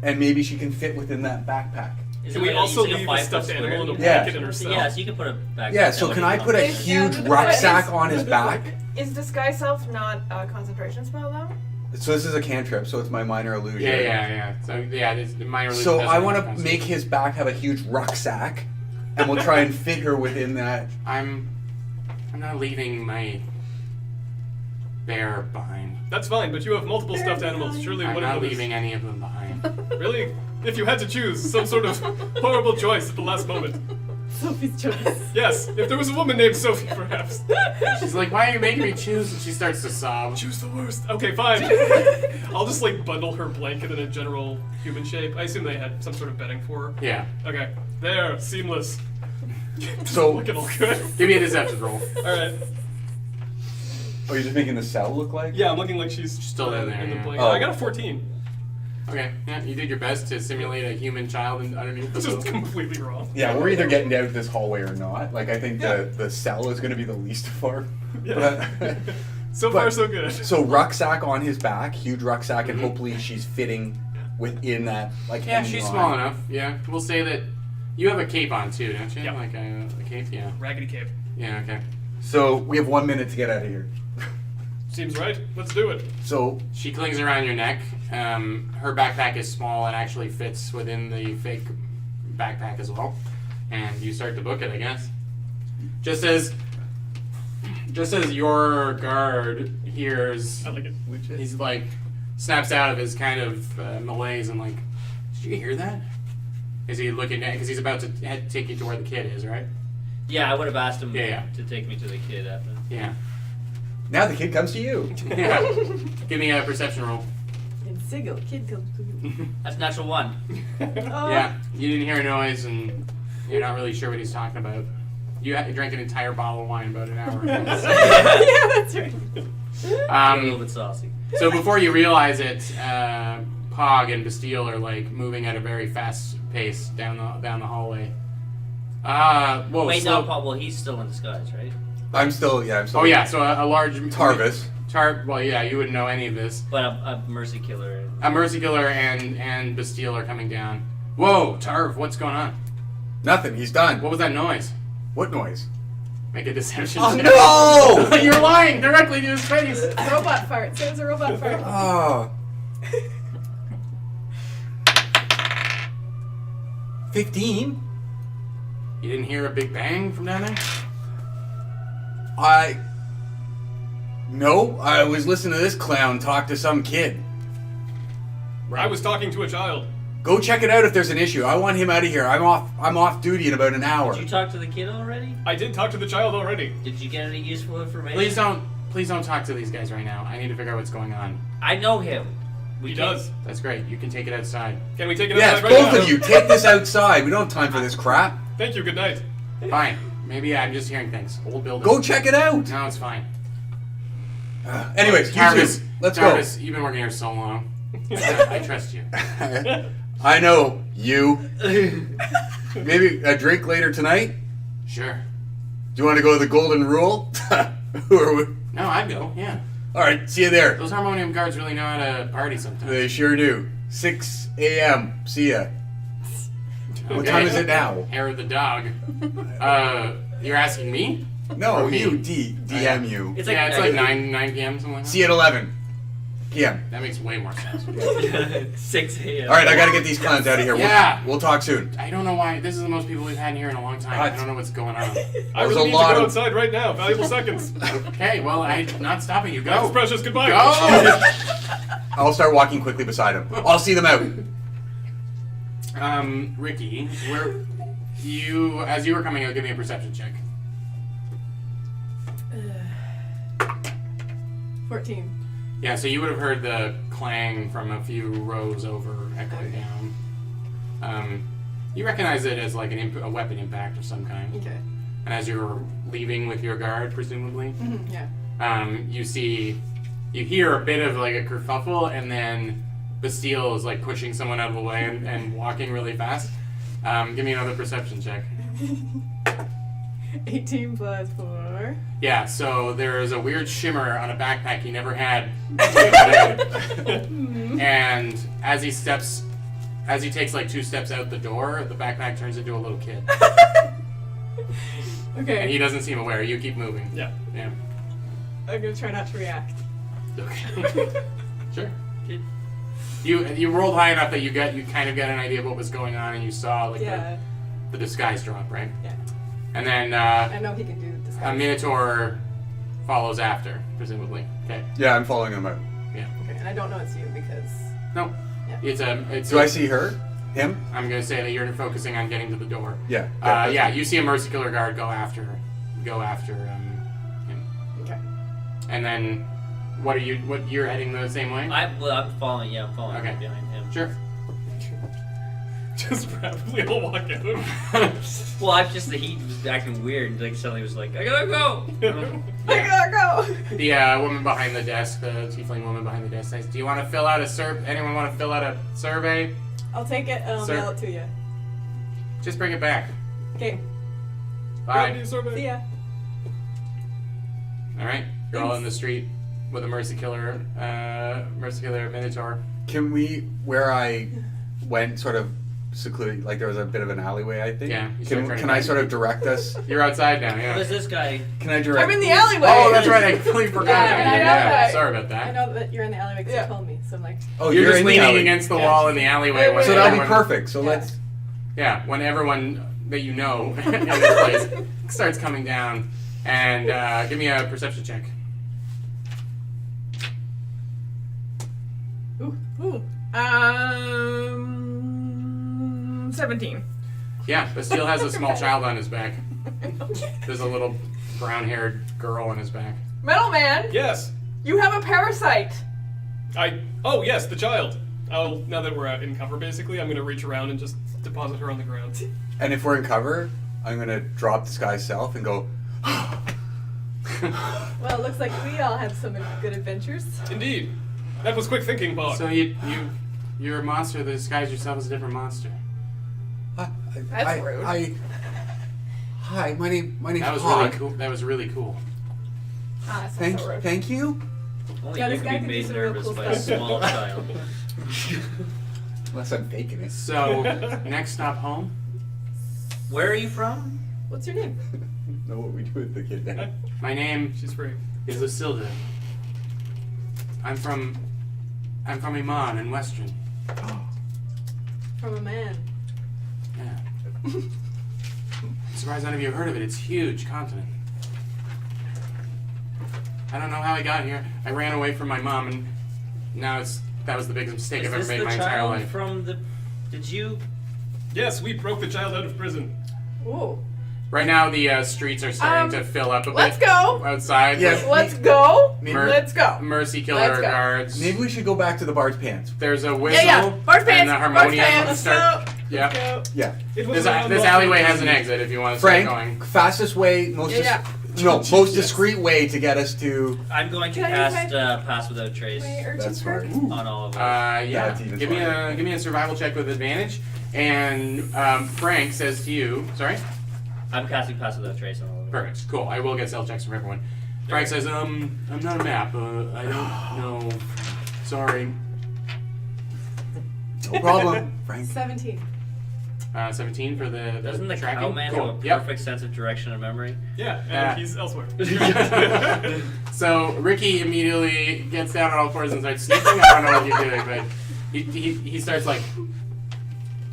And maybe she can fit within that backpack. Is Can it we like also it's like leave a a 5 stuffed foot animal in a square? Yeah. blanket in herself? Yeah, so you can put a back. Yeah, so can I put a Is, huge but rucksack is- on his back? Is disguise self not a concentration spell though? So this is a cantrip, so it's my minor illusion. Yeah. So yeah, this the minor. So illusion I doesn't want have to concentration. make his back have a huge rucksack, and we'll try and fit her within that. I'm not leaving my bear behind. That's fine, but you have multiple stuffed animals. Surely I'm one not of them leaving any of them behind. is... Really? If you had to choose some sort of horrible choice at the last moment. Sophie's choice. Yes, if there was a woman named Sophie, perhaps. She's like, "Why are you making me choose?" And she starts to sob. Choose the worst. Okay, fine. I'll just like bundle her blanket in a general human shape. I assume they had some sort of bedding for her. Yeah. Okay, there, seamless. So Looking all good. Give me a deception roll. All right. Oh, you're just making the cell look like? Yeah, I'm looking like she's Still in there, the yeah. plane. Oh. I got a 14. Okay, yeah, you did your best to simulate a human child underneath the This is boat. completely wrong. Yeah, we're either getting out of this hallway or not. Like, I think the cell is going to be the least far. Yeah. So But- far, so good. So rucksack on his back, huge rucksack, and Mhm. hopefully she's fitting within that. Like, Yeah, hanging she's on. small enough. Yeah, we'll say that you have a cape on too, don't you? Yep. Like a cape, yeah. Raggedy cape. Yeah, okay. So we have 1 minute to get out of here. Seems right. Let's do it. So She clings around your neck. Her backpack is small and actually fits within the fake backpack as well. And you start to book it, I guess. Just as your guard hears, I like it. he's like, snaps out of his kind of malaise and like, did you hear that? Is he looking at, because he's about to take you to where the kid is, right? Yeah, I would have asked him Yeah. to take me to the kid after. Yeah. now the kid comes to you. Yeah. Give me a perception roll. And Sigil, kid comes to you. That's natural 1. Yeah, you didn't hear a noise and you're not really sure what he's talking about. You drank an entire bottle of wine in about an hour. Yeah, that's right. A little bit saucy. So before you realize it, Pog and Bastille are like moving at a very fast pace down the hallway. Whoa, Wait, slow. no, Paul. Well, he's still in disguise, right? I'm still. Oh yeah, so a large Tarvis. Well, yeah, you wouldn't know any of this. But a mercy killer. A Mercy Killer and Bastille are coming down. Whoa, Tarv, what's going on? Nothing. He's done. What was that noise? What noise? Make a deception Oh check. no! You're lying directly to his face. Robot fart. Sounds a robot fart. Oh. 15. You didn't hear a big bang from down there? No, I was listening to this clown talk to some kid. I was talking to a child. Go check it out if there's an issue. I want him out of here. I'm off duty in about an hour. Did you talk to the kid already? I did talk to the child already. Did you get any useful information? Please don't talk to these guys right now. I need to figure out what's going on. I know him. He can't- does. That's great. You can take it outside. Can we take it Yes, outside right both now? of you, take this outside. We don't have time for this crap. Thank you. Good night. Fine. Maybe I'm just hearing things. Old building. Go check it out. No, it's fine. Anyways, you two, Tarvis, let's Tarvis, you've been working here so long. I trust you. go. I know you. Maybe a drink later tonight. Sure. Do you want to go to the Golden Rule? Who are we? No, I'd go. Yeah. All right, see you there. Those harmonium guards really know how to party sometimes. They sure do. 6 a.m. See ya. What Okay. time is it now? Hair of the dog. You're asking me? No, Or me? you DM you. It's Yeah, like, it's like 9 p.m. something like that. See you at 11 p.m. That makes way more sense. 6 a.m. All right, I gotta get these clowns out of here. Yeah. We'll talk soon. I don't know why. This is the most people we've had in here in a long time. I don't know what's going on. I There's really a need to lot go of- outside right now. Valuable seconds. Okay, well, I'm not stopping you. That's Go. precious. Goodbye. Go. I'll start walking quickly beside him. I'll see them out. Ricky, as you were coming out, give me a perception check. 14. Yeah, so you would have heard the clang from a few rows over echoing down. You recognize it as like a weapon impact of some kind. Okay. And as you're leaving with your guard, presumably, Yeah. you hear a bit of like a kerfuffle, and then Bastille is like pushing someone out of the way and walking really fast. Give me another perception check. 18 plus 4. Yeah, so there is a weird shimmer on a backpack he never had. And as he takes like 2 steps out the door, the backpack turns into a little kid. Okay. And he doesn't seem aware. You keep moving. Yeah. Yeah. I'm gonna try not to react. Okay. Sure. You rolled high enough that you kind of got an idea of what was going on, and you saw like Yeah. the disguise drop, right? Yeah. And then I know he can do this. a Minotaur follows after, presumably. Okay. Yeah, I'm following them out. Okay, and I don't know it's you because. No. Yeah. It's. Do I see her? Him? I'm gonna say that you're focusing on getting to the door. Yeah. Yeah. You see a Mercy Killer guard go after him. Okay. And then, what you're heading the same way? I'm following. Yeah, I'm following Okay. behind him. Sure. Just rapidly I'll walk out. Well, I'm just the heat was acting weird. Like suddenly was like, I gotta go. I gotta go! The woman behind the desk, the tiefling woman behind the desk, says, "Do you want to fill out a Anyone want to fill out a survey? I'll take it and I'll Sir? mail it to you. Just bring it back. Okay. Bye." See ya. All right, you're all in the street with a mercy killer minotaur. Can we, where I went sort of secluded, like there was a bit of an alleyway, I think? Yeah, you start turning Can I back. sort of direct us? You're outside now, What yeah. is this guy? Can I direct? I'm in the alleyway. Oh, that's right. I completely forgot. Yeah, about I you. know that. Sorry about I that. know that you're in the alleyway because Yeah. you told me, so I'm like, Oh, You're just in the leaning alley. against the Yeah. wall in the alleyway. Wait, when So that'll be everyone- perfect. So Yeah. let's. Yeah, when everyone that you know in this place starts coming down, and give me a perception check. Ooh. 17. Yeah, Bastille has a small child on his back. There's a little brown-haired girl on his back. Metal Man, Yes. you have a parasite. Oh yes, the child. Now that we're in cover, basically, I'm gonna reach around and just deposit her on the ground. And if we're in cover, I'm gonna drop Disguise Self and go. well, it looks like we all had some good adventures. Indeed. That was quick thinking, Bob. So you're a monster that disguised yourself as a different monster. That's rude. Hi, my name's That was really Hog. cool. That was really cool. Ah, that's not so rude. Thank you. Only Yeah, you this guy can can be do made some real nervous cool by a stuff. small child. Unless I'm faking it. So next stop home. Where are you from? What's your name? Know what we do with the kid now. My name She's free. is Lucilda. I'm from Iman in Western. From a man. Yeah. I'm surprised none of you have heard of it. It's a huge continent. I don't know how I got here. I ran away from my mom, and now that was the biggest mistake Is I've ever this made the in my entire child life. from the? Did you? Yes, we broke the child out of prison. Ooh. Right now, the streets are starting to fill up a Let's bit go. outside. Yes. with Let's go. Mer- Let's go. Mercy killer Let's go. guards. Maybe we should go back to the Bard's Pants. There's a whistle Yeah. Barge and pants. the Barge harmonium. pants. Let's start. go. Yeah. Go. Yeah. It was This around this Los alleyway has Angeles. an exit if you want to start Frank, going. fastest way, most Yeah. most discreet way to get us to. I'm going to Can I cast use pass without trace My urchin That's spark? smart. on all of us. Yeah. That's even Give me smarter. a survival check with advantage. And Frank says to you, sorry. I'm casting pass without trace on all of us. Perfect. Cool. I will get self checks from everyone. Frank says, I'm not a map. I don't know. Sorry. No problem, Frank. 17. 17 for the Doesn't the tracking. cowman Cool. have a Yep. perfect sense of direction and memory? Yeah, and Yeah. he's elsewhere. So Ricky immediately gets down on all fours and starts sneaking. I don't know what you're doing, but he starts like,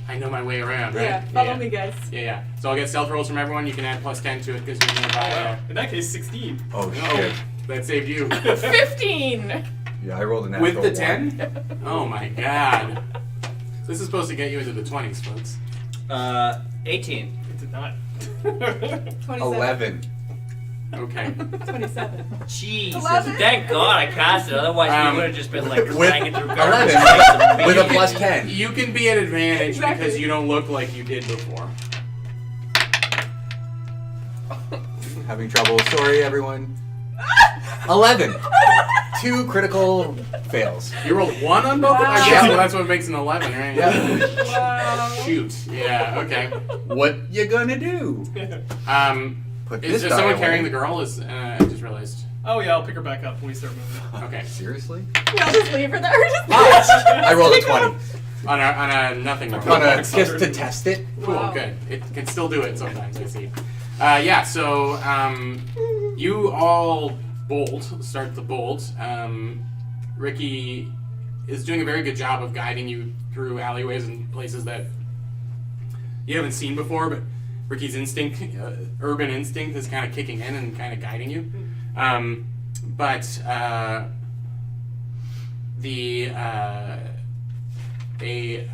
I know my way around, right? Yeah, follow me, guys. Yeah. So I'll get stealth rolls from everyone. You can add +10 to it because you're nearby. Wow. In that case, 16. Oh Oh, shit. that saved you. 15. Yeah, I rolled a natural With the one. 10? Oh my god. This is supposed to get you into the 20s, folks. 18. It did not. 27. 11. Okay. 27. Jesus, 11? thank God I cast it. Otherwise, we would have just been like With clanging through garbage. 11 with a You plus can- 10. You can be at advantage Exactly. because you don't look like you did before. Having trouble. Sorry, everyone. 11. 2 critical fails. You rolled 1 on both? Wow. I guess well, that's what makes an 11, right? Yeah. Wow. Shoot. Yeah, okay. What you gonna do? Put Is this there someone dial carrying in. the girl? I just realized. Oh yeah, I'll pick her back up when we start moving. Okay. Seriously? We'll just leave her there. I rolled a 20. On a nothing roll. On a, just to test it. Cool, Wow. good. It can still do it sometimes, I see. Yeah, so you all start the bolt. Ricky is doing a very good job of guiding you through alleyways and places that you haven't seen before, but Ricky's instinct, urban instinct, is kind of kicking in and kind of guiding you. A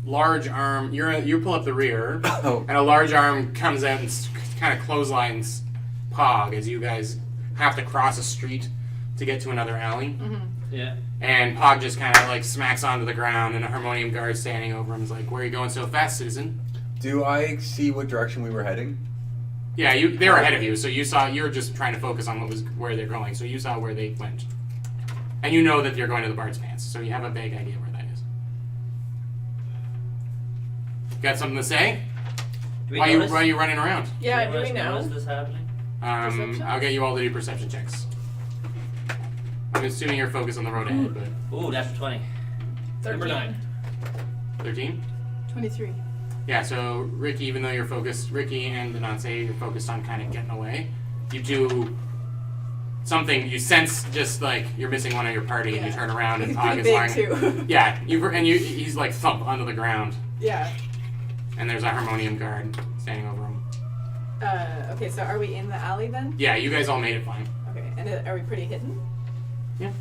large arm, you pull up the rear, Oh. and a large arm comes out and kind of clotheslines Pog as you guys have to cross a street to get to another alley. Yeah. And Pog just kind of like smacks onto the ground, and a harmonium guard standing over him is like, "Where are you going so fast, Susan?" Do I see what direction we were heading? Yeah, they're ahead of you, so you're just trying to focus on where they're going. So you saw where they went, and you know that you're going to the Bard's Pants, so you have a vague idea where that is. Got something to say? Do we Why notice? are you running around? Yeah, Do do we know? notice this happening? Perception? I'll get you all to do perception checks. I'm assuming you're focused on the road ahead, but Ooh, that's 20. Number 9. 13. 23. Yeah, so Ricky, even though you're focused, Ricky and Denance, you're focused on kind of getting away. You do something, you sense just like you're missing one of your party, and you Yeah. turn around and He's Pog pretty is big lying. too. Yeah, he's like thump onto the ground, Yeah. and there's a harmonium guard standing over him. Okay, so are we in the alley then? Yeah, you guys all made it fine. Okay, and are we pretty hidden? Yeah.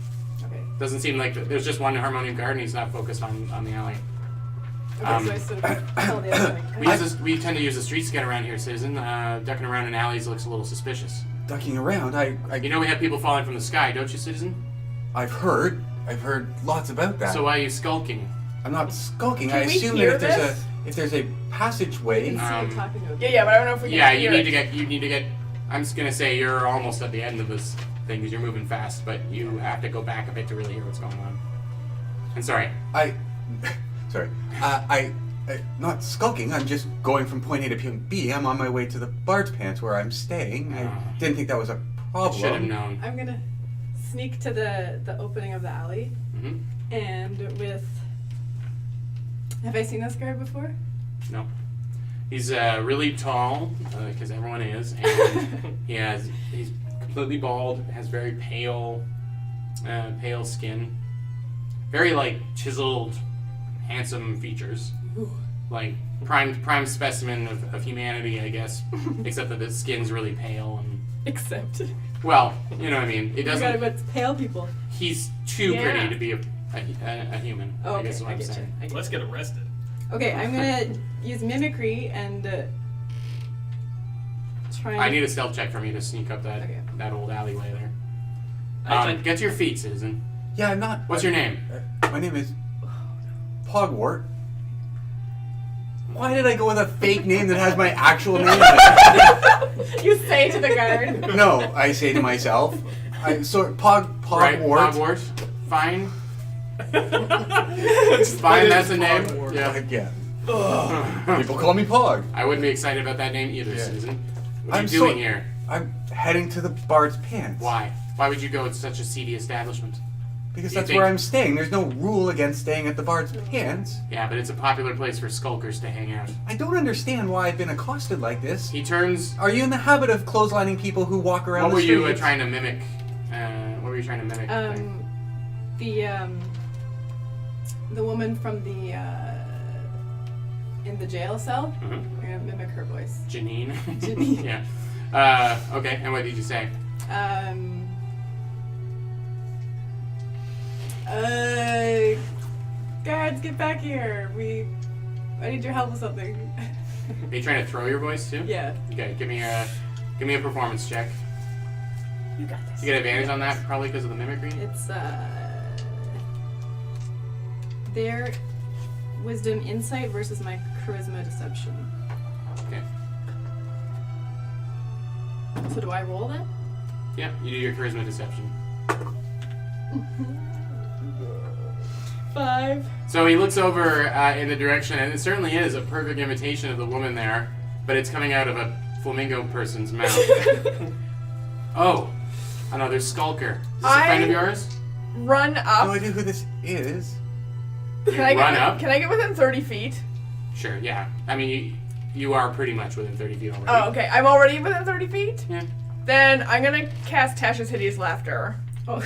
Okay. Doesn't seem like there's just one harmonium guard, and he's not focused on the alley. Okay, so I sort of tell the other one. We tend to use the streets to get around here, citizen. Ducking around in alleys looks a little suspicious. Ducking around, You know we have people falling from the sky, don't you, citizen? I've heard lots about that. So why are you skulking? I'm not skulking. Can I we assume hear that if there's a passageway. See Um, him talking to Yeah, but I don't know if we can Yeah, hear you it. need to get. I'm just gonna say you're almost at the end of this thing because you're moving fast, but you have to go back a bit to really hear what's going on. And sorry. Sorry. I not skulking. I'm just going from point A to point B. I'm on my way to the Bard's Pants where I'm staying. I didn't think that was a I should have problem. known. I'm gonna sneak to the opening of the alley, hmm and with. Have I seen this guard before? No. He's really tall, because everyone is, and he's completely bald, has very pale skin, very like chiseled, handsome features, like prime specimen of humanity, I guess, except that the skin's really pale and Except. well, you know what I mean. It I forgot doesn't. about pale people. He's too Yeah. pretty to be a human. Oh, I okay. guess is what I I'm get you. saying. I get Let's get arrested. Okay, I'm gonna use mimicry and try. I need a stealth check from you to sneak up Okay. that old alleyway there. I think- Get to your feet, citizen. Yeah, I'm not. What's your name? My name is Pogwart. Why did I go with a fake name that has my actual name in it? You say to the guard. No, I say to myself. Right, Pogwart. Pogwart. Fine. Fine, that's a name. Pogwart. Yeah. Again. People call me Pog. I wouldn't be excited about that name either, Yeah. Susan. What are I'm you doing so- here? I'm heading to the Bard's Pants. Why? Why would you go to such a seedy establishment? Because You that's think- where I'm staying. There's no rule against staying at the Bard's Pants. Yeah, but it's a popular place for skulkers to hang out. I don't understand why I've been accosted like this. He turns. Are you in the habit of clotheslining people who walk around What the were street? you trying to mimic? What were you trying to mimic? The woman from the in the jail cell. Mhm. I'm gonna mimic her voice. Janine. Janine. Yeah. Okay. And what did you say? Guards, get back here. I need your help with something. Are you trying to throw your voice too? Yeah. Okay. Give me a performance check. You got this. You get advantage on that probably because of the mimicry. It's their wisdom insight versus my charisma deception. Okay. So do I roll that? Yeah. You do your charisma deception. 5. So he looks over in the direction, and it certainly is a perfect imitation of the woman there, but it's coming out of a flamingo person's mouth. Oh, another skulker. Is this a friend of yours? Run No up. idea who this is. Can I Run get, up? Can I get within 30 feet? Sure, yeah. I mean, you are pretty much within 30 feet already. Oh, okay. I'm already within 30 feet? Yeah. Then I'm gonna cast Tasha's Hideous Laughter Oh.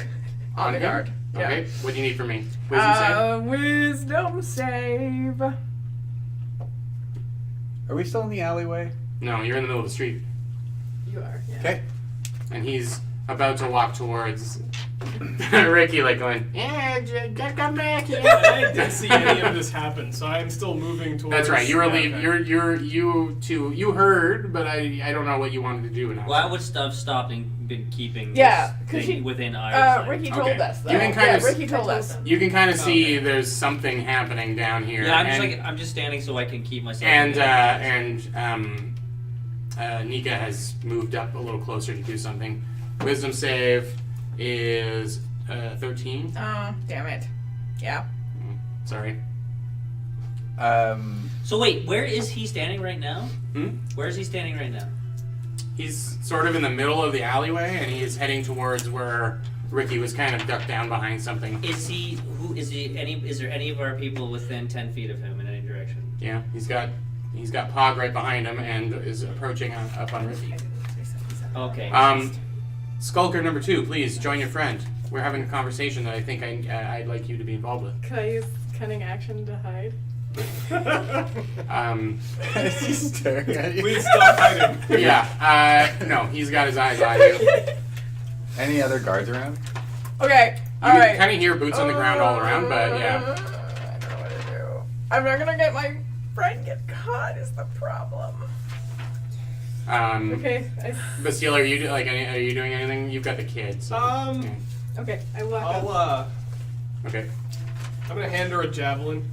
on the him? guard. Yeah. Okay, what do you need from me? Wisdom save? Wisdom save. Are we still in the alleyway? No, you're in the middle of the street, You are. Yeah. Okay. and he's about to walk towards Ricky, like going, "Yeah, come back here." I didn't see any of this happen, so I'm still moving towards. That's right. You were that leaving. guy. You heard, but I don't know what you wanted to do now. Well, I would stop stopping, been keeping Yeah, this 'cause thing she- within eyesight. Ricky told Okay. us though. You can kind yeah, of- Ricky told us. You can kind of see Okay. there's something happening down here. Yeah, and, I'm just standing so I can keep myself. and in Nika has moved up a little closer to do something. Wisdom save is 13. Oh, damn it. Yeah. Sorry. So wait, where is he standing right now? Where is he standing right now? He's sort of in the middle of the alleyway, and he is heading towards where Ricky was kind of ducked down behind something. Is he? Who is he? Is there any of our people within 10 feet of him in any direction? Yeah, he's got Pog right behind him and is approaching up on Ricky. Okay. Skulker number 2, please join your friend. We're having a conversation that I think I'd like you to be involved with. Can I use cunning action to hide? Is he staring at you? Please stop hiding. Yeah, no, he's got his eyes on you. Any other guards around? Okay. You All can right. kind of hear boots on the ground all around, but yeah. I don't know what to do. I'm not gonna get my friend get caught. Is the problem? Okay. Basile, are you are you doing anything? You've got the kids. So. Okay. I walk up. I'll Okay. I'm gonna hand her a javelin.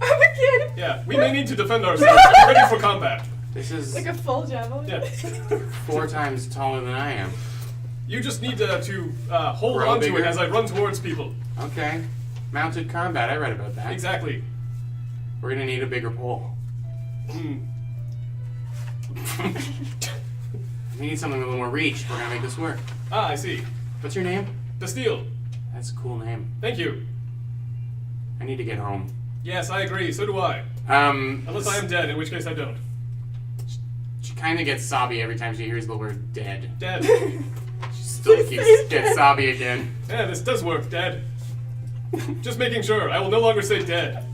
I'm a kid. Yeah, we may need to defend ourselves. Get ready for combat. This is Like a full javelin. Yeah. 4 times taller than I am. You just need to hold Grow on to bigger. it as I run towards people. Okay. Mounted combat. I read about that. Exactly. We're gonna need a bigger pole. We need something with a little more reach. We're gonna make this work. Ah, I see. What's your name? Bastille. That's a cool name. Thank you. I need to get home. Yes, I agree. So do I. Unless I am dead, in which case I don't. She kind of gets sobby every time she hears the word dead. Dead. She still keeps gets sobby again. Yeah, this does work, dead. Just making sure. I will no longer say dead.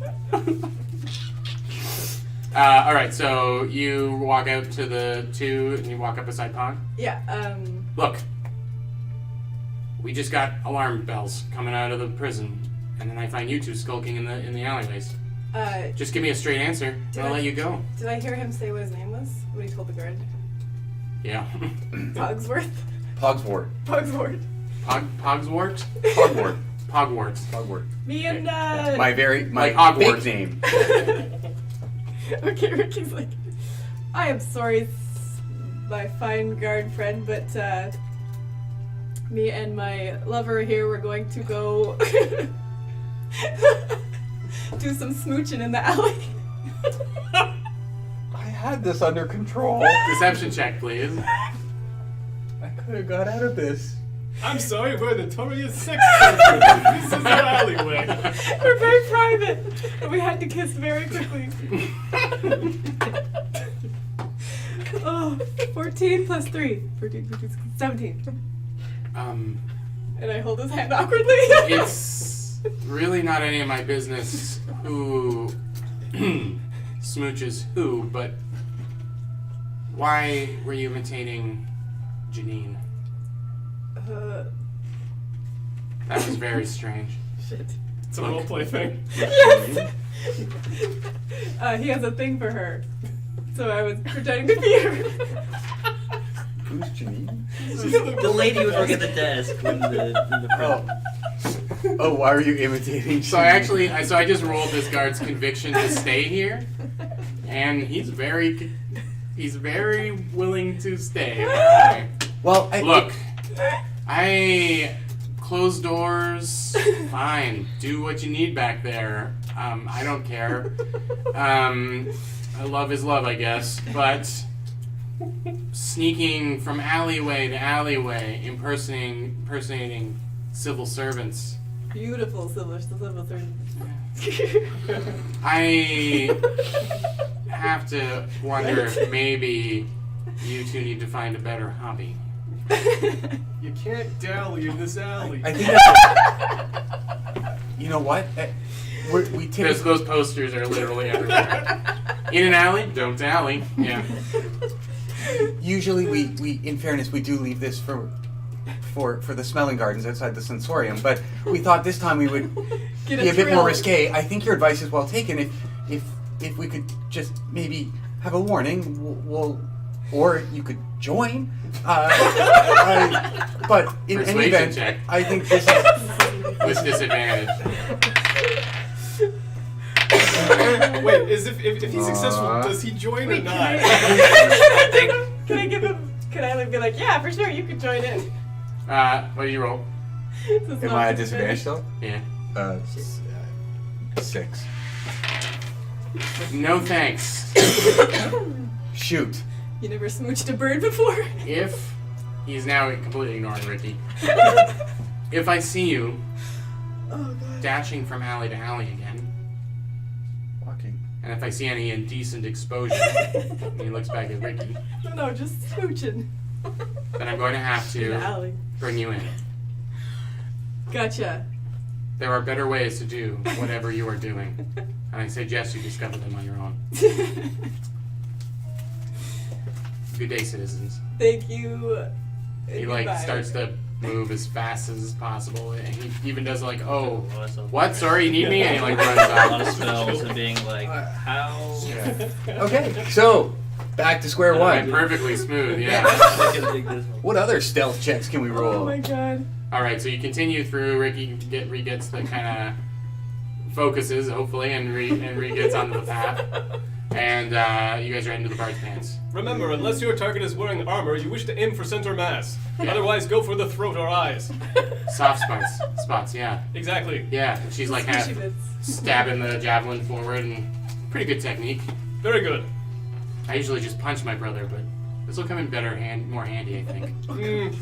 All right, so you walk out to the 2 and you walk up beside Pog. Yeah. Look, we just got alarm bells coming out of the prison, and then I find you 2 skulking in the alleyways. Just give me a straight answer, and I'll let you go. Did I hear him say what his name was when he told the guard? Yeah. Pogsworth. Pogswort. Pogsworth. Pogswort? Pogwort. Pogwort. Pogwort. Me and My Like fake Hogwarts. name. Okay, Ricky's like, I am sorry, my fine guard friend, but me and my lover here were going to go do some smooching in the alley. I had this under control. Deception check, please. I could have got out of this. I'm sorry, we're notorious sex offenders. This is an alleyway. We're very private, and we had to kiss very quickly. Oh, 14 plus 3. 17. Um, And I hold his hand awkwardly. it's really not any of my business who smooches who, but why were you imitating Janine? That was very strange. Shit. It's a roleplay thing. Yes! He has a thing for her. So I was pretending to be her. Who's Janine? The lady who was working at the desk when the Oh, why are you imitating? So I just rolled this guard's conviction to stay here, and he's very willing to stay. Okay. Well, Look, I close doors. Fine, do what you need back there. I don't care. Love is love, I guess. But sneaking from alleyway to alleyway, impersonating civil servants. Beautiful civil servant. I have to wonder if maybe you 2 need to find a better hobby. You can't dally in this alley. I think that's you know what? We typically Those posters are literally everywhere. In an alley, don't dally. Yeah. usually we in fairness we do leave this for the smelling gardens outside the sensorium, but we thought this time we would Get be a bit more thrill. risque. I think your advice is well taken. If we could just maybe have a warning, we'll or you could join. But in any Persuasion event, check. I think this is. With disadvantage. Wait, if he's successful, does he join or Wait, not? I think Can I give him? Can I be like, yeah, for sure, you can join in? What do you roll? This is Am not I at disadvantage. disadvantage still? Yeah. 6. No thanks. Shoot. You never smooched a bird before? If he's now completely ignoring Ricky. If I see you Oh god. dashing from alley to alley again, Walking. and if I see any indecent exposure, and he looks back at Ricky, No, just smooching. then I'm going to have In the to alley. bring you in. Gotcha. There are better ways to do whatever you are doing, and I suggest you discover them on your own. Good day, citizens. Thank you. He like Goodbye. starts to move as fast as possible, and he even does like, oh, A lot of stuff. what? Sorry, you need me? And he like runs A lot of out. spells and being like, how? Okay, so back to square Went one. perfectly smooth, yeah. I can dig this one. What other stealth checks can we Oh roll? my god. All right, so you continue through. Ricky gets the kind of focuses, hopefully, and Re gets onto the path, and you guys are heading to the bard's pants. Remember, unless your target is wearing armor, you wish to aim for center mass. Yeah. Otherwise, go for the throat or eyes. Soft spots, yeah, Exactly. yeah. And she's like half Squishy bits. stabbing the javelin forward, and pretty good technique. Very good. I usually just punch my brother, but this will come in more handy, I think.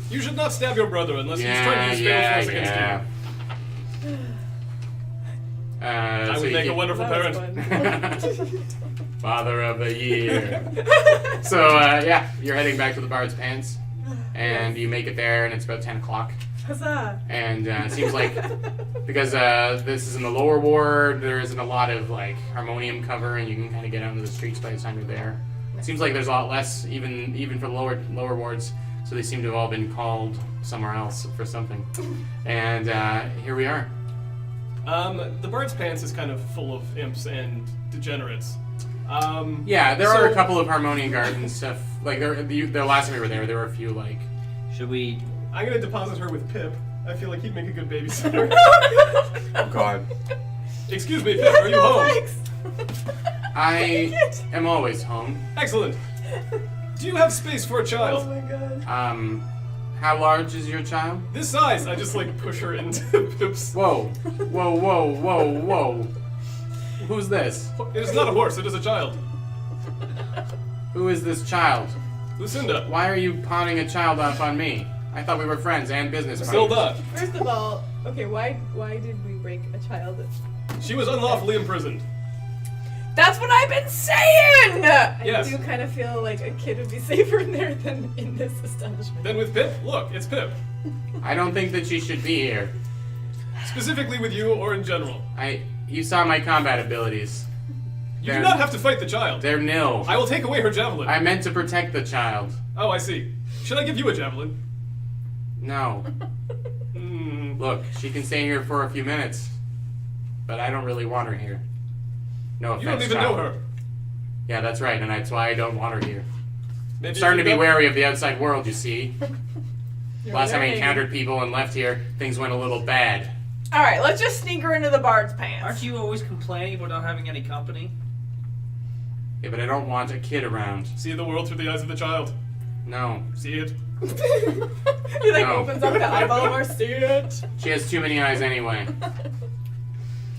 You should not stab your brother unless he's trying to use fatal force against you. I so would you make a get- wonderful That parent. was fun. Father of the year. So yeah, you're heading back to the bard's pants, and you make it there, and it's about 10 o'clock. Huzzah. And it seems like because this is in the lower ward, there isn't a lot of like harmonium cover, and you can kind of get out into the streets by the time you're there. It seems like there's a lot less, even for the lower wards. So they seem to have all been called somewhere else for something. And here we are. The Bard's Pants is kind of full of imps and degenerates. Yeah, there are a So- couple of harmonium guards and stuff. Like the last time we were there were a few like. Should we? I'm gonna deposit her with Pip. I feel like he'd make a good babysitter. Oh god. Excuse me, Pip, are you home? Thanks. I am always home. Excellent. Do you have space for a Oh child? my god. How large is your child? This size. I just like push her into Pip's. Whoa, whoa, whoa, whoa, whoa. Who's this? It is not a horse. It is a child. Who is this child? Lucinda. Why are you pawning a child off on me? I thought we were friends and business Still partners. not. First of all, okay, why did we break a child? She was unlawfully imprisoned. That's what I've been saying! I Yes. do kind of feel like a kid would be safer in there than in this establishment. Then with Pip, look, it's Pip. I don't think that she should be here. Specifically with you or in general. You saw my combat abilities. You do not have to fight the child. They're nil. I will take away her javelin. I meant to protect the child. Oh, I see. Should I give you a javelin? No. Hmm. Look, she can stay here for a few minutes, but I don't really want her here. No offense, You don't even child. know her. Yeah, that's right, and that's why I don't want her here. Maybe I'm you starting to can be go- wary of the outside world, you see. You're Last time I learning. encountered people and left here, things went a little bad. Alright, let's just sneak her into the Bard's Pants. Aren't you always complaining about not having any company? Yeah, but I don't want a kid around. See the world through the eyes of the child. No. See it? He like No. opens up the eyeball more, see it. She has too many eyes anyway,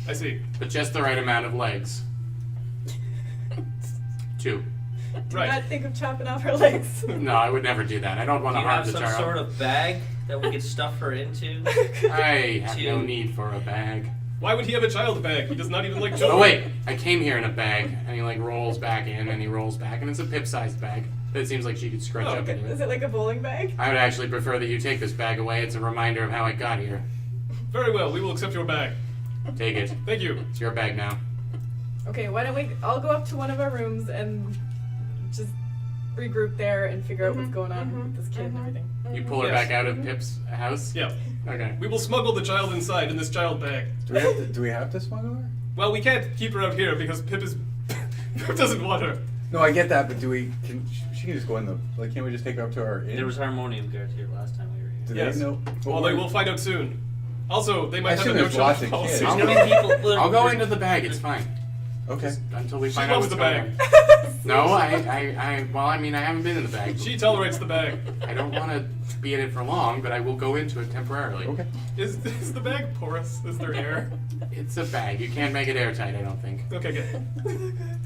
I see. but just the right amount of legs. 2. Do Right. not think of chopping off her legs. No, I would never do that. I don't want Do to you harm have the some child. sort of bag that we could stuff her into? I have no Two. need for a bag. Why would he have a child bag? He does not even like children. Oh wait, I came here in a bag, and he like rolls back in, and he rolls back, and it's a pip-sized bag. But it seems like she could scrunch Oh, up okay. into Is it. it like a bowling bag? I would actually prefer that you take this bag away. It's a reminder of how I got here. Very well, we will accept your bag. Take it. Thank you. It's your bag now. Okay, why don't we? I'll go up to one of our rooms and just regroup there and figure out what's going on with this kid and everything. You pull her Yes. back out of Pip's house? Yeah. Okay. We will smuggle the child inside in this child bag. Do we have to smuggle her? Well, we can't keep her out here because Pip is Pip doesn't want her. No, I get that, but she can just go in the, like, can't we just take her up to our inn? There was harmonium guards here last time we were here. Do Yes. they know? Well, they will find out soon. Also, they I might have a assume no there's lots child of policy. kids. How many people? I'll go into the bag. It's fine. Okay. Just until we She find out loves what's the going bag. on. No, well, I mean, I haven't been in the bag. She tolerates the bag. I don't want to be in it for long, but I will go into it temporarily. Okay. Is the bag porous? Is there air? It's a bag. You can't make it airtight, I don't think. Okay, good.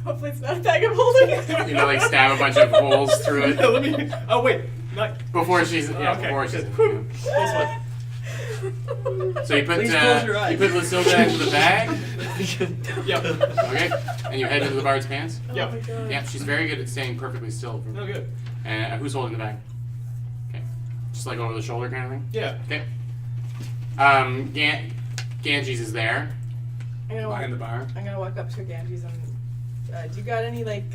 Hopefully it's not a bag I'm holding. You know, like stab a bunch of holes through it Let me. Oh wait, not. before she's Okay, before she's. good. Close one. So you put Please close your eyes. you put Lysilda into the bag. Yep. Okay, and you head into the bard's pants. Yep. Oh my god. Yeah, she's very good at staying perfectly still. Oh, good. And who's holding the bag? Okay, just like over the shoulder kind of thing. Yeah. Okay. Ganges is there I'm gonna behind the walk, bar. I'm gonna walk up to Ganges and do you got any like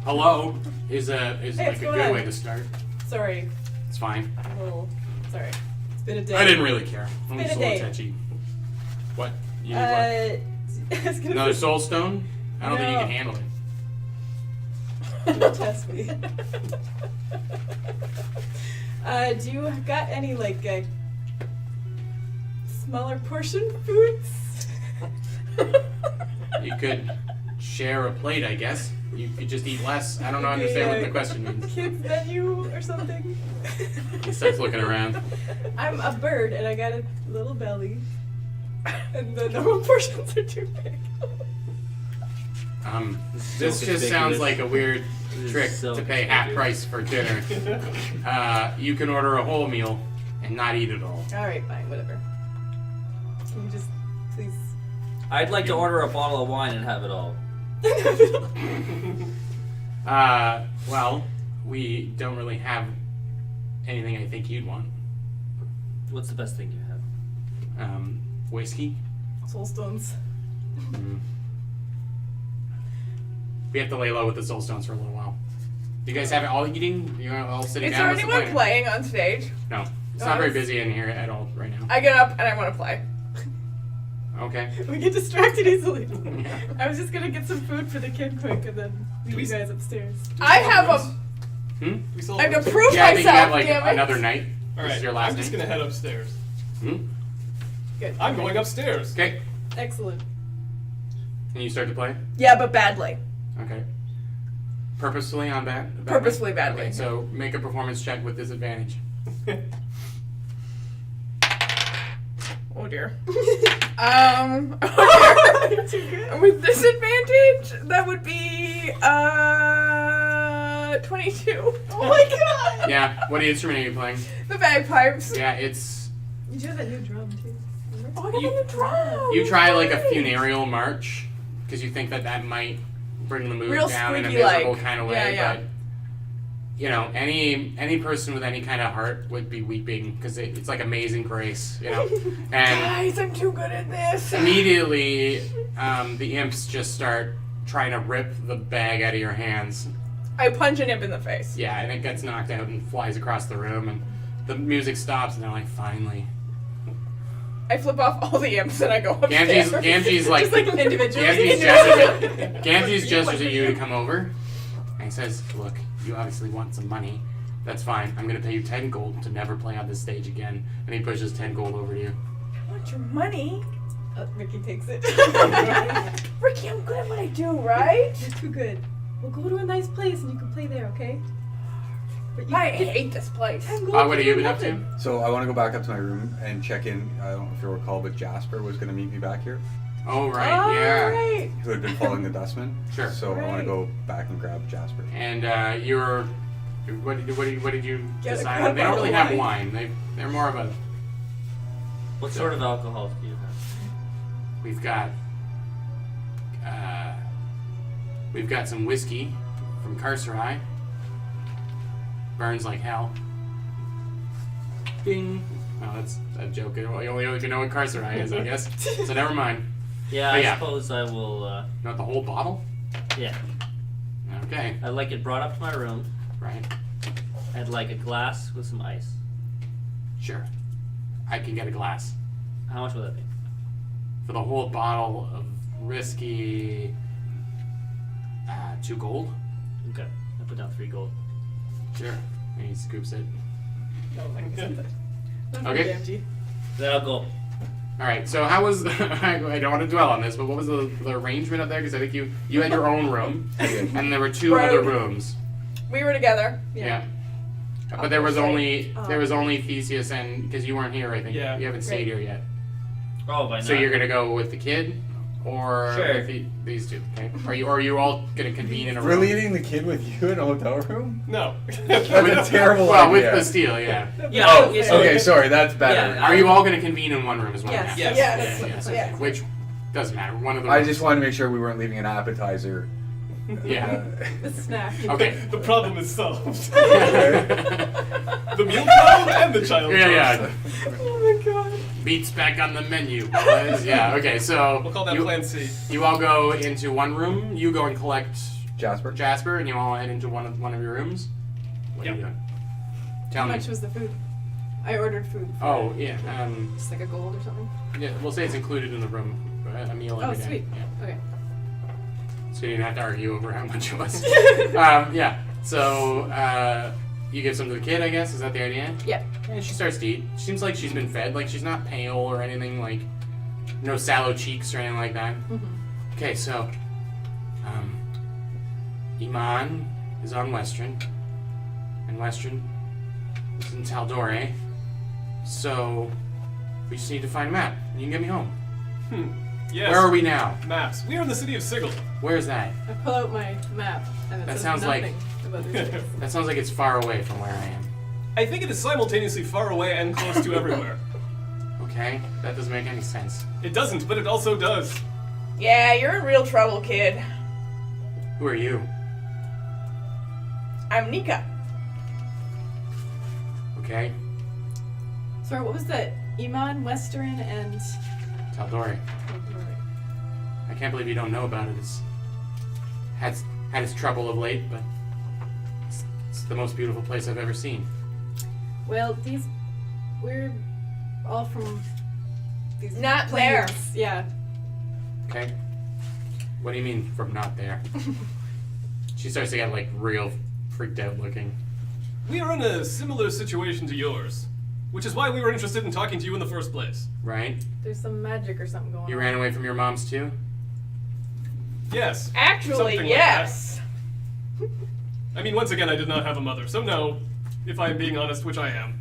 Hello is Hey, like what's a good going on? way to start. sorry, It's fine. I'm a little sorry. It's been a day. I didn't really care. I'm Been just a a little day. touchy. What? You need what? I was gonna Another say- soul stone? I don't think you No. can handle it. Don't test me. Do you got any like smaller portion foods? You could share a plate, I guess. You could just eat less. I don't Maybe, understand what the question means. Kids menu or something? He starts looking around. I'm a bird and I got a little belly. And the normal portions are too big. This So just sounds conspicuous. like a weird This is trick so to pay half conspicuous. price for dinner. You can order a whole meal and not eat it all. Alright, fine, whatever. Can you just please I'd like to order a bottle of wine and have it all. Well, we don't really have anything I think you'd want. What's the best thing you have? Whiskey. soul stones? We have to lay low with the soul stones for a little while. You guys have it all eating? You all sitting Is down? there What's the anyone plan? playing on stage? No. It's Oh, not very that's- busy in here at all right now. I get up and I want to play. Okay. We get distracted easily. Yeah. I was just gonna get some food for the kid quick and then leave we you s- guys upstairs. I have a. Hmm? We still I have have to room? prove Yeah, I think you myself. have like Damn it. another night. All This right. is your last I'm just night. gonna head upstairs. Hmm? Good. I'm going upstairs. Okay. Excellent. And you start to play? Yeah, but badly. Okay. Purposefully on bad? Purposefully badly. Okay, so make a performance check with disadvantage. Oh dear. Oh dear. Too good. With disadvantage, that would be 22. Oh my god! Yeah. What instrument are you playing? The bagpipes. Yeah, it's. You do have that new drum too. Remember? Oh, I got You- a new drum. You try like a Nice. funereal march because you think that might bring the mood Real down in a squeaky-like. miserable kind of way. Yeah, yeah. But you know, any person with any kind of heart would be weeping because it's like Amazing Grace, you know. And Guys, I'm too good at this. immediately, the imps just start trying to rip the bag out of your hands. I punch an imp in the face. Yeah, and it gets knocked out and flies across the room, and the music stops, and they're like, finally. I flip off all the imps and I go upstairs. Gamgee's like, Just like individually. Gamgee's gestures at you to come over, and he says, "Look, you obviously want some money. That's fine. I'm gonna pay you 10 gold to never play on this stage again." And he pushes 10 gold over to you. I want your money. Ricky takes it. Ricky, I'm good at what I do, right? You're too good. We'll go to a nice place and you can play there, okay? But you I get hate this place. 10 gold What for have you been up to? nothing. So I want to go back up to my room and check in. I don't know if you'll recall, but Jasper was going to meet me back here, Oh right, Oh, yeah, right. who had been following the dustman. Sure. So I want Right. to go back and grab Jasper. And what did you Get a decide cup on? They don't of really have wine. wine. They're more of a. What sort of alcohol do you have? We've got some whiskey from Carcerai. Burns like hell. Ding. Oh, that's a joke. You only know what Carcerai is, I guess. So never mind. Yeah, Oh, I yeah. suppose I will. Not the whole bottle? Yeah, Okay. I'd like it brought up to my room. Right. I'd like a glass with some ice. Sure. I can get a glass. How much would that be? For the whole bottle of whiskey, 2 gold? Okay, I put down 3 gold. Sure. And he scoops it. No, I can accept that. Not for Okay. Gamgee. Then I'll go. All right. So how was? I don't want to dwell on this, but what was the arrangement up there? Because I think you had your own room, and there were two Right. other rooms. We were together. Yeah. But there was only Oh. Theseus and because you weren't here, I think. Yeah. You haven't stayed Right. here yet. Oh, by So now. you're gonna go with the kid, or Sure. with these two? Okay. Are you all gonna convene in a We're room? leaving the kid with you in a hotel room? No. That's a terrible Well, with idea. Bastille, yeah. Yeah. Oh, it's- okay, sorry, that's better. Yeah. Are you all gonna convene in one room? Is one Yes. Yes. Yes. Yeah, yes, okay. Yes. Which doesn't matter. One of the. I just wanted to make sure we weren't leaving an appetizer. Yeah. The snack. Okay. The problem is solved. Okay. The meal problem and the child Yeah, problem. yeah. Oh my god. Beats back on the menu, boys. Yeah. Okay. So We'll call that you, Plan C. you all go into one room. You go and collect Jasper? Jasper, and you all head into one of your rooms. What are you doing? Tell How me. much was the food? I ordered food. For Oh yeah. Just like a gold or something. Yeah. We'll say it's included in the room. A meal Oh, every day. sweet. Yeah. Okay. So you didn't have to argue over how much it was. Yeah. So you give some to the kid, I guess. Is that the idea? Yeah. And she starts to eat. Seems like she's been fed. Like she's not pale or anything. Like no sallow cheeks or anything like that. Mm-hmm. Okay, so Iman is on Western, and Western is in Taldore. So we just need to find a map, and you can get me home. Yes. Where are we now? Maps. We are in the city of Sigil. Where is that? I pull out my map and it That says sounds like- nothing about this place. That sounds like it's far away from where I am. I think it is simultaneously far away and close to everywhere. Okay, that doesn't make any sense. It doesn't, but it also does. Yeah, you're in real trouble, kid. Who are you? I'm Nika. Okay, Sorry, what was that? Iman, Western, and Taldore. I can't believe you don't know about it. It's had its trouble of late, but it's the most beautiful place I've ever seen. Well, we're all from these Not plains. Yeah. Okay. What do you mean from not there? She starts to get like real freaked out looking. We are in a similar situation to yours, which is why we were interested in talking to you in the first place. Right? There's some magic or something going You on. ran away from your mom's too? Yes. Actually, Something like yes. I mean, once again, I did not have a mother, so no, if I am being honest, which I am.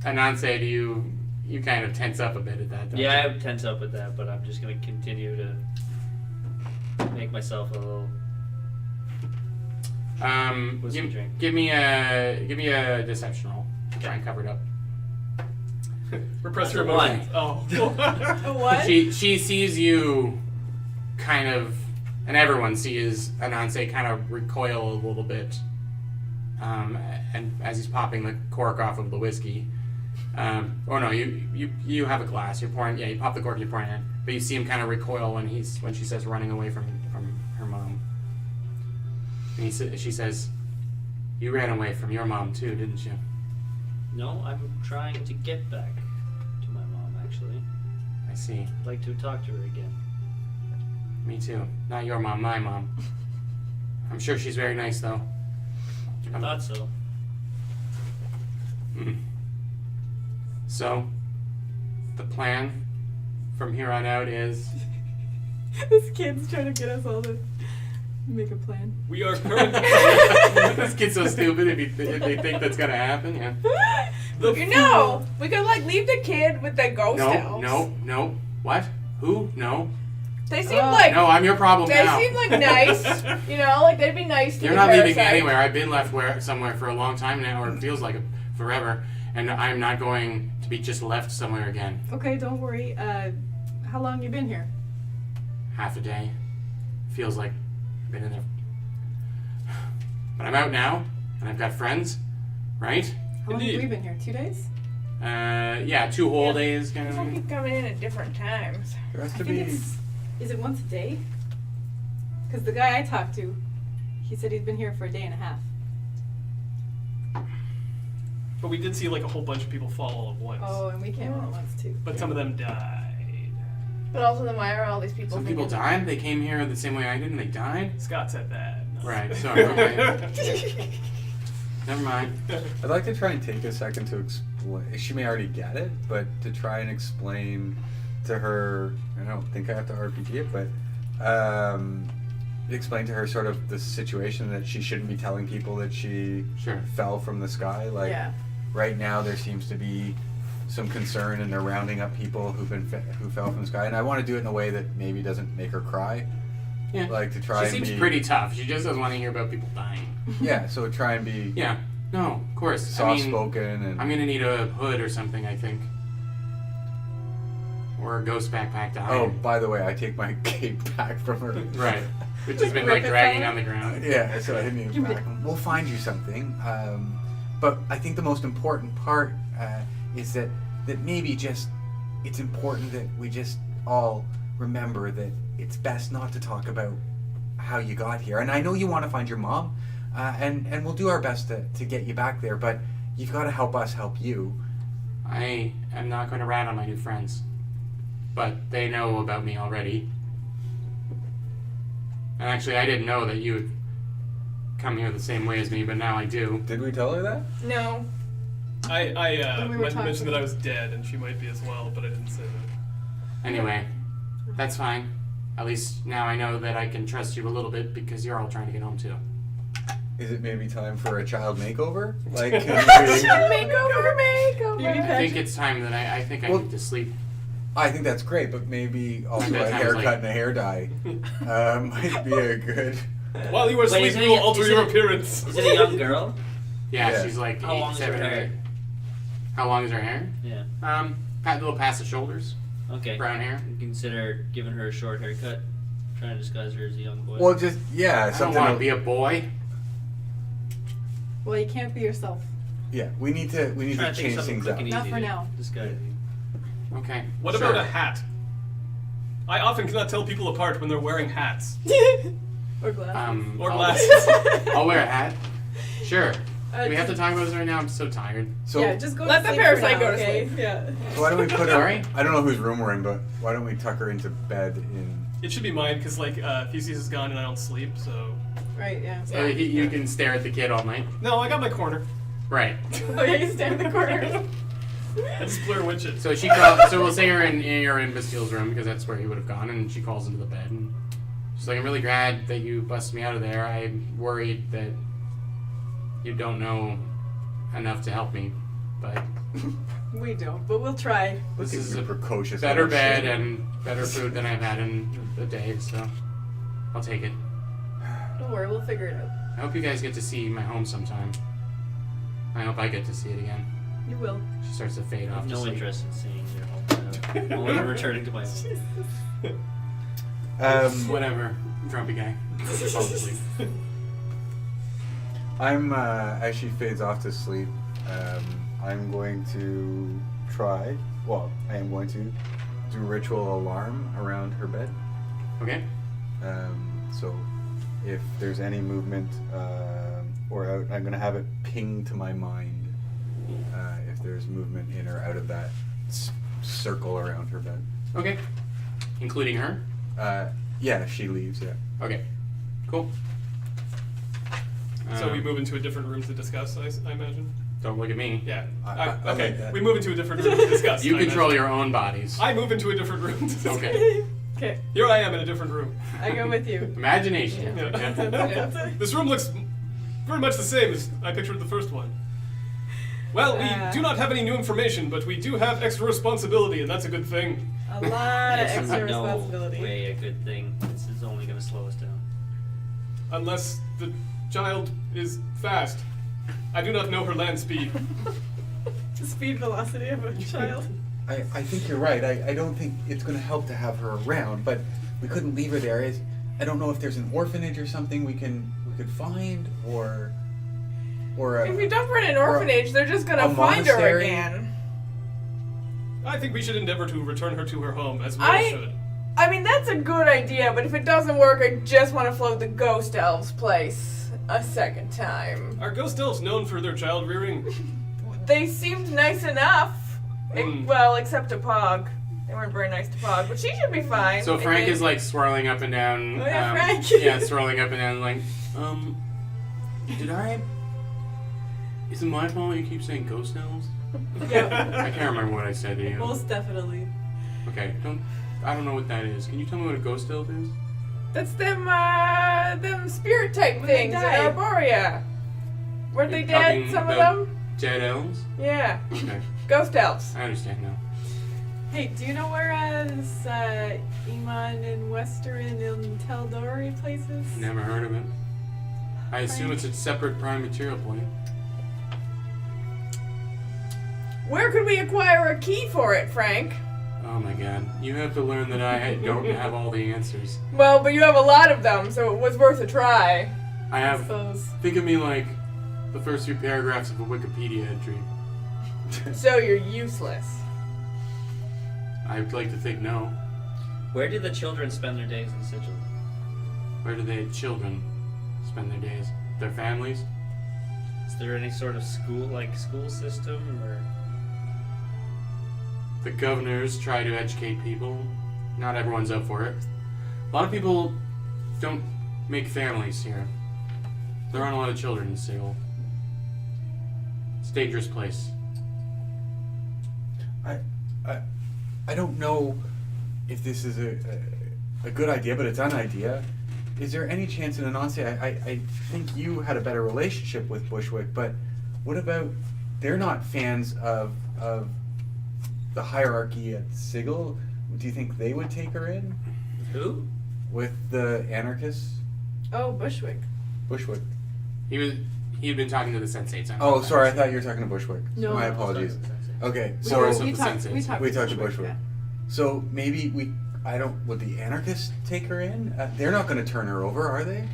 Ananse, do you kind of tense up a bit at that, don't Yeah, I you? would tense up with that, but I'm just gonna continue to make myself a little. Whiskey drink. Give me a deception roll. Try and cover it up. Repress your That's a emotions. Oh. What? She sees you kind of, and everyone sees Ananse kind of recoil a little bit. And as he's popping the cork off of the whiskey, oh no, you have a glass. You're pouring. Yeah, you pop the cork. You're pouring it in. But you see him kind of recoil when she says running away from her mom. And she says, "You ran away from your mom too, didn't you?" No, I'm trying to get back to my mom. Actually, I see. I'd like to talk to her again. Me too. Not your mom, my mom. I'm sure she's very nice though. I thought so. So, the plan from here on out is This kid's trying to get us all to make a plan. We are currently. this kid's so stupid if they think that's gonna happen. Yeah. You know, we could like leave the kid with the ghost elves. No. What? Who? No. They seem like No, I'm your problem they now. seem like nice. You know, like they'd be nice to You're the not leaving parasite. anywhere. I've been left somewhere for a long time now, or it feels like forever, and I'm not going to be just left somewhere again. Okay, don't worry. How long you been here? Half a day. Feels like I've been in there. But I'm out now, and I've got friends, right? How long have Indeed. we been here? 2 days? Yeah, 2 whole days kind People of. keep coming in at different times. There has I to think be. is it once a day? Because the guy I talked to, he said he'd been here for a day and a half. But we did see like a whole bunch of people fall all at once. Oh, and we came all at once too. But some of them died. But also, then why are all these people? Some people thinking- died. They came here the same way I did, and they died. Scott said that. No. Right. Sorry. Okay. Never mind. I'd like to try and take a second to explain. She may already get it, but to try and explain to her. I don't think I have to RPG it, but explain to her sort of the situation that she shouldn't be telling people that she Sure. fell from the sky. Like Yeah. right now, there seems to be some concern, and they're rounding up people who fell from the sky. And I want to do it in a way that maybe doesn't make her cry. Yeah. Like to try She and seems be pretty tough. She just doesn't want to hear about people dying. yeah. So try and be Yeah. No, of course. soft I mean, spoken and I'm gonna need a hood or something, I think. Or a ghost backpack to hide. Oh, by the way, I take my cape back from her. Right. Which has been like Rip it dragging from on the ground. Yeah, so I didn't even back. We'll find you something. But I think the most important part is that maybe just it's important that we just all remember that it's best not to talk about how you got here. And I know you want to find your mom, and we'll do our best to get you back there. But you've got to help us help you. I am not going to rat on my new friends. But they know about me already. And actually, I didn't know that you would come here the same way as me, but now I do. Did we tell her that? No. I When we were talking- mentioned that I was dead, and she might be as well, but I didn't say that. Anyway, that's fine. At least now I know that I can trust you a little bit because you're all trying to get home too. Is it maybe time for a child makeover? Like, can Makeover. Beauty I think it's time that I think I Well- need to sleep. I think that's great, but maybe also That a sounds haircut like- and a hair dye might be a good. While you are Wait, asleep, isn't we will it- alter isn't your it- appearance. Is it a young girl? Yeah, Yeah. she's like How long is her 7 or hair? 8. How long is her hair? Yeah. A little past the shoulders. Okay. Brown hair. You consider giving her a short haircut, trying to disguise her as a young boy. Well, just yeah, I don't something. want to be a boy. Well, you can't be yourself. Yeah, we need to Trying to think of change something things quick up. and Not easy for to now. disguise you. Okay. What sure. about a hat? I often cannot tell people apart when they're wearing hats Or glasses. or I'll- glasses. I'll wear a hat. Sure. Uh, Do we have to talk about this right now? I'm so tired. So yeah, just go Let to the sleep parasite for now, go to okay? sleep. Yeah. why don't we put her? Sorry? I don't know whose room we're in, but why don't we tuck her into bed in? It should be mine because like Theseus is gone and I don't sleep. So Right, yeah. So you can stare at the kid all night. no, I got my corner. Right. Oh, yeah, you stand in the corner. I just blur witches. So she calls, so we'll say you're in Bastile's room because that's where he would have gone, and she calls into the bed and she's like, "I'm really glad that you busted me out of there. I'm worried that you don't know enough to help me, but We don't, but we'll try. this Look at is you a precocious. better little bed shit. and better food than I've had in a day, so I'll take it. Don't worry, we'll figure it out. I hope you guys get to see my home sometime. I hope I get to see it again." You will. She starts to fade I off. have to no sleep. interest in seeing your home. Only returning to my home. Whatever, grumpy guy. Fall asleep. I'm as she fades off to sleep. I'm going to try. Well, I am going to do ritual alarm around her bed. Okay. So if there's any movement or out, I'm going to have it ping to my mind if there's movement in or out of that circle around her bed. Okay. Including her? Yeah, if she leaves, yeah. Okay. Cool. So we move into a different room to discuss. I imagine. Don't look at me. Yeah. I Okay. like that. We move into a different room to discuss. You I control imagine. your own bodies. I move into a different room to discuss. Okay. Okay, Here I am in a different room. I go with you. Imagination. Yeah. Okay. This room looks very much the same as I pictured the first one. Well, we do not have any new information, but we do have extra responsibility, and that's a good thing. A lot of It's extra no responsibility. way a good thing. This is only going to slow us down. Unless the child is fast. I do not know her land speed. The speed velocity of a child. I think you're right. I don't think it's going to help to have her around, but we couldn't leave her there. I don't know if there's an orphanage or something we could find, or If you a, dump her in an orphanage, they're just a gonna find her monastery? again. I think we should endeavor to return her to her home, as we I- all should. I mean, that's a good idea, but if it doesn't work, I just want to float the ghost elves place a second time. Are ghost elves known for their child rearing? They seemed nice enough. Hmm. Well, except to Pog. They weren't very nice to Pog, but she should be fine. So I Frank mean- is like swirling up and down. Oh, yeah, Frank. Yeah, swirling up and down, like, did I Is it my fault you keep saying ghost elves? Yeah, I can't remember what I said to you. most definitely. Okay, I don't know what that is. Can you tell me what a ghost elf is? That's them spirit type When they things in die. Arborea. Weren't they You're dead, talking some of about them? Dead elves? Yeah. Okay, Ghost elves. I understand now. Hey, do you know where this Iman and Western and Teldori places? Never heard of it. I assume it's a separate prime material plane. Where could we acquire a key for it, Frank? Oh my god. You have to learn that I don't have all the answers. Well, but you have a lot of them, so it was worth a try. I I have. suppose. Think of me like the first few paragraphs of a Wikipedia entry. So you're useless. I'd like to think no. Where do the children spend their days in Sigil? Where do the children spend their days? Their families? Is there any sort of school system or? The governors try to educate people. Not everyone's up for it. A lot of people don't make families here. There aren't a lot of children in Sigil. It's a dangerous place. I don't know if this is a good idea, but it's an idea. Is there any chance in Anansi? I think you had a better relationship with Bushwick, but what about they're not fans of the hierarchy at Sigil? Do you think they would take her in Who? with the anarchists? Oh, Bushwick. Bushwick. He had been talking to the sensates. Oh, sorry, I thought you were talking to Bushwick. No. My I was apologies. Okay, We so talked- so we the talked senses. we talked to Bushwick, Bushwick. So maybe would the anarchists take her in? They're not going to turn her over, are they?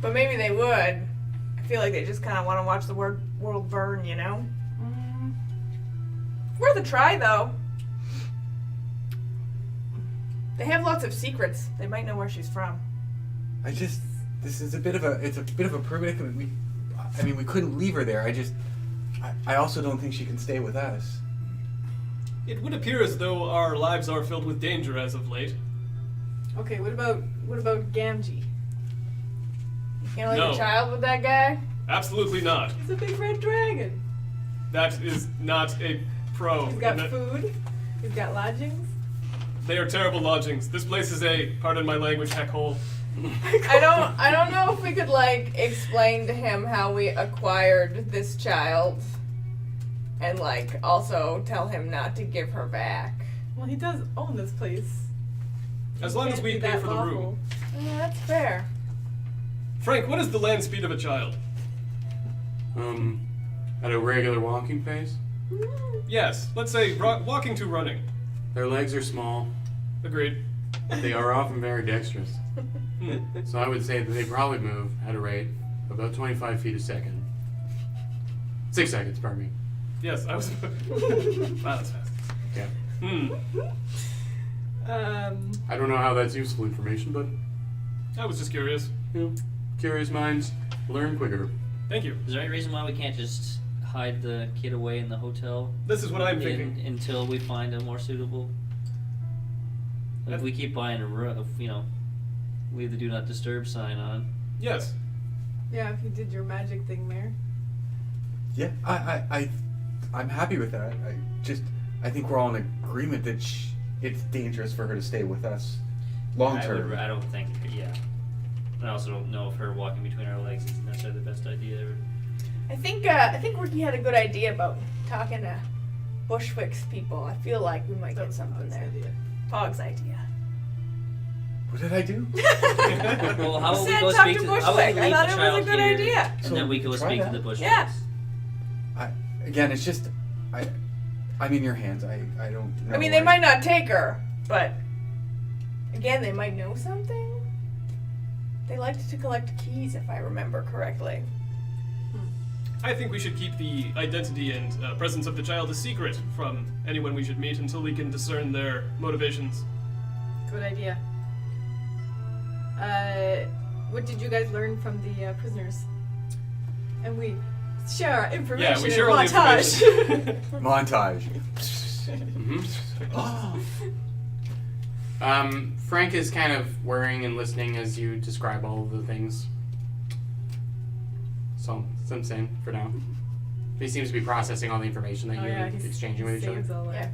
But maybe they would. I feel like they just kind of want to watch the world burn, you know? Mm, Worth a try, though. They have lots of secrets. They might know where she's from. This is a bit of a predicament. We couldn't leave her there. I also don't think she can stay with us. It would appear as though our lives are filled with danger as of late. okay, what about Gamgee? You can't leave No. a child with that guy? Absolutely not. He's a big red dragon. That is not a pro. He's got And that- food. He's got lodgings. They are terrible lodgings. This place is a, pardon my language, heck hole. I don't know if we could explain to him how we acquired this child and also tell him not to give her back. Well, he does own this place. As long as Can't we be pay that for the lawful. room. Yeah, that's fair. Frank, what is the land speed of a child? At a regular walking pace. Yes, let's say walking to running. Their legs are small. Agreed. They are often very dexterous. Hmm. So I would say that they probably move at a rate of about 25 feet a second. 6 seconds, pardon me. Yes, I was. Wow, that's fast. Yeah. Hmm. I don't know how that's useful information, but I was just curious. curious minds learn quicker. Thank you. Is there any reason why we can't just hide the kid away in the hotel This is what I'm thinking. until we find a more suitable? If we keep buying a room, leave the do not disturb sign on. Yes. Yeah, if you did your magic thing there. Yeah, I'm happy with that. I think we're all in agreement that it's dangerous for her to stay with us long term. I don't think. Yeah. I also don't know if her walking between our legs is necessarily the best idea. I think Ricky had a good idea about talking to Bushwick's people. I feel like we might get something there. Fog's idea. What did I do? Well, how You about we said go talk speak to to? How about Bushwick. we I leave thought the it was a child good here, idea. and So, then we go try speak to that. the Bushwicks. Yeah. Again, it's just I'm in your hands. I don't know. I mean, they might not take her, but again, they might know something. They liked to collect keys, if I remember correctly. I think we should keep the identity and presence of the child a secret from anyone we should meet until we can discern their motivations. Good idea. What did you guys learn from the prisoners? And we share our information Yeah, we in share all the montage. information. Montage. Frank is kind of worrying and listening as you describe all of the things. So, I'm saying for now. He seems to be processing all the information that Oh, yeah, you're he exchanging with each other. saves all that.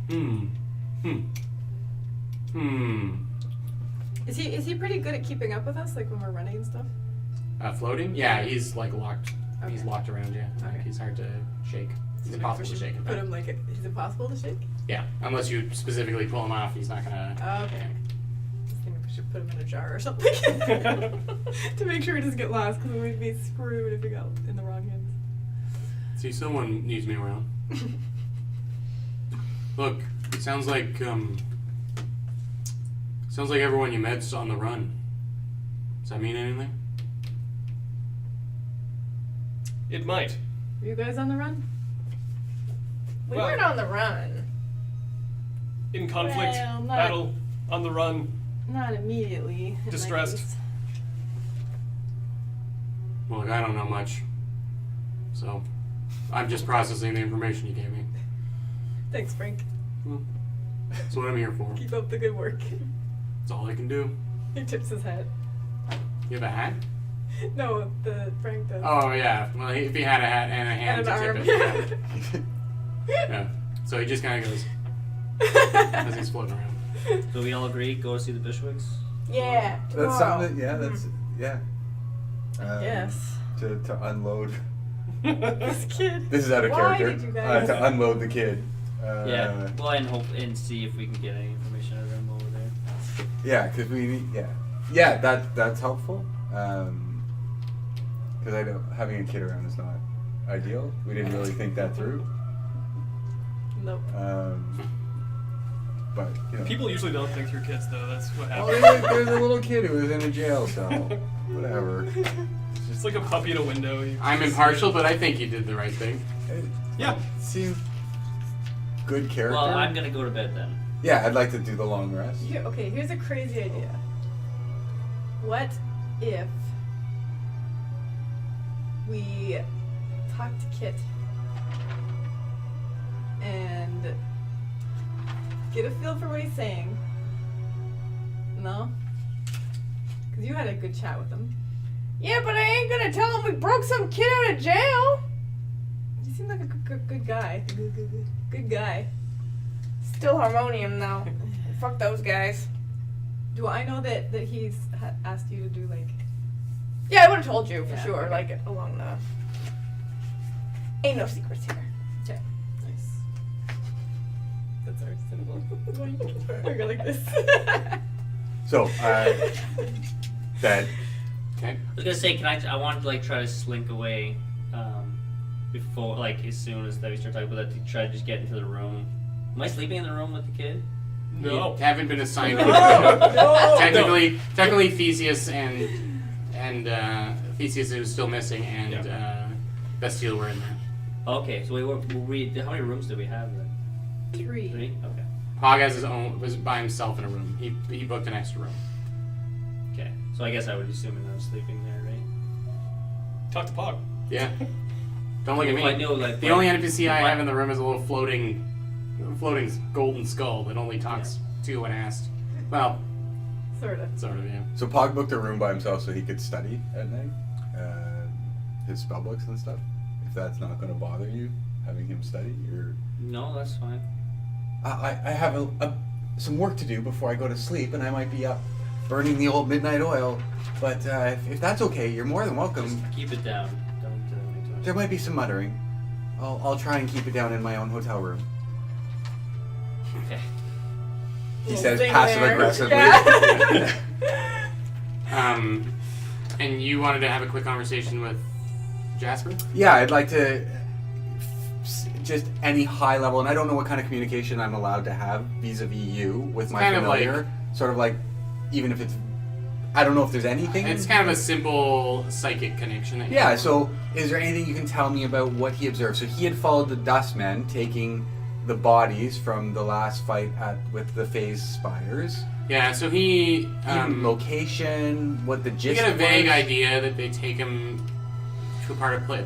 Yeah. Is Is he pretty good at keeping up with us, like when we're running and stuff? Floating? Yeah, he's like locked. Okay. He's locked around you. Like, Okay. he's hard to shake. He's impossible to shake. in Put fact. him like he's impossible to shake. Yeah, unless you specifically pull him off, he's not gonna. Oh, okay. Just think we should put him in a jar or something to make sure he doesn't get lost, because we'd be screwed if he got in the wrong hands. See, someone needs me around. Look, it sounds like everyone you met's on the run. Does that mean anything? It might. Are you guys on the run? We Well- weren't on the run. In conflict, Well, not- battle, on the run. Not immediately. in my Distressed. case. Well, look, I don't know much. So, I'm just processing the information you gave me. Thanks, Frank. Well, that's what I'm here for. Keep up the good work. That's all I can do. He tips his hat. You have a hat? No, the Frank does. Oh, yeah. Well, if he had a hat and a hand And an to arm. tip it. Yeah. Yeah. So he just kind of goes as he's floating around. So we all agree, go see the Bishwicks? Yeah. That tomorrow. sounded, yeah, that's, yeah. Yes. To unload. This kid. This is out of Why character. did you guys? To unload the kid. Yeah. Well, and hope and see if we can get any information out of them over there. Yeah, because we need, yeah, that's helpful. Because I don't, having a kid around is not ideal. We didn't really think that through. Nope. But you know, People usually don't think through kids, though. That's what well, happens. there's a little kid who was in a jail cell. Whatever. It's like a puppy in a window. You I'm just- impartial, but I think you did the right thing. It Yeah. seemed good character. Well, I'm gonna go to bed then. Yeah, I'd like to do the long rest. Okay, here's a crazy idea. What if we talk to Kit and get a feel for what he's saying? No? Because you had a good chat with him. Yeah, but I ain't gonna tell him we broke some kid out of jail. You seem like a good guy. Good guy. Still harmonium though. Fuck those guys. Do I know that he's asked you to do like... Yeah, I would have told you for Yeah, sure. okay. Like along the. Ain't no secrets here. Okay, nice. That's our symbol. We're like this. So, that Okay. I was gonna say, I wanted to like try to slink away, before, like as soon as we start talking about that, to try to just get into the room. Am I sleeping in the room with the kid? No. You haven't been assigned. No. Technically, Theseus and Theseus is still missing, and Bastille were in there. Okay, so how many rooms do we have then? 3. 3? Okay. Hog has his own, was by himself in a room. He booked an extra room. Okay. So I guess I would assume that I'm sleeping there, right? Talk to Pog. Yeah. Don't look at me. Well, I know, like, The only NPC I have in the room is a little floating golden skull that only talks to you when asked. Well, Sort of. sort of, yeah. so Pog booked a room by himself so he could study at night, his spell books and stuff. If that's not going to bother you, having him study, or No, that's fine. I have some work to do before I go to sleep, and I might be up burning the old midnight oil. But if that's okay, you're more than welcome. Just keep it down. Don't make too much. There might be some muttering. I'll try and keep it down in my own hotel room. Okay. He We'll says stay passive there. aggressively. Yeah. And you wanted to have a quick conversation with Jasper? Yeah, I'd like to just any high level, and I don't know what kind of communication I'm allowed to have vis-a-vis you with my kind of familiar. Sort of like, even if it's, I don't know if there's anything. It's kind of a simple psychic connection. That you Yeah, have. so is there anything you can tell me about what he observed? So he had followed the Dustmen, taking the bodies from the last fight with the phase spiders. Yeah, so he Even location, what the you gist get a vague was. idea that they take him to a part of play.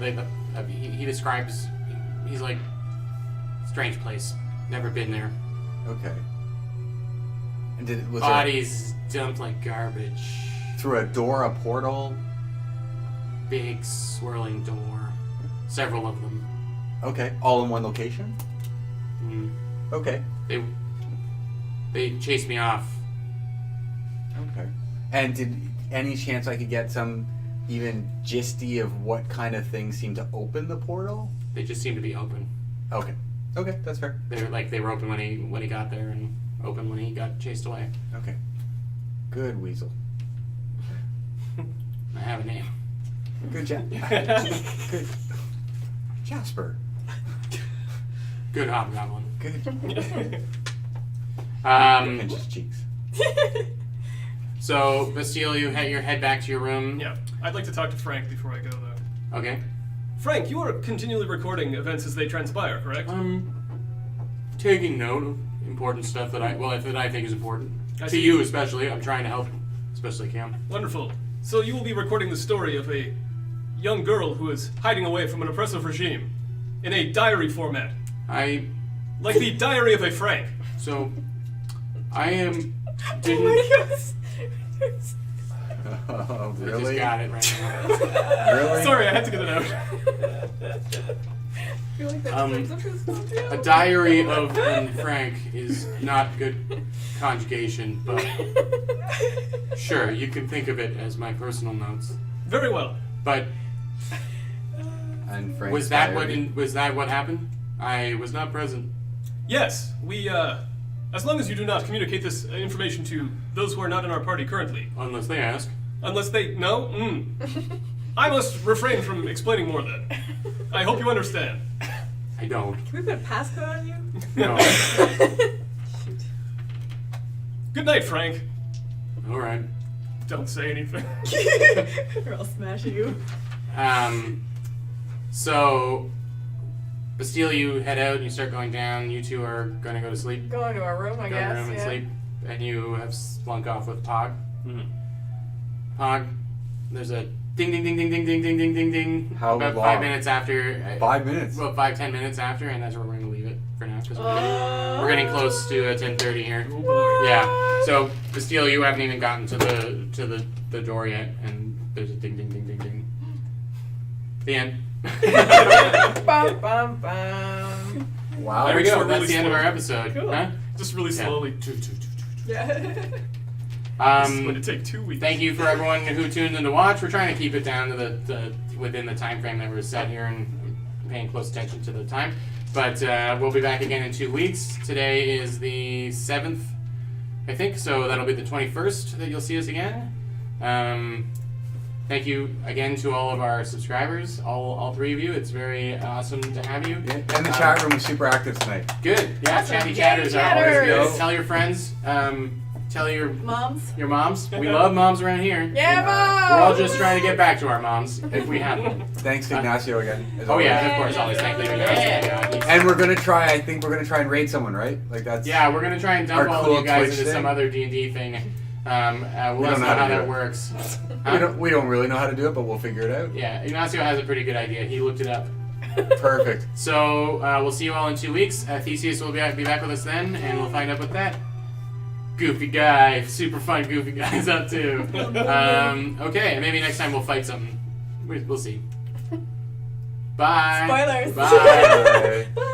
He describes, he's like, strange place. Never been there. Okay. And was Bodies dumped like garbage. it through a door, a portal? Big swirling door. several of them. Okay. All in one location? Mm. Okay. They chased me off. Okay. And did any chance I could get some even gisty of what kind of things seem to open the portal? They just seemed to be open. Okay. Okay, that's fair. They were open when he got there and open when he got chased away. Okay. Good weasel. I have a name. Good job. Good. Jasper. Good hobgoblin. Good. Pinch his cheeks. So Bastille, you're head back to your room. Yeah, I'd like to talk to Frank before I go, though. Okay. Frank, you are continually recording events as they transpire, correct? Taking note of important stuff that I think is important. I To see. you especially. I'm trying to help, especially Cam. Wonderful. So you will be recording the story of a young girl who is hiding away from an oppressive regime in a diary format, I like the diary of a Frank. so I am Oh didn't my gosh. Oh, I really? just got it right now. Really? Sorry, I had to get it out. I feel like that deserves a fist bump, too. A diary of Anne Frank is not good conjugation, but sure, you can think of it as my personal notes. Very well. But And Frank's was that diary. what happened? I was not present. Yes, we, as long as you do not communicate this information to those who are not in our party currently, Unless they ask. unless they know, I must refrain from explaining more then. I hope you understand. I don't. Can we put a passcode on you? No. Shoot. Good night, Frank. Alright. Don't say anything. Or I'll smash you. So Bastille, you head out and you start going down. You two are gonna go to sleep. Go into our room, I Go to guess. your room and Yeah. sleep. And you have slunk off with Pog. Mhm. Pog, there's a ding ding ding ding ding ding ding ding ding ding. How About long? 5 minutes after. 5 minutes. Well, 5-10 minutes after, and that's where we're gonna leave it for now because Oh. we're getting close to 10:30 here. Oh boy. Yeah. So Bastille, you haven't even gotten to the door yet, and there's a ding ding ding ding ding. The end. Bum, bum, bum. Wow. There we reached go. for That's really the end of slow. our episode. Cool. Huh? Just really slowly. Yeah. This is going to take 2 weeks. Thank you for everyone who tuned in to watch. We're trying to keep it down to the within the time frame that was set here and paying close attention to the time. But we'll be back again in 2 weeks. Today is the 7th, I think, so that'll be the 21st that you'll see us again. Thank you again to all of our subscribers, all 3 of you. It's very awesome to have you. Yeah, and the chat room was super active tonight. Good. Yeah, Awesome. chatty Yay, chatters are always chatters. good. Tell your friends. Tell your Moms. moms. We love moms around here. Yeah, We're all Mom! just trying to get back to our moms if we have them. Thanks to Ignacio again. as Oh always. yeah, of course, always thank you. Yeah. And we're gonna try. I think we're gonna try and raid someone, right? Like that's. Yeah, we're gonna try and dump Our all cool of you guys Twitch into some thing. other D&D thing. We'll let us don't know know how how to do that it. works. We don't really know how to do it, but we'll figure it out. Yeah, Ignacio has a pretty good idea. He looked it up. Perfect. So we'll see you all in 2 weeks. Theseus will be back with us then, and we'll find out what that goofy guy, super fun goofy guy is up to. Okay, and maybe next time we'll fight something. We'll see. Bye. Spoilers. Bye. Bye.